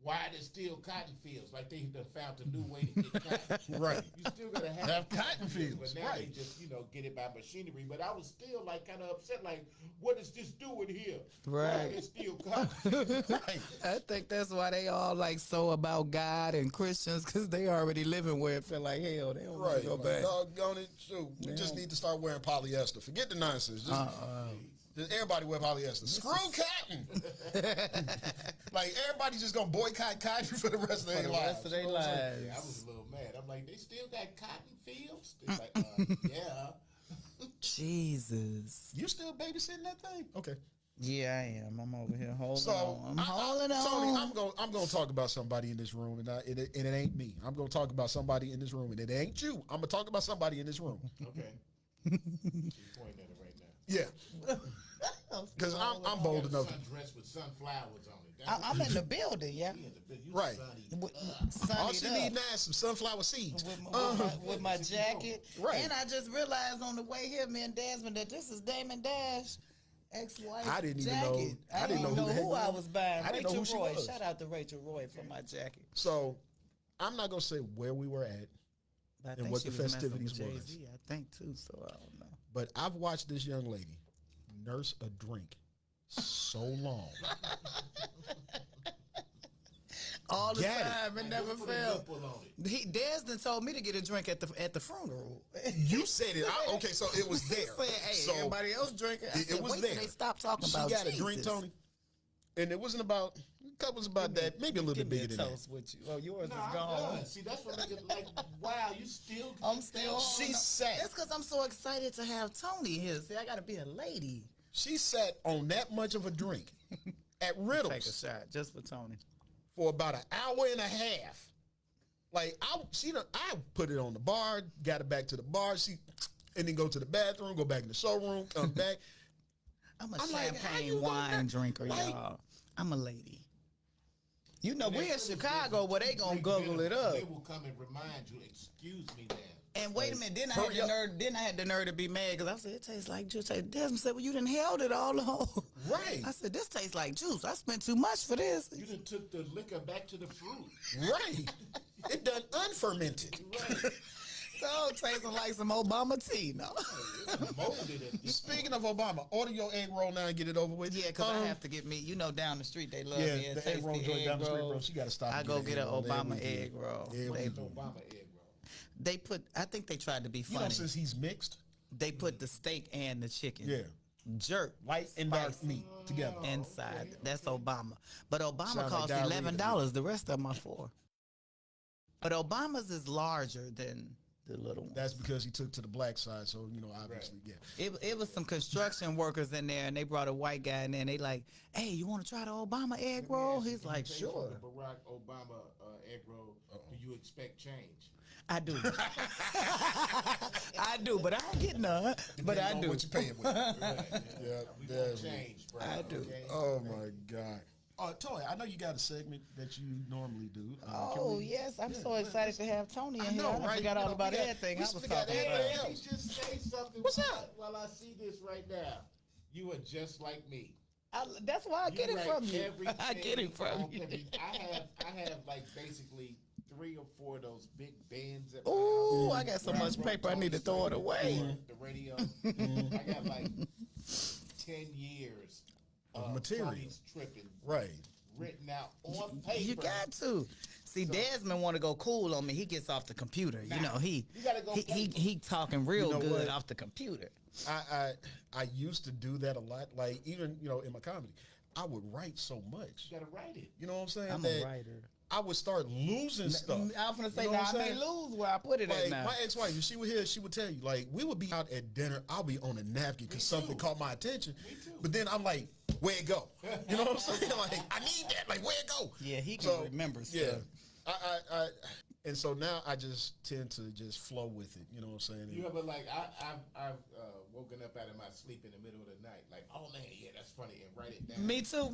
[SPEAKER 4] why there's still cotton fields? Like they done found a new way to get cotton.
[SPEAKER 2] Right.
[SPEAKER 4] You still gotta have
[SPEAKER 2] Have cotton fields,
[SPEAKER 4] but now
[SPEAKER 2] right.
[SPEAKER 4] they just get it by machinery. But I was still like kind of upset. Like, what is this doing here?
[SPEAKER 3] Right.
[SPEAKER 4] Why there's still cotton?
[SPEAKER 2] Right.
[SPEAKER 3] I think that's why they all like so about God and Christians because they already living where it feel like hell. They don't want
[SPEAKER 2] Right.
[SPEAKER 3] to go
[SPEAKER 2] Like,
[SPEAKER 3] back.
[SPEAKER 2] doggone it. Shoot. We just need to start wearing polyester. Forget the nonsense. Just everybody wear polyester. Screw cotton. Like everybody's just gonna boycott cotton for the rest of their lives.
[SPEAKER 3] Rest of their
[SPEAKER 2] You know what I'm saying?
[SPEAKER 3] lives.
[SPEAKER 4] Yeah, I was a little mad. I'm like, they still got cotton fields? They're like, yeah.
[SPEAKER 3] Jesus.
[SPEAKER 2] You still babysitting that thing? Okay.
[SPEAKER 3] Yeah, I am. I'm over here holding
[SPEAKER 2] So
[SPEAKER 3] on. I'm holding on.
[SPEAKER 2] Tony, I'm gonna talk about somebody in this room, and it ain't me. I'm gonna talk about somebody in this room, and it ain't you. I'm gonna talk about somebody in this room.
[SPEAKER 4] Okay. You're pointing at it right now.
[SPEAKER 2] Yeah, because I'm bold enough.
[SPEAKER 4] Sun dressed with sunflowers on it.
[SPEAKER 3] I'm in the building, yeah.
[SPEAKER 2] Right. All she
[SPEAKER 3] Sunnied
[SPEAKER 2] need
[SPEAKER 3] up.
[SPEAKER 2] now is some sunflower seeds.
[SPEAKER 3] With my jacket.
[SPEAKER 2] Right.
[SPEAKER 3] And I just realized on the way here, me and Desmond, that this is Damon Dash, ex-wife
[SPEAKER 2] I didn't even
[SPEAKER 3] jacket.
[SPEAKER 2] know-
[SPEAKER 3] I didn't even know who I
[SPEAKER 2] was.
[SPEAKER 3] was buying.
[SPEAKER 2] I didn't know
[SPEAKER 3] Rachel
[SPEAKER 2] who she
[SPEAKER 3] Roy.
[SPEAKER 2] was.
[SPEAKER 3] Shout out to Rachel Roy for my jacket.
[SPEAKER 2] So I'm not gonna say where we were at,
[SPEAKER 3] But I
[SPEAKER 2] And
[SPEAKER 3] think
[SPEAKER 2] what
[SPEAKER 3] she
[SPEAKER 2] the
[SPEAKER 3] was messing with
[SPEAKER 2] festivities was.
[SPEAKER 3] Jay-Z, I think too, so I don't know.
[SPEAKER 2] but I've watched this young lady nurse a drink so long.
[SPEAKER 3] All the
[SPEAKER 2] Get it.
[SPEAKER 3] time, it never failed. Desmond told me to get a drink at the funeral.
[SPEAKER 2] You said it. Okay, so it was there.
[SPEAKER 3] Said, hey,
[SPEAKER 2] so
[SPEAKER 3] everybody else drinking. I
[SPEAKER 2] it
[SPEAKER 3] said,
[SPEAKER 2] was
[SPEAKER 3] wait till
[SPEAKER 2] there.
[SPEAKER 3] they stop talking
[SPEAKER 2] She
[SPEAKER 3] about
[SPEAKER 2] got
[SPEAKER 3] Jesus.
[SPEAKER 2] a drink, Tony, and it wasn't about. The cup was about that, maybe a little
[SPEAKER 3] Give
[SPEAKER 2] bit
[SPEAKER 3] me a
[SPEAKER 2] bigger than that.
[SPEAKER 3] toast with you. Oh, yours
[SPEAKER 4] No,
[SPEAKER 3] is
[SPEAKER 4] I'm
[SPEAKER 3] gone.
[SPEAKER 4] done. See, that's what niggas like. Wow, you still.
[SPEAKER 3] I'm still.
[SPEAKER 2] She sat.
[SPEAKER 3] That's because I'm so excited to have Tony here. See, I got to be a lady.
[SPEAKER 2] She sat on that much of a drink at
[SPEAKER 3] Take a
[SPEAKER 2] Riddles
[SPEAKER 3] shot just for Tony.
[SPEAKER 2] for about an hour and a half. Like I put it on the bar, got it back to the bar, and then go to the bathroom, go back in the showroom, come back.
[SPEAKER 3] I'm a
[SPEAKER 2] I'm like, how you
[SPEAKER 3] champagne wine
[SPEAKER 2] gonna-
[SPEAKER 3] drinker,
[SPEAKER 2] like-
[SPEAKER 3] y'all. I'm a lady. You know, we're in Chicago where they gonna guggle it up.
[SPEAKER 4] They will come and remind you. Excuse me, man.
[SPEAKER 3] And wait a minute, then I
[SPEAKER 2] hurry up.
[SPEAKER 3] had the nerve to be mad because I said it tastes like juice. Desmond said, "Well, you done held it all along."
[SPEAKER 2] Right.
[SPEAKER 3] I said, "This tastes like juice. I spent too much for this."
[SPEAKER 4] You done took the liquor back to the fruit.
[SPEAKER 2] Right. It done unfermented.
[SPEAKER 4] Right.
[SPEAKER 3] So tasting like some Obama tea, no?
[SPEAKER 4] Molded it.
[SPEAKER 2] Speaking of Obama, order your egg roll now and get it over with.
[SPEAKER 3] Yeah, because I have to get me. You know, down the street they love
[SPEAKER 2] Yeah,
[SPEAKER 3] me.
[SPEAKER 2] the egg roll joint down the street, bro. She got to stop.
[SPEAKER 3] I
[SPEAKER 2] and
[SPEAKER 3] go
[SPEAKER 2] an
[SPEAKER 3] get
[SPEAKER 2] egg
[SPEAKER 3] an
[SPEAKER 2] roll
[SPEAKER 3] Obama
[SPEAKER 2] every day.
[SPEAKER 3] egg roll.
[SPEAKER 2] Every
[SPEAKER 3] They,
[SPEAKER 2] day.
[SPEAKER 4] Obama egg roll.
[SPEAKER 3] they put. I think they tried to be
[SPEAKER 2] You
[SPEAKER 3] funny.
[SPEAKER 2] know, since he's mixed,
[SPEAKER 3] They put the steak and the chicken.
[SPEAKER 2] yeah,
[SPEAKER 3] Jerk.
[SPEAKER 2] light and dark
[SPEAKER 3] spicy
[SPEAKER 2] meat together.
[SPEAKER 3] inside. That's Obama. But Obama
[SPEAKER 2] Sound like
[SPEAKER 3] costs
[SPEAKER 2] diarrhea to me.
[SPEAKER 3] $11. The rest of them are $4. But Obama's is larger than the little one.
[SPEAKER 2] That's because he took to the black side, so obviously, yeah.
[SPEAKER 3] It was some construction workers in there, and they brought a white guy in there, and they like, hey, you want to try the Obama egg roll? He's like, sure.
[SPEAKER 4] The Barack Obama egg roll. Do you expect change?
[SPEAKER 3] I do. I do, but I don't get none. But I do.
[SPEAKER 2] What you paying with?
[SPEAKER 4] Yeah, change, bro.
[SPEAKER 3] I do.
[SPEAKER 4] Okay?
[SPEAKER 2] Oh my God. Toy, I know you got a segment that you normally do.
[SPEAKER 3] Yes, I'm so excited to have Tony in here. I
[SPEAKER 2] right?
[SPEAKER 3] forgot all about everything I was
[SPEAKER 2] forgot
[SPEAKER 3] talking about.
[SPEAKER 2] everything
[SPEAKER 4] Let me
[SPEAKER 2] else.
[SPEAKER 4] just say something.
[SPEAKER 2] What's up?
[SPEAKER 4] While I see this right now, you are just like me.
[SPEAKER 3] That's why I get it
[SPEAKER 4] write
[SPEAKER 3] from you.
[SPEAKER 4] everything
[SPEAKER 3] I get it from
[SPEAKER 4] on
[SPEAKER 3] you.
[SPEAKER 4] paper. I have like basically 3 or 4 of those big bands at my
[SPEAKER 3] Ooh,
[SPEAKER 4] house.
[SPEAKER 3] I got so
[SPEAKER 4] where
[SPEAKER 3] much
[SPEAKER 4] wrote
[SPEAKER 3] paper, I need to
[SPEAKER 4] Tony
[SPEAKER 3] throw it away.
[SPEAKER 4] The radio. I got like 10 years of
[SPEAKER 2] material.
[SPEAKER 4] Tony's tripping
[SPEAKER 2] Right.
[SPEAKER 4] written out on paper.
[SPEAKER 3] You got to. See, Desmond want to go cool on me. He gets off the computer. You know,
[SPEAKER 4] you gotta go
[SPEAKER 3] he talking real good
[SPEAKER 2] what?
[SPEAKER 3] off the computer.
[SPEAKER 2] I used to do that a lot. Like even in my comedy, I would write so much.
[SPEAKER 4] You gotta write it.
[SPEAKER 2] You know what I'm saying?
[SPEAKER 3] I'm
[SPEAKER 2] that
[SPEAKER 3] a writer.
[SPEAKER 2] I would start losing stuff.
[SPEAKER 3] I was gonna say
[SPEAKER 2] You know
[SPEAKER 3] now
[SPEAKER 2] what
[SPEAKER 3] I
[SPEAKER 2] I'm
[SPEAKER 3] may
[SPEAKER 2] saying?
[SPEAKER 3] lose where I put it at
[SPEAKER 2] Like
[SPEAKER 3] now.
[SPEAKER 2] my ex-wife, if she were here, she would tell you. Like we would be out at dinner, I'll be on a napkin because something caught my attention. But then I'm like, where it go? You know what I'm saying? Like I need that. Like where it go?
[SPEAKER 3] Yeah, he can remember stuff.
[SPEAKER 2] Yeah. I and so now I just tend to just flow with it. You know what I'm saying?
[SPEAKER 4] Yeah, but like I've woken up out of my sleep in the middle of the night, like, oh man, yeah, that's funny, and write it down.
[SPEAKER 3] Me too.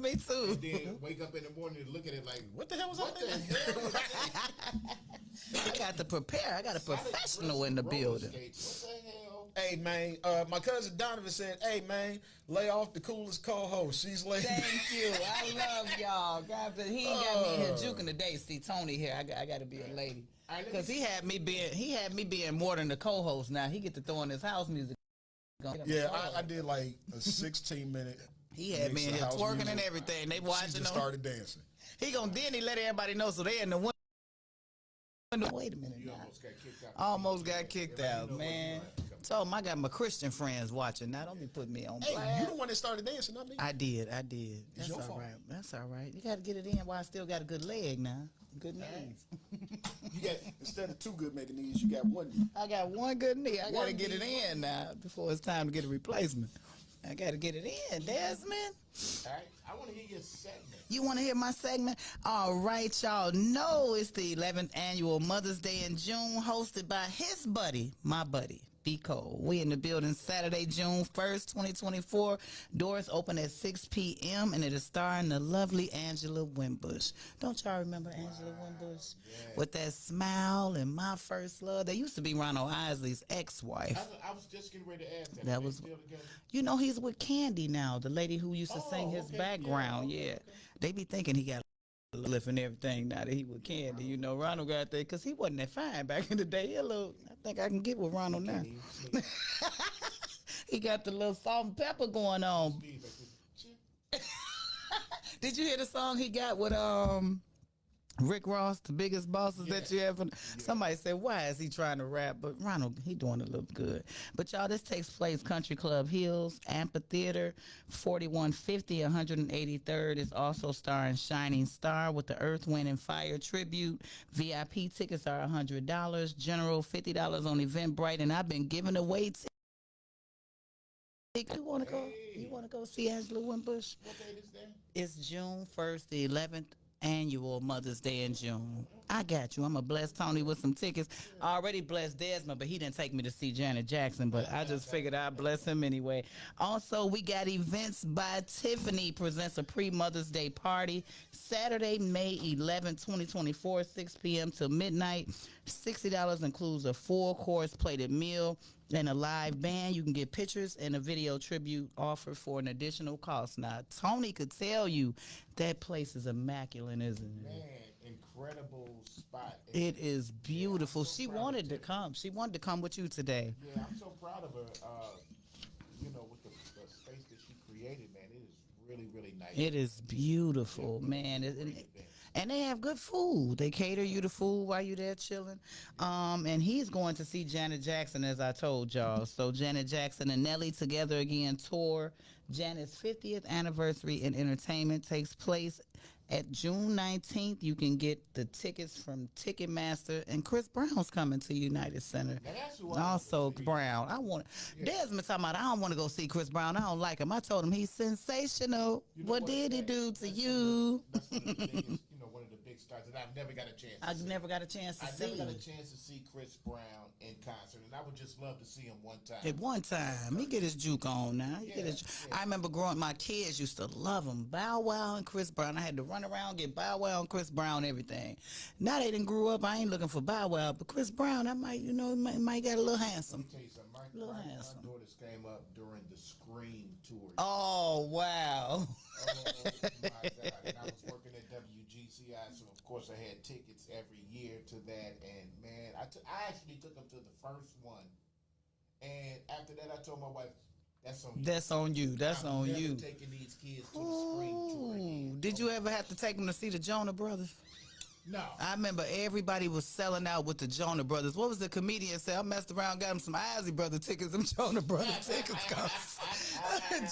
[SPEAKER 4] And then wake up in the morning and look at it like,
[SPEAKER 2] What the hell was
[SPEAKER 4] what
[SPEAKER 2] I
[SPEAKER 4] the
[SPEAKER 2] thinking?
[SPEAKER 4] hell?
[SPEAKER 3] I got to prepare. I got a professional in the building.
[SPEAKER 4] What the hell?
[SPEAKER 2] Hey man, my cousin Donovan said, "Hey man, lay off the coolest co-host. She's lazy."
[SPEAKER 3] Thank you. I love y'all. God, but he ain't got me in here juking today. See Tony here. I got to be a lady because he had me being more than the co-host. Now he get to throw in his house music.
[SPEAKER 2] Yeah, I did like a 16-minute.
[SPEAKER 3] He had me in here twerking and everything. They
[SPEAKER 2] She
[SPEAKER 3] watching
[SPEAKER 2] just
[SPEAKER 3] him.
[SPEAKER 2] started dancing.
[SPEAKER 3] Then he let everybody know so they in the window. Wait a minute.
[SPEAKER 4] You
[SPEAKER 3] Now.
[SPEAKER 4] almost got kicked out.
[SPEAKER 3] Almost got kicked out, man. Told him I got my Christian friends watching. Now don't be putting me on
[SPEAKER 2] Hey,
[SPEAKER 3] blast.
[SPEAKER 2] you the one that started dancing, not me.
[SPEAKER 3] I did. That's
[SPEAKER 2] your
[SPEAKER 3] all
[SPEAKER 2] fault.
[SPEAKER 3] right. That's all right. You got to get it in while I still got a good leg now. Good knees.
[SPEAKER 2] You got instead of 2 good making knees, you got 1 knee.
[SPEAKER 3] I got one good knee. I got to
[SPEAKER 2] One
[SPEAKER 3] get it
[SPEAKER 2] knee.
[SPEAKER 3] in now before it's time to get a replacement. I got to get it in, Desmond.
[SPEAKER 4] All right, I want to hear your segment.
[SPEAKER 3] You want to hear my segment? All right, y'all know it's the 11th annual Mother's Day in June, hosted by his buddy, my buddy, B. Cole. We in the building Saturday, June 1st, 2024. Doors open at 6 p.m. and it is starring the lovely Angela Winbush. Don't y'all remember Angela Winbush? Yeah. With that smile and My First Love. They used to be Ronald Isley's ex-wife.
[SPEAKER 4] I was just getting ready to ask that.
[SPEAKER 3] That
[SPEAKER 4] They
[SPEAKER 3] was,
[SPEAKER 4] still together?
[SPEAKER 3] you know, he's with Candy now, the lady who used to sing his
[SPEAKER 4] okay,
[SPEAKER 3] background.
[SPEAKER 4] yeah,
[SPEAKER 3] Yeah, They be thinking he got a lift and everything now that he with Candy. You know, Ronald got that because he wasn't that fine back in the day. I think I can get with Ronald now. He got the little salt and pepper going on. Did you hear the song he got with Rick Ross, the biggest bosses that you ever? Somebody said, why is he trying to rap? But Ronald, he doing it a little good. But y'all, this takes place Country Club Hills, Amphitheater, 4150, 183rd. Is also starring Shining Star with the Earth, Wind, and Fire tribute. VIP tickets are $100. General, $50 on Eventbrite. And I've been giving away You want to go? You want to go see Angela Winbush?
[SPEAKER 4] What date is that?
[SPEAKER 3] It's June 1st, the 11th annual Mother's Day in June. I got you. I'm going to bless Tony with some tickets. I already blessed Desmond, but he didn't take me to see Janet Jackson, but I just figured I'd bless him anyway. Also, we got Events by Tiffany presents a pre-Mother's Day party Saturday, May 11, 2024, 6 p.m. till midnight. $60 includes a full-course plated meal and a live band. You can get pictures and a video tribute offer for an additional cost. Now, Tony could tell you that place is immaculate, isn't it?
[SPEAKER 4] Man, incredible spot.
[SPEAKER 3] It is beautiful. She wanted to come. She wanted to come with you today.
[SPEAKER 4] Yeah, I'm so proud of her. With the space that she created, man, it is really, really nice.
[SPEAKER 3] It is beautiful, man. And they have good food. They cater you the food while you're there chilling. And he's going to see Janet Jackson, as I told y'all. So Janet Jackson and Nelly Together Again tour Janet's 50th anniversary in entertainment takes place at June 19th. You can get the tickets from Ticketmaster, and Chris Brown's coming to United Center. Also, Brown. Desmond talking about, I don't want to go see Chris Brown. I don't like him. I told him he's sensational. What did he do to you?
[SPEAKER 4] That's one of the biggest, one of the big stars that I've never got a chance to see.
[SPEAKER 3] Never got a chance to see.
[SPEAKER 4] I never got a chance to see Chris Brown in concert, and I would just love to see him one time.
[SPEAKER 3] At one time, he get his juke on now. I remember my kids used to love him. Bow Wow and Chris Brown. I had to run around, get Bow Wow and Chris Brown, everything. Now they didn't grew up. I ain't looking for Bow Wow, but Chris Brown, I might, might get a little handsome.
[SPEAKER 4] Let me tell you something. My daughters came up during the Scream tour.
[SPEAKER 3] Oh, wow.
[SPEAKER 4] Oh, my God. And I was working at WGCI, so of course I had tickets every year to that. And, man, I actually took them to the first one. And after that, I told my wife, that's on you.
[SPEAKER 3] That's on you. That's on you.
[SPEAKER 4] Taking these kids to the Scream tour again.
[SPEAKER 3] Did you ever have to take them to see the Jonah Brothers?
[SPEAKER 4] No.
[SPEAKER 3] I remember everybody was selling out with the Jonah Brothers. What was the comedian say? I messed around, got him some Ozzy Brother tickets. Them Jonah Brother tickets cost.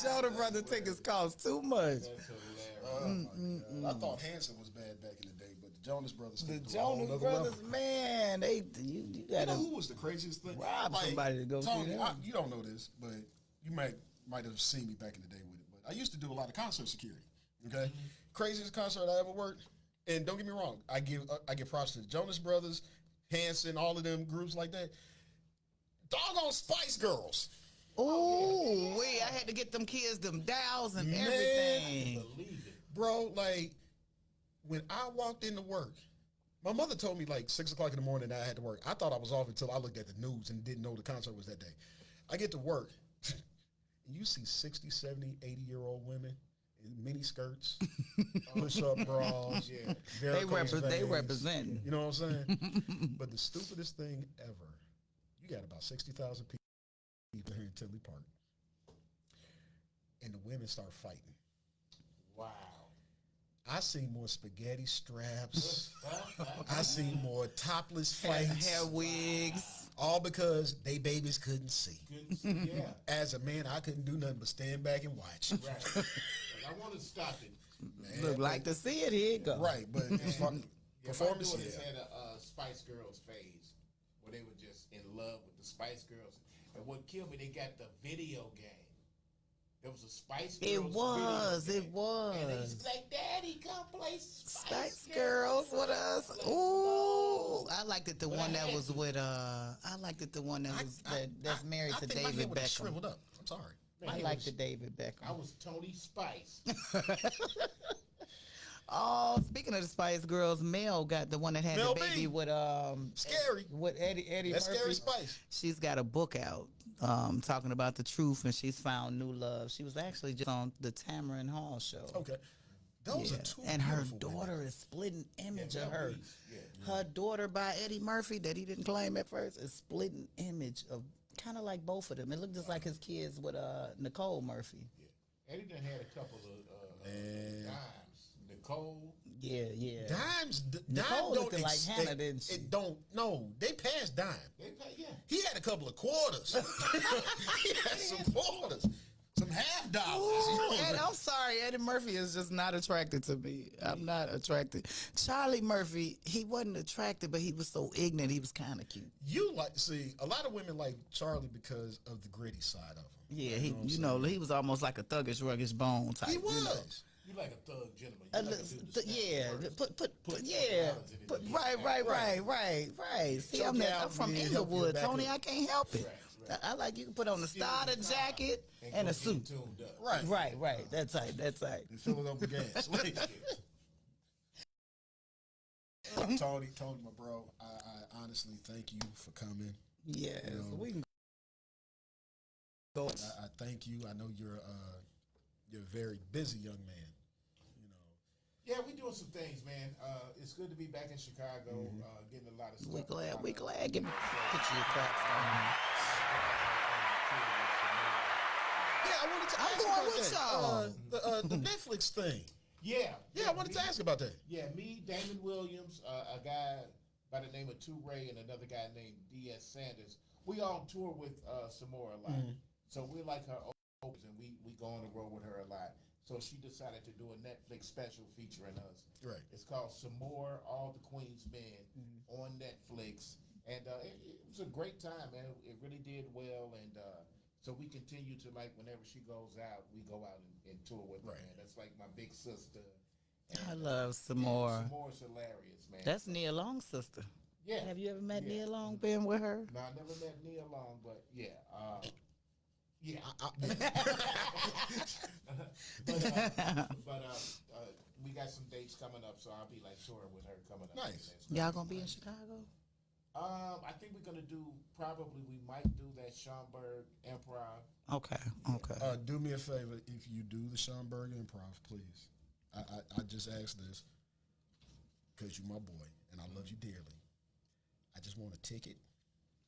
[SPEAKER 3] Jonah Brother tickets cost too much.
[SPEAKER 4] That's hilarious.
[SPEAKER 5] I thought Hanson was bad back in the day, but the Jonas Brothers.
[SPEAKER 3] The Jonas Brothers, man, you
[SPEAKER 5] You
[SPEAKER 3] gotta
[SPEAKER 5] know who was the craziest thing?
[SPEAKER 3] rob somebody to go
[SPEAKER 5] Tony,
[SPEAKER 3] see them.
[SPEAKER 5] you don't know this, but you might have seen me back in the day with it. But I used to do a lot of concert security. Okay, craziest concert I ever worked. And don't get me wrong, I give props to the Jonas Brothers, Hanson, all of them groups like that. Doggone Spice Girls.
[SPEAKER 3] Oh, wait, I had to get them kids them dials and everything.
[SPEAKER 5] Bro, like, when I walked into work, my mother told me like 6 o'clock in the morning that I had to work. I thought I was off until I looked at the news and didn't know the concert was that day. I get to work, and you see 60, 70, 80-year-old women in mini skirts, push-up bras. Yeah.
[SPEAKER 3] They represent.
[SPEAKER 5] You know what I'm saying? But the stupidest thing ever, you got about 60,000 people here in Tinley Park, and the women start fighting.
[SPEAKER 4] Wow.
[SPEAKER 5] I seen more spaghetti straps. I seen more topless fights.
[SPEAKER 3] Hair wigs.
[SPEAKER 5] All because they babies couldn't see.
[SPEAKER 4] Yeah.
[SPEAKER 5] As a man, I couldn't do nothing but stand back and watch.
[SPEAKER 4] Right. Like, I want to stop it.
[SPEAKER 5] Man,
[SPEAKER 3] Look like to see it. Here it go.
[SPEAKER 5] Right, but as far performance,
[SPEAKER 4] my daughters had a Spice Girls phase where they were just in love with the Spice Girls. And what killed me, they got the video game. There was a Spice Girls.
[SPEAKER 3] It was.
[SPEAKER 4] And he's like, Daddy, come play
[SPEAKER 3] Spice Girls with us. Ooh, I liked it. The one that was with. I liked it. The one that was that's married to
[SPEAKER 5] think my
[SPEAKER 3] David
[SPEAKER 5] head would've
[SPEAKER 3] Beckham.
[SPEAKER 5] shriveled up. I'm sorry.
[SPEAKER 3] I liked the David Beckham.
[SPEAKER 4] I was Tony Spice.
[SPEAKER 3] Oh, speaking of the Spice Girls, Mel got the one that had
[SPEAKER 5] Mel
[SPEAKER 3] the baby
[SPEAKER 5] B.
[SPEAKER 3] with
[SPEAKER 5] Scary.
[SPEAKER 3] with Eddie
[SPEAKER 5] That's
[SPEAKER 3] Murphy.
[SPEAKER 5] Scary Spice.
[SPEAKER 3] She's got a book out talking about the truth, and she's found new love. She was actually just on the Tamron Hall show.
[SPEAKER 5] Okay. Those
[SPEAKER 3] Yeah.
[SPEAKER 5] are two
[SPEAKER 3] And her
[SPEAKER 5] beautiful
[SPEAKER 3] daughter
[SPEAKER 5] women.
[SPEAKER 3] is splitting image
[SPEAKER 4] Yeah,
[SPEAKER 3] of
[SPEAKER 4] Mel
[SPEAKER 3] her.
[SPEAKER 4] B's,
[SPEAKER 3] Her daughter by Eddie Murphy that he didn't claim at first is splitting image of kind of like both of them. It looked just like his kids with Nicole Murphy.
[SPEAKER 4] Eddie done had a couple of dimes. Nicole.
[SPEAKER 3] Yeah.
[SPEAKER 5] Dimes,
[SPEAKER 3] Nicole
[SPEAKER 5] dime
[SPEAKER 3] looking like Hannah, didn't she?
[SPEAKER 5] It don't. No, they passed dime.
[SPEAKER 4] Yeah.
[SPEAKER 5] He had a couple of quarters. He had some quarters, some half dollars. You know what I'm
[SPEAKER 3] And
[SPEAKER 5] saying?
[SPEAKER 3] I'm sorry, Eddie Murphy is just not attracted to me. I'm not attracted. Charlie Murphy, he wasn't attracted, but he was so ignorant. He was kind of cute.
[SPEAKER 5] You see a lot of women like Charlie because of the gritty side of him.
[SPEAKER 3] Yeah, he was almost like a thuggish, ruggish bone type.
[SPEAKER 5] He
[SPEAKER 3] you know.
[SPEAKER 5] was.
[SPEAKER 4] You like a thug gentleman. You like a dude to
[SPEAKER 3] Yeah,
[SPEAKER 4] stand
[SPEAKER 3] put
[SPEAKER 4] personalities in it.
[SPEAKER 3] right. See,
[SPEAKER 5] Choke
[SPEAKER 3] I'm
[SPEAKER 5] out
[SPEAKER 3] from
[SPEAKER 5] and help you
[SPEAKER 3] Inglewood,
[SPEAKER 5] back
[SPEAKER 3] Tony.
[SPEAKER 5] up.
[SPEAKER 3] I can't help it.
[SPEAKER 4] Right.
[SPEAKER 3] I like you can put on a starter jacket and
[SPEAKER 4] go
[SPEAKER 3] a suit.
[SPEAKER 4] get tuned up.
[SPEAKER 5] Right.
[SPEAKER 3] That's right.
[SPEAKER 5] And fill it up with gas. Tony, my bro, I honestly thank you for coming.
[SPEAKER 3] Yes,
[SPEAKER 5] You know,
[SPEAKER 3] we can go.
[SPEAKER 5] I thank you. I know you're a very busy young man.
[SPEAKER 4] Yeah, we doing some things, man. It's good to be back in Chicago, getting a lot of stuff.
[SPEAKER 3] We glad. Get your claps on.
[SPEAKER 5] Yeah, I wanted to
[SPEAKER 3] I'm
[SPEAKER 5] ask
[SPEAKER 3] going
[SPEAKER 5] about
[SPEAKER 3] with
[SPEAKER 5] that.
[SPEAKER 3] y'all.
[SPEAKER 5] The Netflix thing.
[SPEAKER 4] Yeah,
[SPEAKER 5] I wanted to ask about that.
[SPEAKER 4] Yeah, me, Damon Williams, a guy by the name of Two Ray, and another guy named D.S. Sanders. We on tour with Samora a lot. So we're like her and we go on the road with her a lot. So she decided to do a Netflix special featuring us.
[SPEAKER 2] Right.
[SPEAKER 4] It's called Some More All the Queen's Men on Netflix. And it was a great time, man. It really did well. And so we continue to, like, whenever she goes out, we go out and tour with her, man. That's like my big sister. And,
[SPEAKER 3] I love some more.
[SPEAKER 4] Some More is hilarious, man.
[SPEAKER 3] That's Nia Long's sister.
[SPEAKER 4] Yeah.
[SPEAKER 3] Have you ever met
[SPEAKER 4] Yeah.
[SPEAKER 3] Nia Long, been with her?
[SPEAKER 4] No, I never met Nia Long, but yeah. Yeah. But we got some dates coming up, so I'll be like touring with her coming up.
[SPEAKER 2] Nice.
[SPEAKER 3] Y'all gonna be in Chicago?
[SPEAKER 4] I think we're gonna do we might do that Schaumburg Improv.
[SPEAKER 3] Okay.
[SPEAKER 2] Do me a favor, if you do the Schomburg Improv, please. I just ask this because you're my boy and I love you dearly. I just want a ticket.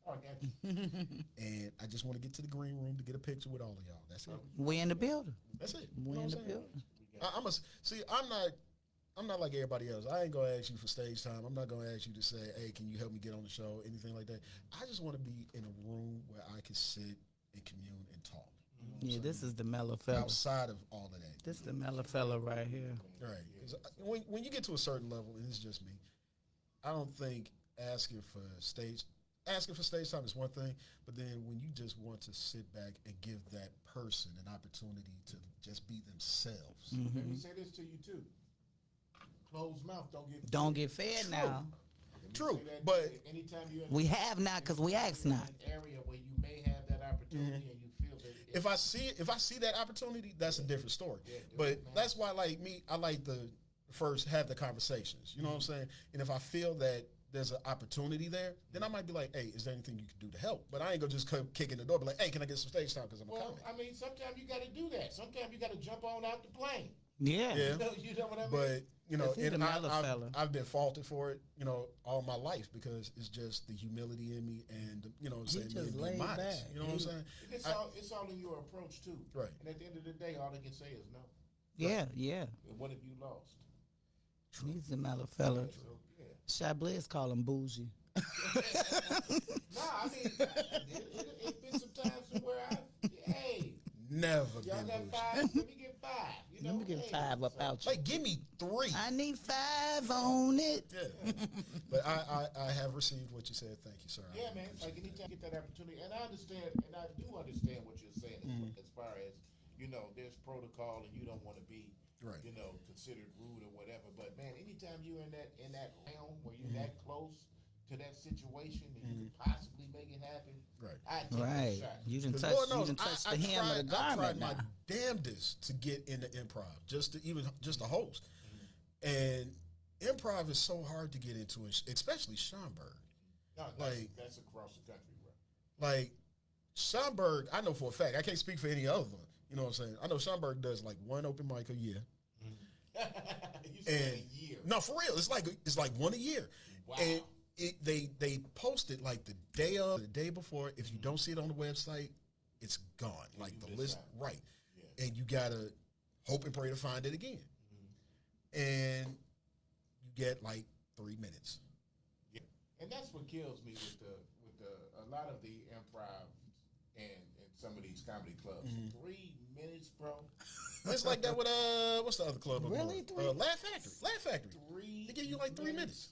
[SPEAKER 4] Oh, I got you.
[SPEAKER 2] And I just want to get to the green room to get a picture with all of y'all. That's it.
[SPEAKER 3] We in the building.
[SPEAKER 2] That's it.
[SPEAKER 3] We
[SPEAKER 2] You know
[SPEAKER 3] in
[SPEAKER 2] what
[SPEAKER 3] the
[SPEAKER 2] I'm saying?
[SPEAKER 3] building.
[SPEAKER 2] See, I'm not like everybody else. I ain't gonna ask you for stage time. I'm not gonna ask you to say, hey, can you help me get on the show? Anything like that. I just want to be in a room where I can sit and commune and talk. You know what I'm
[SPEAKER 3] Yeah,
[SPEAKER 2] saying?
[SPEAKER 3] this is the mellow fella.
[SPEAKER 2] Outside of all of that.
[SPEAKER 3] This the mellow fella right here.
[SPEAKER 2] Right. 'Cause when you get to a certain level, and it's just me, I don't think asking for stage time is one thing, but then when you just want to sit back and give that person an opportunity to just be themselves.
[SPEAKER 4] Let me say this to you too. Closed mouth
[SPEAKER 3] Don't get fed now.
[SPEAKER 2] True, but
[SPEAKER 4] anytime you're in
[SPEAKER 3] We have not because we asked not.
[SPEAKER 4] an area where you may have that opportunity and you feel that
[SPEAKER 2] if I see that opportunity, that's a different story. But that's why, like me, I like to first have the conversations. You know what I'm saying? And if I feel that there's an opportunity there, then I might be like, hey, is there anything you can do to help? But I ain't gonna just come kicking the door, be like, hey, can I get some stage time because I'm a
[SPEAKER 4] well,
[SPEAKER 2] comic?
[SPEAKER 4] I mean, sometimes you got to do that. Sometimes you got to jump on out the plane.
[SPEAKER 3] Yeah.
[SPEAKER 2] Yeah.
[SPEAKER 4] You know what I mean?
[SPEAKER 2] But you know,
[SPEAKER 3] If he's
[SPEAKER 2] and
[SPEAKER 3] a mellow fella.
[SPEAKER 2] I've been faulted for it, you know, all my life because it's just the humility in me and you know what I'm saying, me
[SPEAKER 3] just
[SPEAKER 2] being
[SPEAKER 3] laid
[SPEAKER 2] modest.
[SPEAKER 3] back.
[SPEAKER 2] You know what I'm saying?
[SPEAKER 4] It's all in your approach too.
[SPEAKER 2] Right.
[SPEAKER 4] And at the end of the day, all they can say is no.
[SPEAKER 3] Yeah, yeah.
[SPEAKER 4] And what have you lost?
[SPEAKER 3] He's the mellow fella.
[SPEAKER 4] So, yeah.
[SPEAKER 3] Chablis call him bougie.
[SPEAKER 4] No, I mean, it's been some times where hey,
[SPEAKER 2] Never
[SPEAKER 4] y'all
[SPEAKER 2] been
[SPEAKER 4] got
[SPEAKER 2] bougie.
[SPEAKER 4] 5, let me get 5. You know,
[SPEAKER 3] Let me get
[SPEAKER 4] hey,
[SPEAKER 3] 5 up
[SPEAKER 4] so-
[SPEAKER 3] out you.
[SPEAKER 2] Like, give me 3.
[SPEAKER 3] I need 5 on it.
[SPEAKER 2] Yeah. But I have received what you said. Thank you, sir.
[SPEAKER 4] Yeah, man. Like anytime you get that opportunity, and I understand, and I do understand what you're saying as far as there's protocol, and you don't want to be,
[SPEAKER 2] Right.
[SPEAKER 4] considered rude or whatever. But man, anytime you're in that realm where you're that close to that situation and you can possibly make it happen,
[SPEAKER 2] Right.
[SPEAKER 4] I take
[SPEAKER 3] Right.
[SPEAKER 4] that shot.
[SPEAKER 3] You done
[SPEAKER 2] 'Cause
[SPEAKER 3] touched,
[SPEAKER 2] Lord
[SPEAKER 3] you
[SPEAKER 2] knows,
[SPEAKER 3] done touched
[SPEAKER 2] I
[SPEAKER 3] the hem of the
[SPEAKER 2] I
[SPEAKER 3] garment
[SPEAKER 2] tried
[SPEAKER 3] now.
[SPEAKER 2] my damnedest to get into improv, just to host. And improv is so hard to get into, especially Schaumburg.
[SPEAKER 4] No, that's across the country, bro.
[SPEAKER 2] Like Schaumburg, I know for a fact. I can't speak for any other one. You know what I'm saying? I know Schaumburg does like one open mic a year.
[SPEAKER 4] You said a year.
[SPEAKER 2] No, for real. It's like one a year.
[SPEAKER 4] Wow.
[SPEAKER 2] And they post it like the day before. If you don't see it on the website, it's gone. Like the list, right?
[SPEAKER 4] Yeah.
[SPEAKER 2] And you gotta hope and pray to find it again. And you get like 3 minutes.
[SPEAKER 4] Yeah. And that's what kills me with a lot of the improv and some of these comedy clubs. 3 minutes, bro.
[SPEAKER 2] It's like that with what's the other club? I'm
[SPEAKER 3] Really?
[SPEAKER 2] going? Laugh Factory. Laugh Factory.
[SPEAKER 4] 3
[SPEAKER 2] They give you like 3 minutes.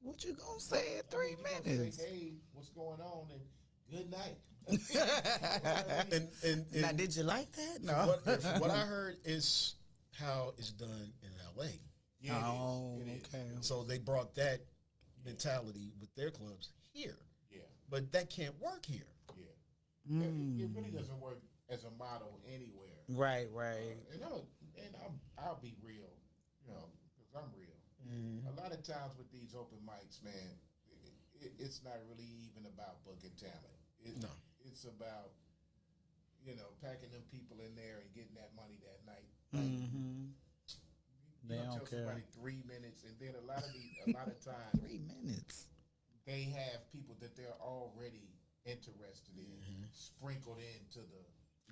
[SPEAKER 3] What you gonna say in 3
[SPEAKER 4] You gonna
[SPEAKER 3] minutes?
[SPEAKER 4] Say, hey, what's going on? And good night.
[SPEAKER 2] And
[SPEAKER 3] Now, did you like that? No.
[SPEAKER 2] what I heard is how it's done in L.A.
[SPEAKER 4] Yeah,
[SPEAKER 3] Oh,
[SPEAKER 4] it is.
[SPEAKER 3] okay.
[SPEAKER 2] So they brought that mentality with their clubs here,
[SPEAKER 4] Yeah,
[SPEAKER 2] but that can't work here.
[SPEAKER 4] yeah. It really doesn't work as a model anywhere.
[SPEAKER 3] Right.
[SPEAKER 4] I'll be real, because I'm real. A lot of times with these open mics, man, it's not really even about booking talent.
[SPEAKER 2] No.
[SPEAKER 4] It's about, packing them people in there and getting that money that night.
[SPEAKER 3] They
[SPEAKER 4] You
[SPEAKER 3] don't
[SPEAKER 4] tell
[SPEAKER 3] care.
[SPEAKER 4] somebody 3 minutes, and then a lot of times
[SPEAKER 3] 3 minutes.
[SPEAKER 4] they have people that they're already interested in sprinkled into the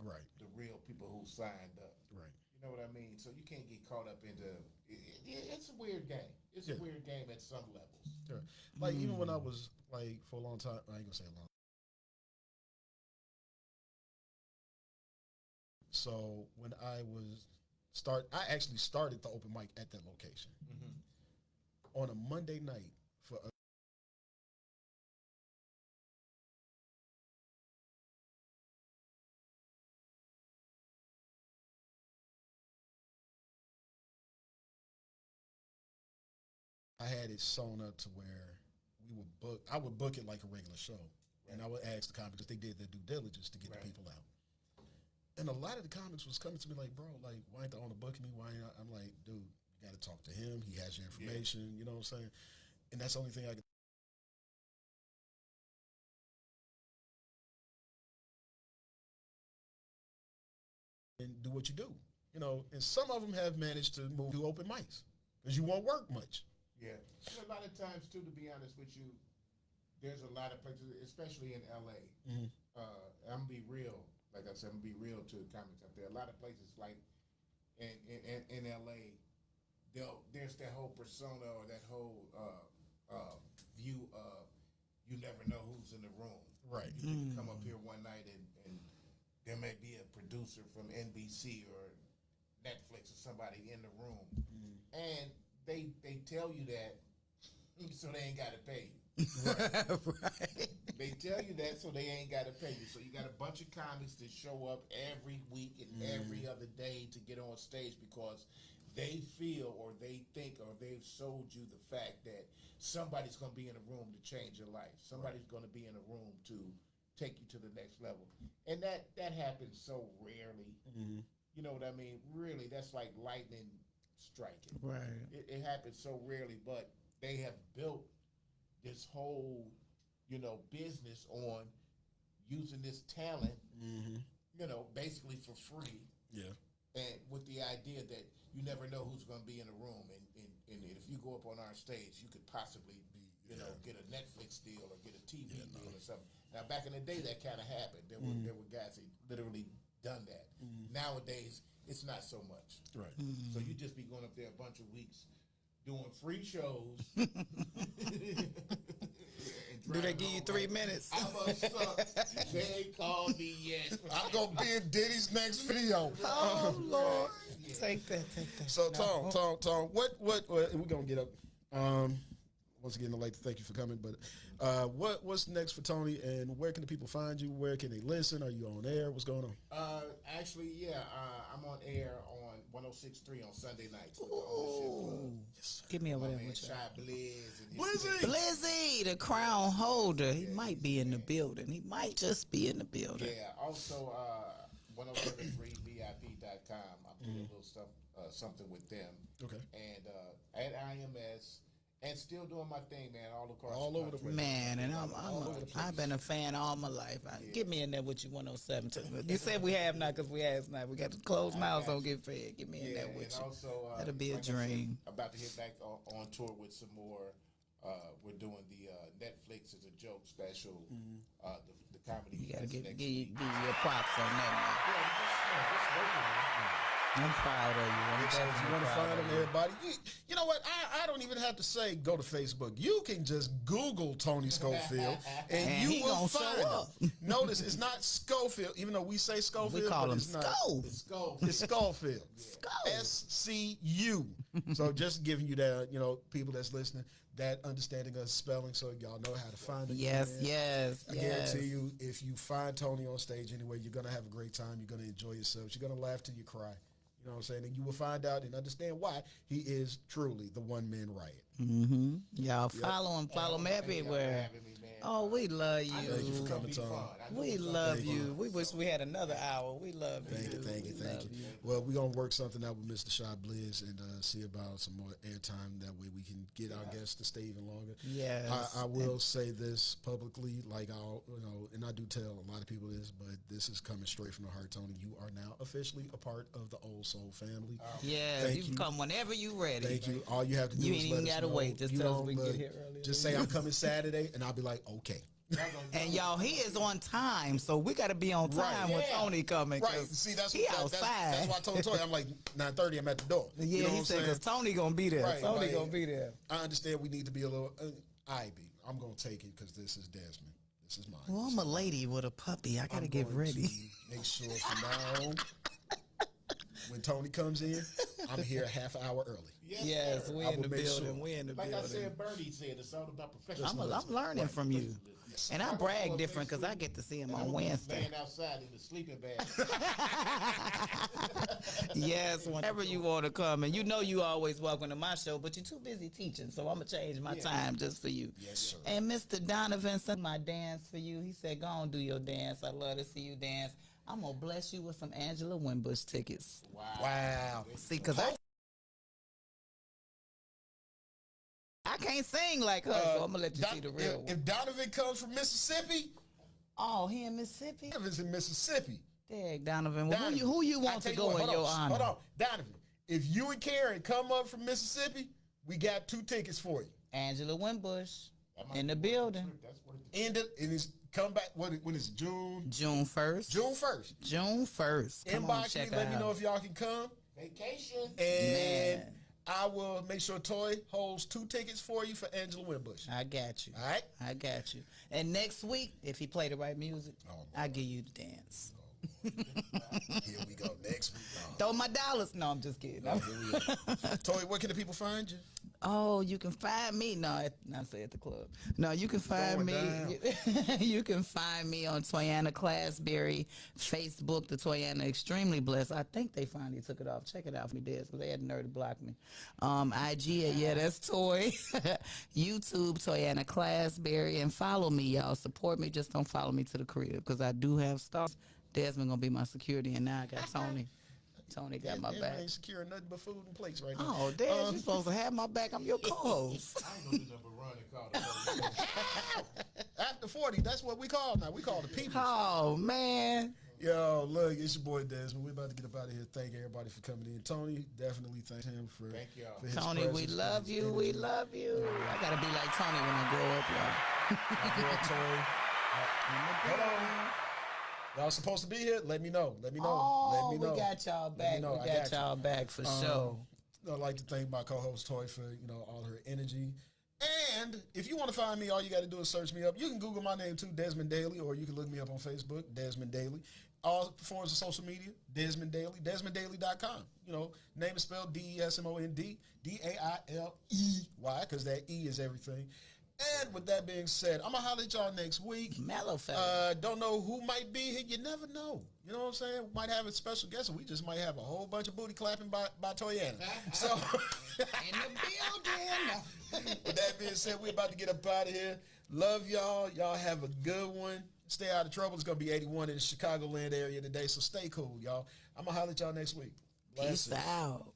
[SPEAKER 2] Right.
[SPEAKER 4] real people who signed up.
[SPEAKER 2] Right.
[SPEAKER 4] You know what I mean? So you can't get caught up into it's a weird game. It's
[SPEAKER 2] Yeah.
[SPEAKER 4] a weird game at some levels.
[SPEAKER 2] Sure. Like even when I was like for a long time, I ain't gonna say a long so when I actually started the open mic at that location on a Monday night for I had it sewn up to where I would book it like a regular show. Right. And I would ask the comics if they did their due diligence to get the people out. And a lot of the comics was coming to me like, bro, like, why ain't the owner booking me? Why ain't I'm like, dude, you got to talk to him. He has your information. You know what I'm saying? And that's the only thing I can. And do what you do. You know, and some of them have managed to move to open mics because you won't work much.
[SPEAKER 4] Yeah. And a lot of times, too, to be honest with you, there's a lot of places, especially in L.A. I'm going to be real. Like I said, I'm going to be real to the comics out there. A lot of places like in L.A., there's that whole persona or that whole view of you never know who's in the room.
[SPEAKER 2] Right.
[SPEAKER 4] You can come up here one night and there may be a producer from NBC or Netflix or somebody in the room. And they tell you that so they ain't got to pay you.
[SPEAKER 3] Right.
[SPEAKER 4] They tell you that so they ain't got to pay you. So you got a bunch of comics that show up every week and every other day to get on stage because they feel or they think or they've sold you the fact that somebody's going to be in a room to change your life. Somebody's going to be in a room to take you to the next level. And that happens so rarely. You know what I mean? Really, that's like lightning striking.
[SPEAKER 3] Right.
[SPEAKER 4] It happens so rarely, but they have built this whole, business on using this talent, basically for free.
[SPEAKER 2] Yeah.
[SPEAKER 4] And with the idea that you never know who's going to be in the room. And if you go up on our stage, you could possibly be, get a Netflix deal or get a TV deal or something. Now, back in the day, that kind of happened. There were guys that literally done that. Nowadays, it's not so much.
[SPEAKER 2] Right.
[SPEAKER 4] So you just be going up there a bunch of weeks doing free shows.
[SPEAKER 3] Do they give you 3 minutes?
[SPEAKER 4] I'm a suck. They ain't called me yet.
[SPEAKER 2] I'm going to be in Diddy's next video.
[SPEAKER 3] Oh, Lord. Take that.
[SPEAKER 2] So, Tom, what we're going to get up. Once again, I'd like to thank you for coming. But what's next for Tony, and where can the people find you? Where can they listen? Are you on air? What's going on?
[SPEAKER 4] Actually, I'm on air on 106.3 on Sunday nights.
[SPEAKER 3] Ooh. Give me over there.
[SPEAKER 4] Shy Blizz.
[SPEAKER 3] Blizzy, the crown holder. He might be in the building. He might just be in the building.
[SPEAKER 4] Yeah. Also, 1073vip.com. I'm doing a little stuff, something with them.
[SPEAKER 2] Okay.
[SPEAKER 4] And at IMS. And still doing my thing, man, all across
[SPEAKER 2] all over the place.
[SPEAKER 3] Man, and I've been a fan all my life. Get me in there with you 107 too. You said we have not because we has not. We got to close mouths, don't get fed. Get me in there with you.
[SPEAKER 4] Also,
[SPEAKER 3] that'll be a dream.
[SPEAKER 4] I'm about to hit back on tour with some more. We're doing the Netflix is a joke special. The comedy.
[SPEAKER 3] You gotta give you your props on that. I'm proud of you.
[SPEAKER 2] If you want to find them, everybody, you know what? I don't even have to say go to Facebook. You can just Google Tony Schofield, and you will find him. Notice it's not Schofield, even though we say Schofield.
[SPEAKER 3] We call him
[SPEAKER 2] Skull. It's Schofield. SCU. So just giving you that, people that's listening, that understanding of spelling, so y'all know how to find it.
[SPEAKER 3] Yes.
[SPEAKER 2] I guarantee you, if you find Tony on stage anyway, you're gonna have a great time. You're gonna enjoy yourselves. You're gonna laugh till you cry. You know what I'm saying? And you will find out and understand why he is truly the one-man riot.
[SPEAKER 3] Y'all follow him everywhere. Oh, we love you.
[SPEAKER 2] Thank you for coming, Tom.
[SPEAKER 3] We love you. We wish we had another hour. We love you.
[SPEAKER 2] Thank you. Well, we're going to work something out with Mr. Shy Blizz and see about some more airtime. That way we can get our guests to stay even longer.
[SPEAKER 3] Yes.
[SPEAKER 2] I will say this publicly, like and I do tell a lot of people this, but this is coming straight from the heart, Tony. You are now officially a part of the Old Soul family.
[SPEAKER 3] Yes, you can come whenever you ready.
[SPEAKER 2] Thank you. All you have to do
[SPEAKER 3] you
[SPEAKER 2] is
[SPEAKER 3] ain't
[SPEAKER 2] let
[SPEAKER 3] even
[SPEAKER 2] us
[SPEAKER 3] gotta
[SPEAKER 2] know.
[SPEAKER 3] wait. Just tell us we can get here early.
[SPEAKER 2] Just say I'm coming Saturday, and I'll be like, okay.
[SPEAKER 3] And y'all, he is on time, so we got to be on time when Tony coming.
[SPEAKER 2] Right. See,
[SPEAKER 3] he outside.
[SPEAKER 2] That's why I told Tony, I'm like 9:30. I'm at the door.
[SPEAKER 3] Yeah,
[SPEAKER 2] you know
[SPEAKER 3] he said because Tony gonna be there.
[SPEAKER 2] Right,
[SPEAKER 3] Tony gonna be there.
[SPEAKER 2] I understand we need to be a little. I'm gonna take it because this is Desmond. This is mine.
[SPEAKER 3] Well, I'm a lady with a puppy. I gotta get ready.
[SPEAKER 2] Make sure from now on
[SPEAKER 5] when Tony comes in, I'm here a half hour early.
[SPEAKER 3] Yes,
[SPEAKER 4] sir.
[SPEAKER 3] we
[SPEAKER 5] I
[SPEAKER 3] in
[SPEAKER 5] will
[SPEAKER 3] the
[SPEAKER 5] make
[SPEAKER 3] building.
[SPEAKER 5] sure.
[SPEAKER 3] We in the
[SPEAKER 4] Like
[SPEAKER 3] building.
[SPEAKER 4] I said, Bernie said, it's all about professionalism.
[SPEAKER 3] I'm learning from you. And I brag different because I get to see him on Wednesday.
[SPEAKER 4] Laying outside in the sleeping bag.
[SPEAKER 3] Yes, whenever you want to come. And you know you always welcome to my show, but you're too busy teaching, so I'm going to change my time just for you.
[SPEAKER 5] Yes, sir.
[SPEAKER 3] And Mr. Donovan sent my dance for you. He said, go on, do your dance. I love to see you dance. I'm going to bless you with some Angela Winbush tickets.
[SPEAKER 5] Wow.
[SPEAKER 3] See, because I can't sing like her, so I'm going to let you see the real one.
[SPEAKER 5] If Donovan comes from Mississippi,
[SPEAKER 3] Oh, he in Mississippi?
[SPEAKER 5] Donovan's in Mississippi.
[SPEAKER 3] Dang, Donovan. Well,
[SPEAKER 5] Donovan,
[SPEAKER 3] who you
[SPEAKER 5] I
[SPEAKER 3] want
[SPEAKER 5] tell
[SPEAKER 3] to
[SPEAKER 5] you
[SPEAKER 3] go
[SPEAKER 5] what,
[SPEAKER 3] in
[SPEAKER 5] hold
[SPEAKER 3] your
[SPEAKER 5] on,
[SPEAKER 3] honor?
[SPEAKER 5] Hold on. Donovan, if you and Karen come up from Mississippi, we got 2 tickets for you.
[SPEAKER 3] Angela Winbush in the building.
[SPEAKER 5] And it's come back, when is it, June?
[SPEAKER 3] June 1st.
[SPEAKER 5] June 1st.
[SPEAKER 3] June 1st. Come on,
[SPEAKER 5] Inbox me,
[SPEAKER 3] check
[SPEAKER 5] let me
[SPEAKER 3] out.
[SPEAKER 5] know if y'all can come.
[SPEAKER 4] Vacation.
[SPEAKER 5] And
[SPEAKER 3] Man.
[SPEAKER 5] I will make sure Toy holds 2 tickets for you for Angela Winbush.
[SPEAKER 3] I got you.
[SPEAKER 5] All right?
[SPEAKER 3] I got you. And next week, if he play the right music, I'll give you the dance.
[SPEAKER 5] Here we go. Next week.
[SPEAKER 3] Throw my dollars. No, I'm just kidding.
[SPEAKER 5] Toy, where can the people find you?
[SPEAKER 3] Oh, you can find me. No, not say at the club. No, you can find me.
[SPEAKER 5] Going
[SPEAKER 3] You can find me on Toyana Classberry, Facebook, the Toyana Extremely Blessed. I think they finally took it off. Check it out for me, Des, because they had the nerve to block me. IG, yeah, that's Toy. YouTube, Toyana Classberry, and follow me, y'all. Support me. Just don't follow me to the crib, because I do have stars. Desmond gonna be my security, and now I got Tony. Tony got my back.
[SPEAKER 5] ain't securing nothing but food and plates right now.
[SPEAKER 3] Oh, Des, you supposed to have my back. I'm your co-host.
[SPEAKER 4] I ain't gonna do nothing but run and call the
[SPEAKER 5] After 40, that's what we call now. We call the people.
[SPEAKER 3] Oh, man.
[SPEAKER 5] Yo, look, it's your boy Desmond. We're about to get up out of here. Thank everybody for coming in. Tony, definitely thank him for,
[SPEAKER 4] Thank y'all.
[SPEAKER 5] for his
[SPEAKER 3] Tony, we
[SPEAKER 5] presence,
[SPEAKER 3] love
[SPEAKER 5] his
[SPEAKER 3] you. We
[SPEAKER 5] energy.
[SPEAKER 3] love you. I got to be like Tony when I grow up, y'all.
[SPEAKER 5] My girl, Toy. Hold on. Y'all supposed to be here? Let me know. Let me know.
[SPEAKER 3] Oh,
[SPEAKER 5] Let me know.
[SPEAKER 3] we got y'all back.
[SPEAKER 5] know.
[SPEAKER 3] We
[SPEAKER 5] I
[SPEAKER 3] got
[SPEAKER 5] got you.
[SPEAKER 3] y'all back for sure.
[SPEAKER 5] I'd like to thank my co-host Toy for all her energy. And if you want to find me, all you got to do is search me up. You can Google my name too, Desmond Daly, or you can look me up on Facebook, Desmond Daly. All forms of social media, Desmond Daly, DesmondDaily.com. Name is spelled Desmond, Dailey, because that E is everything. And with that being said, I'm going to holler at y'all next week.
[SPEAKER 3] Mellow fella.
[SPEAKER 5] Don't know who might be here. You never know. You know what I'm saying? We might have a special guest, or we just might have a whole bunch of booty clapping by Toyana. So,
[SPEAKER 3] In the building.
[SPEAKER 5] with that being said, we're about to get up out of here. Love y'all. Y'all have a good one. Stay out of trouble. It's going to be 81 in the Chicagoland area today, so stay cool, y'all. I'm going to holler at y'all next week.
[SPEAKER 3] Peace
[SPEAKER 5] Blessings.
[SPEAKER 3] out.